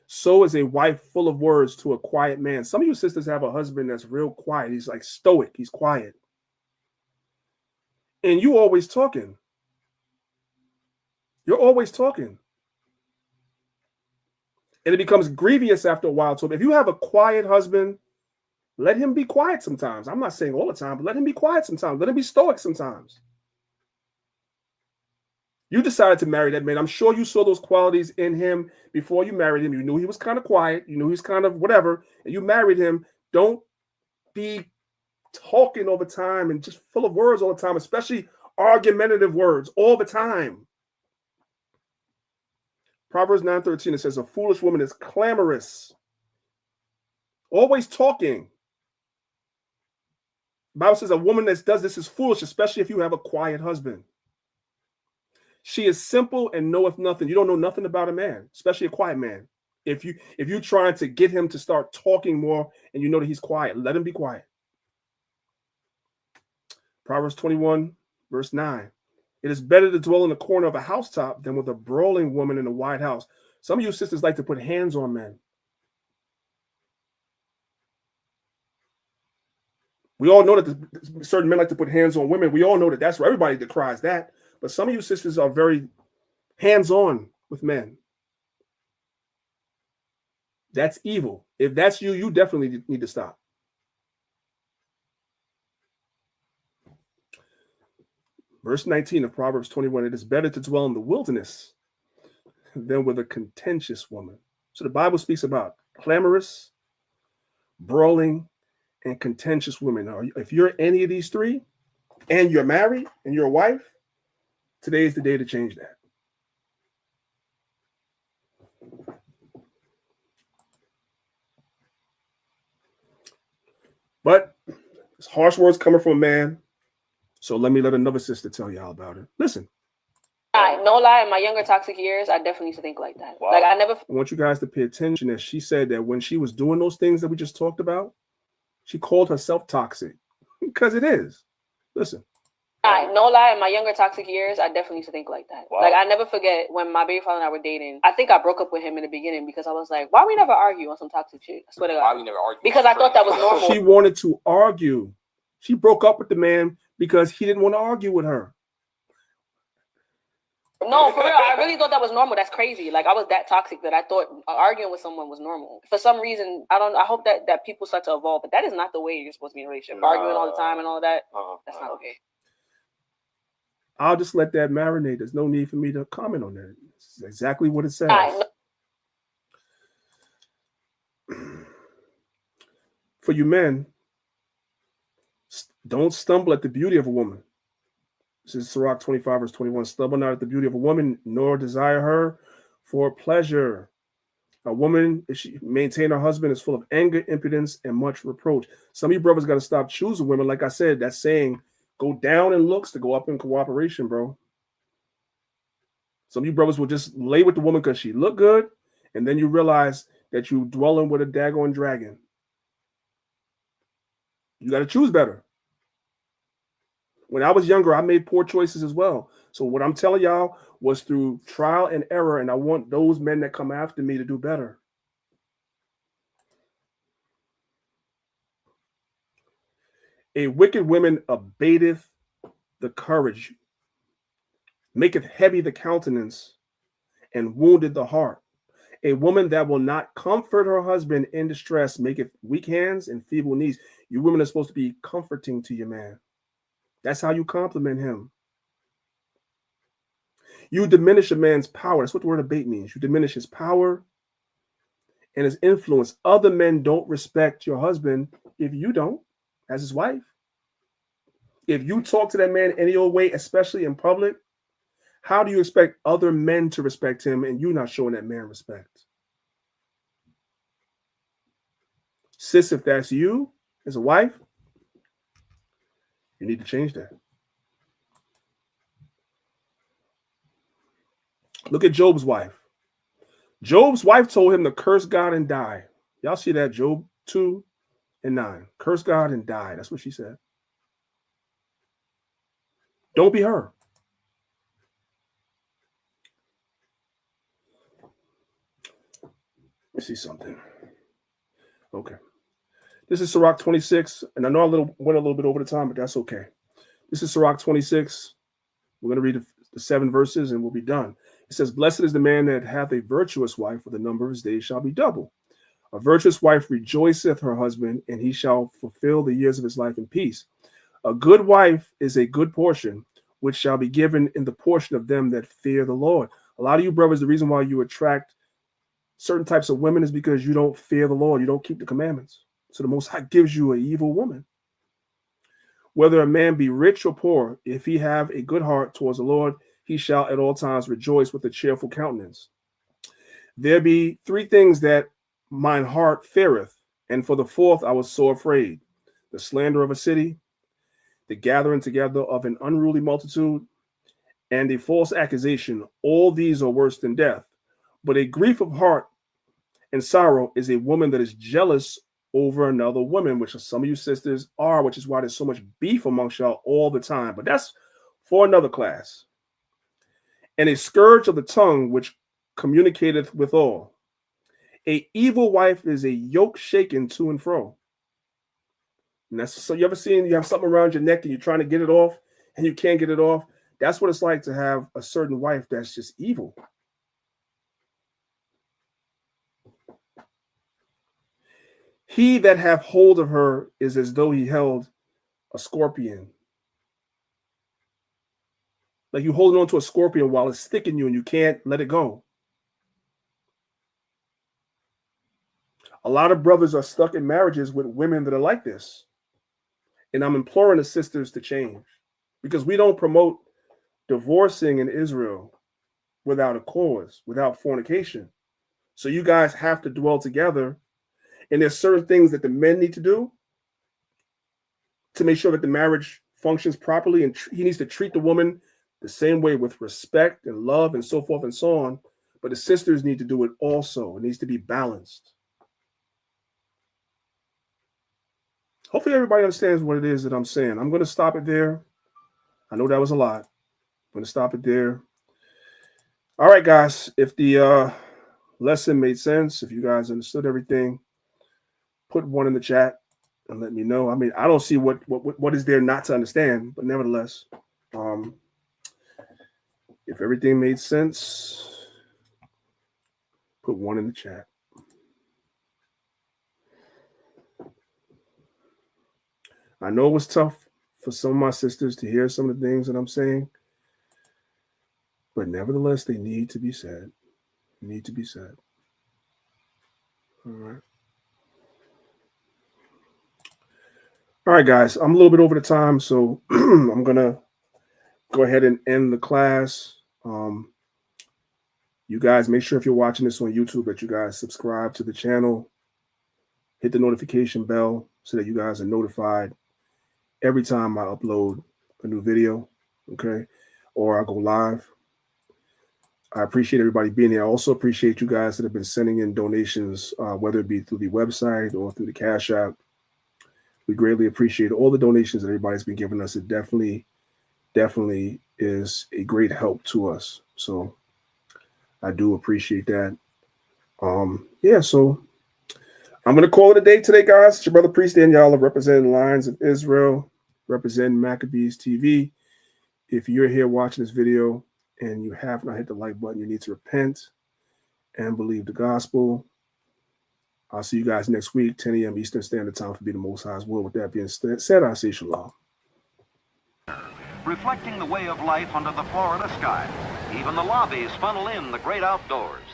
Speaker 4: so is a wife full of words to a quiet man. Some of you sisters have a husband that's real quiet. He's like stoic. He's quiet. And you always talking. You're always talking. And it becomes grievous after a while. So if you have a quiet husband, let him be quiet sometimes. I'm not saying all the time, but let him be quiet sometimes. Let him be stoic sometimes. You decided to marry that man. I'm sure you saw those qualities in him before you married him. You knew he was kind of quiet. You knew he was kind of whatever. And you married him. Don't be talking all the time and just full of words all the time, especially argumentative words all the time. Proverbs 9:13, it says, a foolish woman is clamorous, always talking. The Bible says a woman that does this is foolish, especially if you have a quiet husband. She is simple and knoweth nothing. You don't know nothing about a man, especially a quiet man. If you're trying to get him to start talking more and you know that he's quiet, let him be quiet. Proverbs 21, verse 9. It is better to dwell in the corner of a housetop than with a brawling woman in a wide house. Some of you sisters like to put hands on men. We all know that certain men like to put hands on women. We all know that that's where everybody decries that. But some of you sisters are very hands-on with men. That's evil. If that's you, you definitely need to stop. Verse 19 of Proverbs 21, it is better to dwell in the wilderness than with a contentious woman. So the Bible speaks about clamorous, brawling, and contentious women. If you're any of these three and you're married and you're a wife, today is the day to change that. But it's harsh words coming from a man. So let another sister tell y'all about it. Listen.
Speaker 22: No lie, in my younger toxic years, I definitely used to think like that.
Speaker 4: Wow.
Speaker 22: Like I
Speaker 4: want you guys to pay attention that she said that when she was doing those things that we just talked about, she called herself toxic because it is. Listen.
Speaker 22: No lie, in my younger toxic years, I definitely used to think like that.
Speaker 3: Wow.
Speaker 22: Like I never forget when my baby father and I were dating. I think I broke up with him in the beginning because I was like, why we never argue on some toxic shit? I swear to God.
Speaker 15: Why we never argue?
Speaker 22: Because I thought that was normal.
Speaker 4: She wanted to argue. She broke up with the man because he didn't want to argue with her.
Speaker 22: No, for real. I really thought that was normal. That's crazy. Like I was that toxic that I thought arguing with someone was normal. For some reason, I hope that people start to evolve, but that is not the way you're supposed to be in a relationship. Arguing all the time and all that. That's not okay.
Speaker 4: I'll just let that marinate. There's no need for me to comment on that. It's exactly what it says. For you men, don't stumble at the beauty of a woman. This is Sirach 25, verse 21. Stumble not at the beauty of a woman, nor desire her for pleasure. A woman, if she maintain her husband, is full of anger, impudence, and much reproach. Some of you brothers got to stop choosing women. Like I said, that's saying go down in looks to go up in cooperation, bro. Some of you brothers will just lay with the woman because she look good, and then you realize that you dwelling with a daggone dragon. You got to choose better. When I was younger, I made poor choices as well. So what I'm telling y'all was through trial and error, and I want those men that come after me to do better. A wicked woman abateth the courage, maketh heavy the countenance, and wounded the heart. A woman that will not comfort her husband in distress maketh weak hands and feeble knees. You women are supposed to be comforting to your man. That's how you compliment him. You diminish a man's power. That's what the word abate means. You diminish his power and his influence. Other men don't respect your husband if you don't, as his wife. If you talk to that man any old way, especially in public, how do you expect other men to respect him and you not showing that man respect? Sis, if that's you as a wife, you need to change that. Look at Job's wife. Job's wife told him to curse God and die. Y'all see that? Job 2:9. Curse God and die. That's what she said. Don't be her. Let me see something. Okay. This is Sirach 26, and I know I went a little bit over the time, but that's okay. This is Sirach 26. We're going to read the 7 verses, and we'll be done. It says, blessed is the man that hath a virtuous wife, for the number of his days shall be double. A virtuous wife rejoiceth her husband, and he shall fulfill the years of his life in peace. A good wife is a good portion, which shall be given in the portion of them that fear the Lord. A lot of you brothers, the reason why you attract certain types of women is because you don't fear the Lord. You don't keep the commandments. So the Most High gives you an evil woman. Whether a man be rich or poor, if he have a good heart towards the Lord, he shall at all times rejoice with a cheerful countenance. There be 3 things that mine heart feareth, and for the 4th I was so afraid: the slander of a city, the gathering together of an unruly multitude, and a false accusation. All these are worse than death. But a grief of heart and sorrow is a woman that is jealous over another woman, which some of you sisters are, which is why there's so much beef amongst y'all all the time. But that's for another class. And a scourge of the tongue, which communicateth with all. A evil wife is a yoke shaken to and fro. And that's, so you ever seen you have something around your neck and you're trying to get it off and you can't get it off? That's what it's like to have a certain wife that's just evil. He that hath hold of her is as though he held a scorpion. Like you holding on to a scorpion while it's sticking you and you can't let it go. A lot of brothers are stuck in marriages with women that are like this. And I'm imploring the sisters to change, because we don't promote divorcing in Israel without a cause, without fornication. So you guys have to dwell together. And there's certain things that the men need to do to make sure that the marriage functions properly. And he needs to treat the woman the same way, with respect and love and so forth and so on. But the sisters need to do it also. It needs to be balanced. Hopefully everybody understands what it is that I'm saying. I'm going to stop it there. I know that was a lot. I'm going to stop it there. All right, guys. If the lesson made sense, if you guys understood everything, put 1 in the chat and let me know. I mean, I don't see what is there not to understand, but nevertheless, if everything made sense, put 1 in the chat. I know it was tough for some of my sisters to hear some of the things that I'm saying. but nevertheless, they need to be said. Need to be said. All right. All right, guys. I'm a little bit over the time, so I'm gonna go ahead and end the class. You guys, make sure if you're watching this on YouTube that you guys subscribe to the channel, hit the notification bell so that you guys are notified every time I upload a new video, okay, or I go live. I appreciate everybody being here. I also appreciate you guys that have been sending in donations, whether it be through the website or through the Cash App. We greatly appreciate all the donations that everybody's been giving us. It definitely is a great help to us. So I do appreciate that. Yeah, so I'm going to call it a day today, guys. It's your brother Priest Daniel, representing Lions of Israel, representing Maccabees TV. If you're here watching this video and you have not hit the like button, you need to repent and believe the gospel. I'll see you guys next week, 10 a.m. Eastern Standard Time for Be the Most High's Will. With that being said, I say shalom.
Speaker 7: Reflecting the way of life under the Florida sky. Even the lobbies funnel in the great outdoors.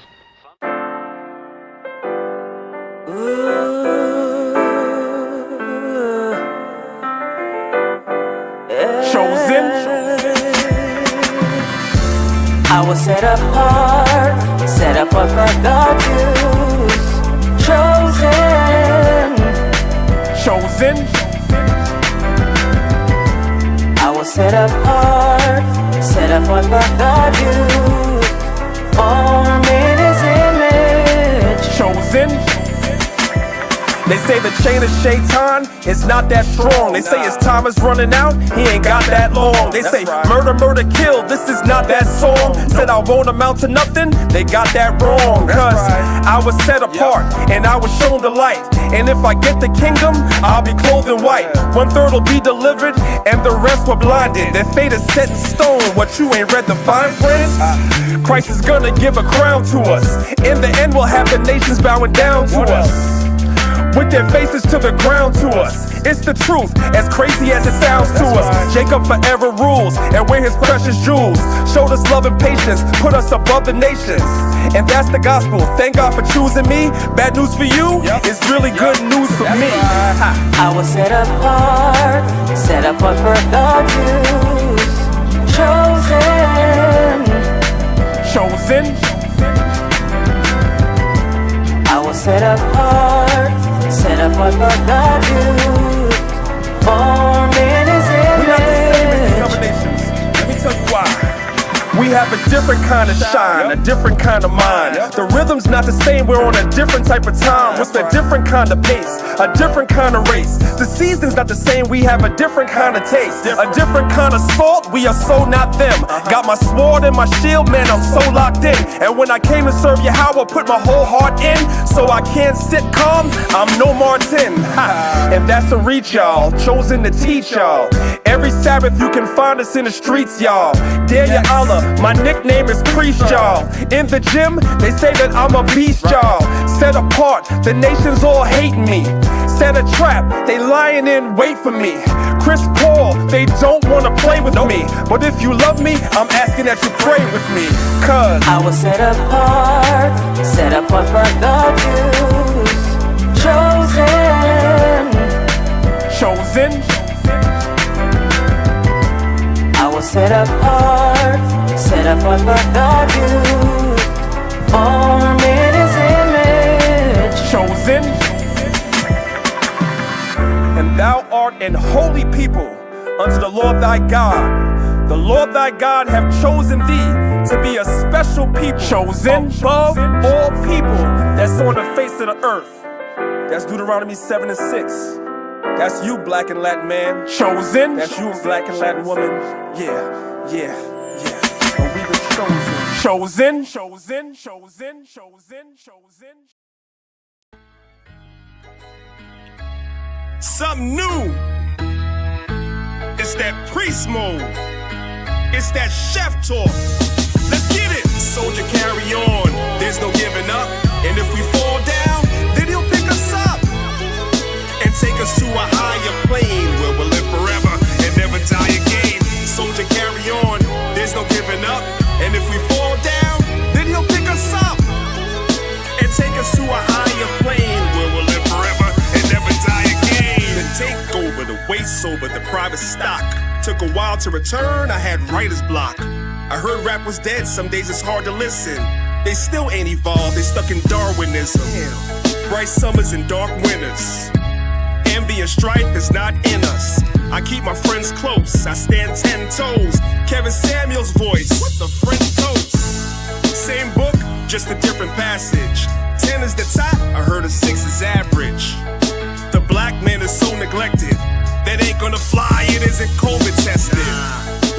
Speaker 8: Chosen.
Speaker 23: I was set apart for God's use.
Speaker 8: Chosen.
Speaker 23: I was set apart for God's use. Formed in His image.
Speaker 8: Chosen. They say the chain of Shaitan is not that strong. They say his time is running out, he ain't got that long. They say murder, murder, kill, this is not that song. Said I won't amount to nothing, they got that wrong. Cause I was set apart and I was shown the light. And if I get the kingdom, I'll be clothed in white. 1/3 will be delivered and the rest were blinded. Their fate is set in stone, what you ain't read the fine print? Christ is gonna give a crown to us. In the end we'll have the nations bowing down to us, with their faces to the ground to us. It's the truth, as crazy as it sounds to us. Jacob forever rules, and we're his precious jewels. Showed us love and patience, put us above the nations. And that's the gospel, thank God for choosing me. Bad news for you, it's really good news for me.
Speaker 23: I was set apart for God's use. Chosen. I was set apart for God's use. Formed in His image.
Speaker 8: We're not the same as these other nations. Let me tell you why. We have a different kind of shine, a different kind of mind. The rhythm's not the same, we're on a different type of time. With a different kind of pace, a different kind of race. The season's not the same, we have a different kind of taste. A different kind of salt, we are so not them. Got my sword and my shield, man, I'm so locked in. And when I came to serve Yahweh, put my whole heart in. So I can't sit calm, I'm no Martin. And that's a reach, y'all, chosen to teach y'all. Every Sabbath you can find us in the streets, y'all. Dear Ya Allah, my nickname is Priest, y'all. In the gym, they say that I'm a beast, y'all. Set apart, the nations all hate me. Set a trap, they lying in wait for me. Chris Paul, they don't wanna play with me. But if you love me, I'm asking that you pray with me. Cause
Speaker 23: I was set apart for God's use.
Speaker 8: Chosen.
Speaker 23: I was set apart for God's use. Formed in His image.
Speaker 8: Chosen. And thou art an holy people unto the Lord thy God. The Lord thy God have chosen thee to be a special people, chosen above all people that's on the face of the earth. That's Deuteronomy 7:6. That's you, black and Latin man. Chosen. That's you, black and Latin woman. Yeah. And we the chosen. Chosen.
Speaker 24: Something new. It's that priest mode. It's that chef talk. Let's get it. Soldier, carry on. There's no giving up. And if we fall down, then he'll pick us up and take us to a higher plane where we'll live forever and never die again. Soldier, carry on. There's no giving up. And if if we fall down, then he'll pick us up and take us to a higher plane where we'll live forever and never die again. The takeover, the waste over, the private stock. Took a while to return, I had writer's block. I heard rap was dead, some days it's hard to listen. They still ain't evolved, they stuck in Darwinism. Bright summers and dark winters. Envy and strife is not in us. I keep my friends close, I stand 10 toes. Kevin Samuel's voice, what the French toast. Same book, just a different passage. 10 is the top, I heard a 6 is average. The black man is so neglected. That ain't gonna fly, it isn't COVID tested.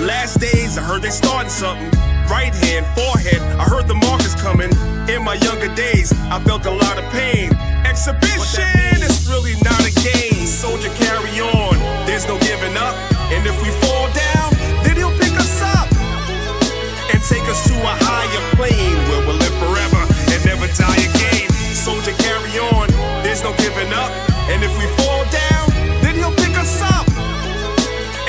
Speaker 24: Last days, I heard they starting something. Right hand, forehead, I heard the markers coming. In my younger days, I felt a lot of pain. Exhibition, it's really not a game. Soldier, carry on, there's no giving up. And if we fall down, then he'll pick us up and take us to a higher plane where we'll live forever and never die again. Soldier, carry on, there's no giving up. And if we fall down, then he'll pick us up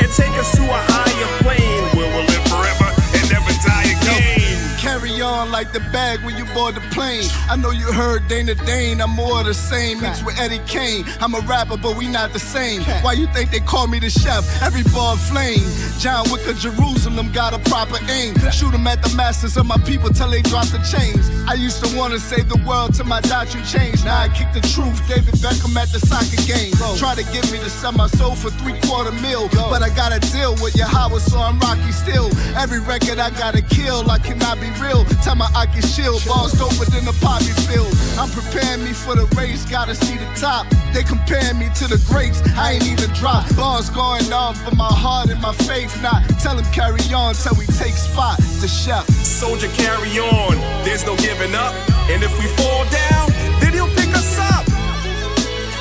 Speaker 24: and take us to a higher plane where we'll live forever and never die again.
Speaker 9: Carry on like the bag when you board the plane. I know you heard Dana Dane, I'm more of the same. Mixed with Eddie Kane, I'm a rapper but we not the same. Why you think they call me the chef? Every bar flame. John Wick of Jerusalem got a proper aim. Shoot 'em at the masters of my people till they drop the chains. I used to wanna save the world till my doctrine changed. Now I kick the truth, David Beckham at the soccer game. Try to get me to sell my soul for $750 million, but I got a deal with Yahweh, so I'm Rocky still. Every record I gotta kill, I cannot be real. Tell my Aki shield, balls doper than the poppy field. I'm preparing me for the race, gotta see the top. They comparing me to the greats, I ain't even dropped. Bars going off, but my heart and my faith not. Tell him carry on till we take spot, the chef.
Speaker 24: Soldier, carry on, there's no giving up. And if we fall down, then he'll pick us up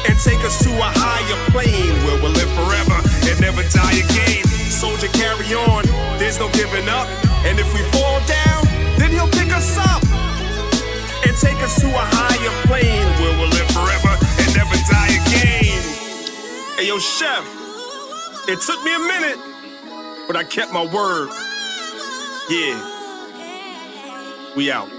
Speaker 24: and take us to a higher plane where we'll live forever and never die again. Soldier, carry on, there's no giving up. And if we fall down, then he'll pick us up and take us to a higher plane where we'll live forever and never die again. Hey, yo, chef, it took me a minute, but I kept my word. Yeah, we out.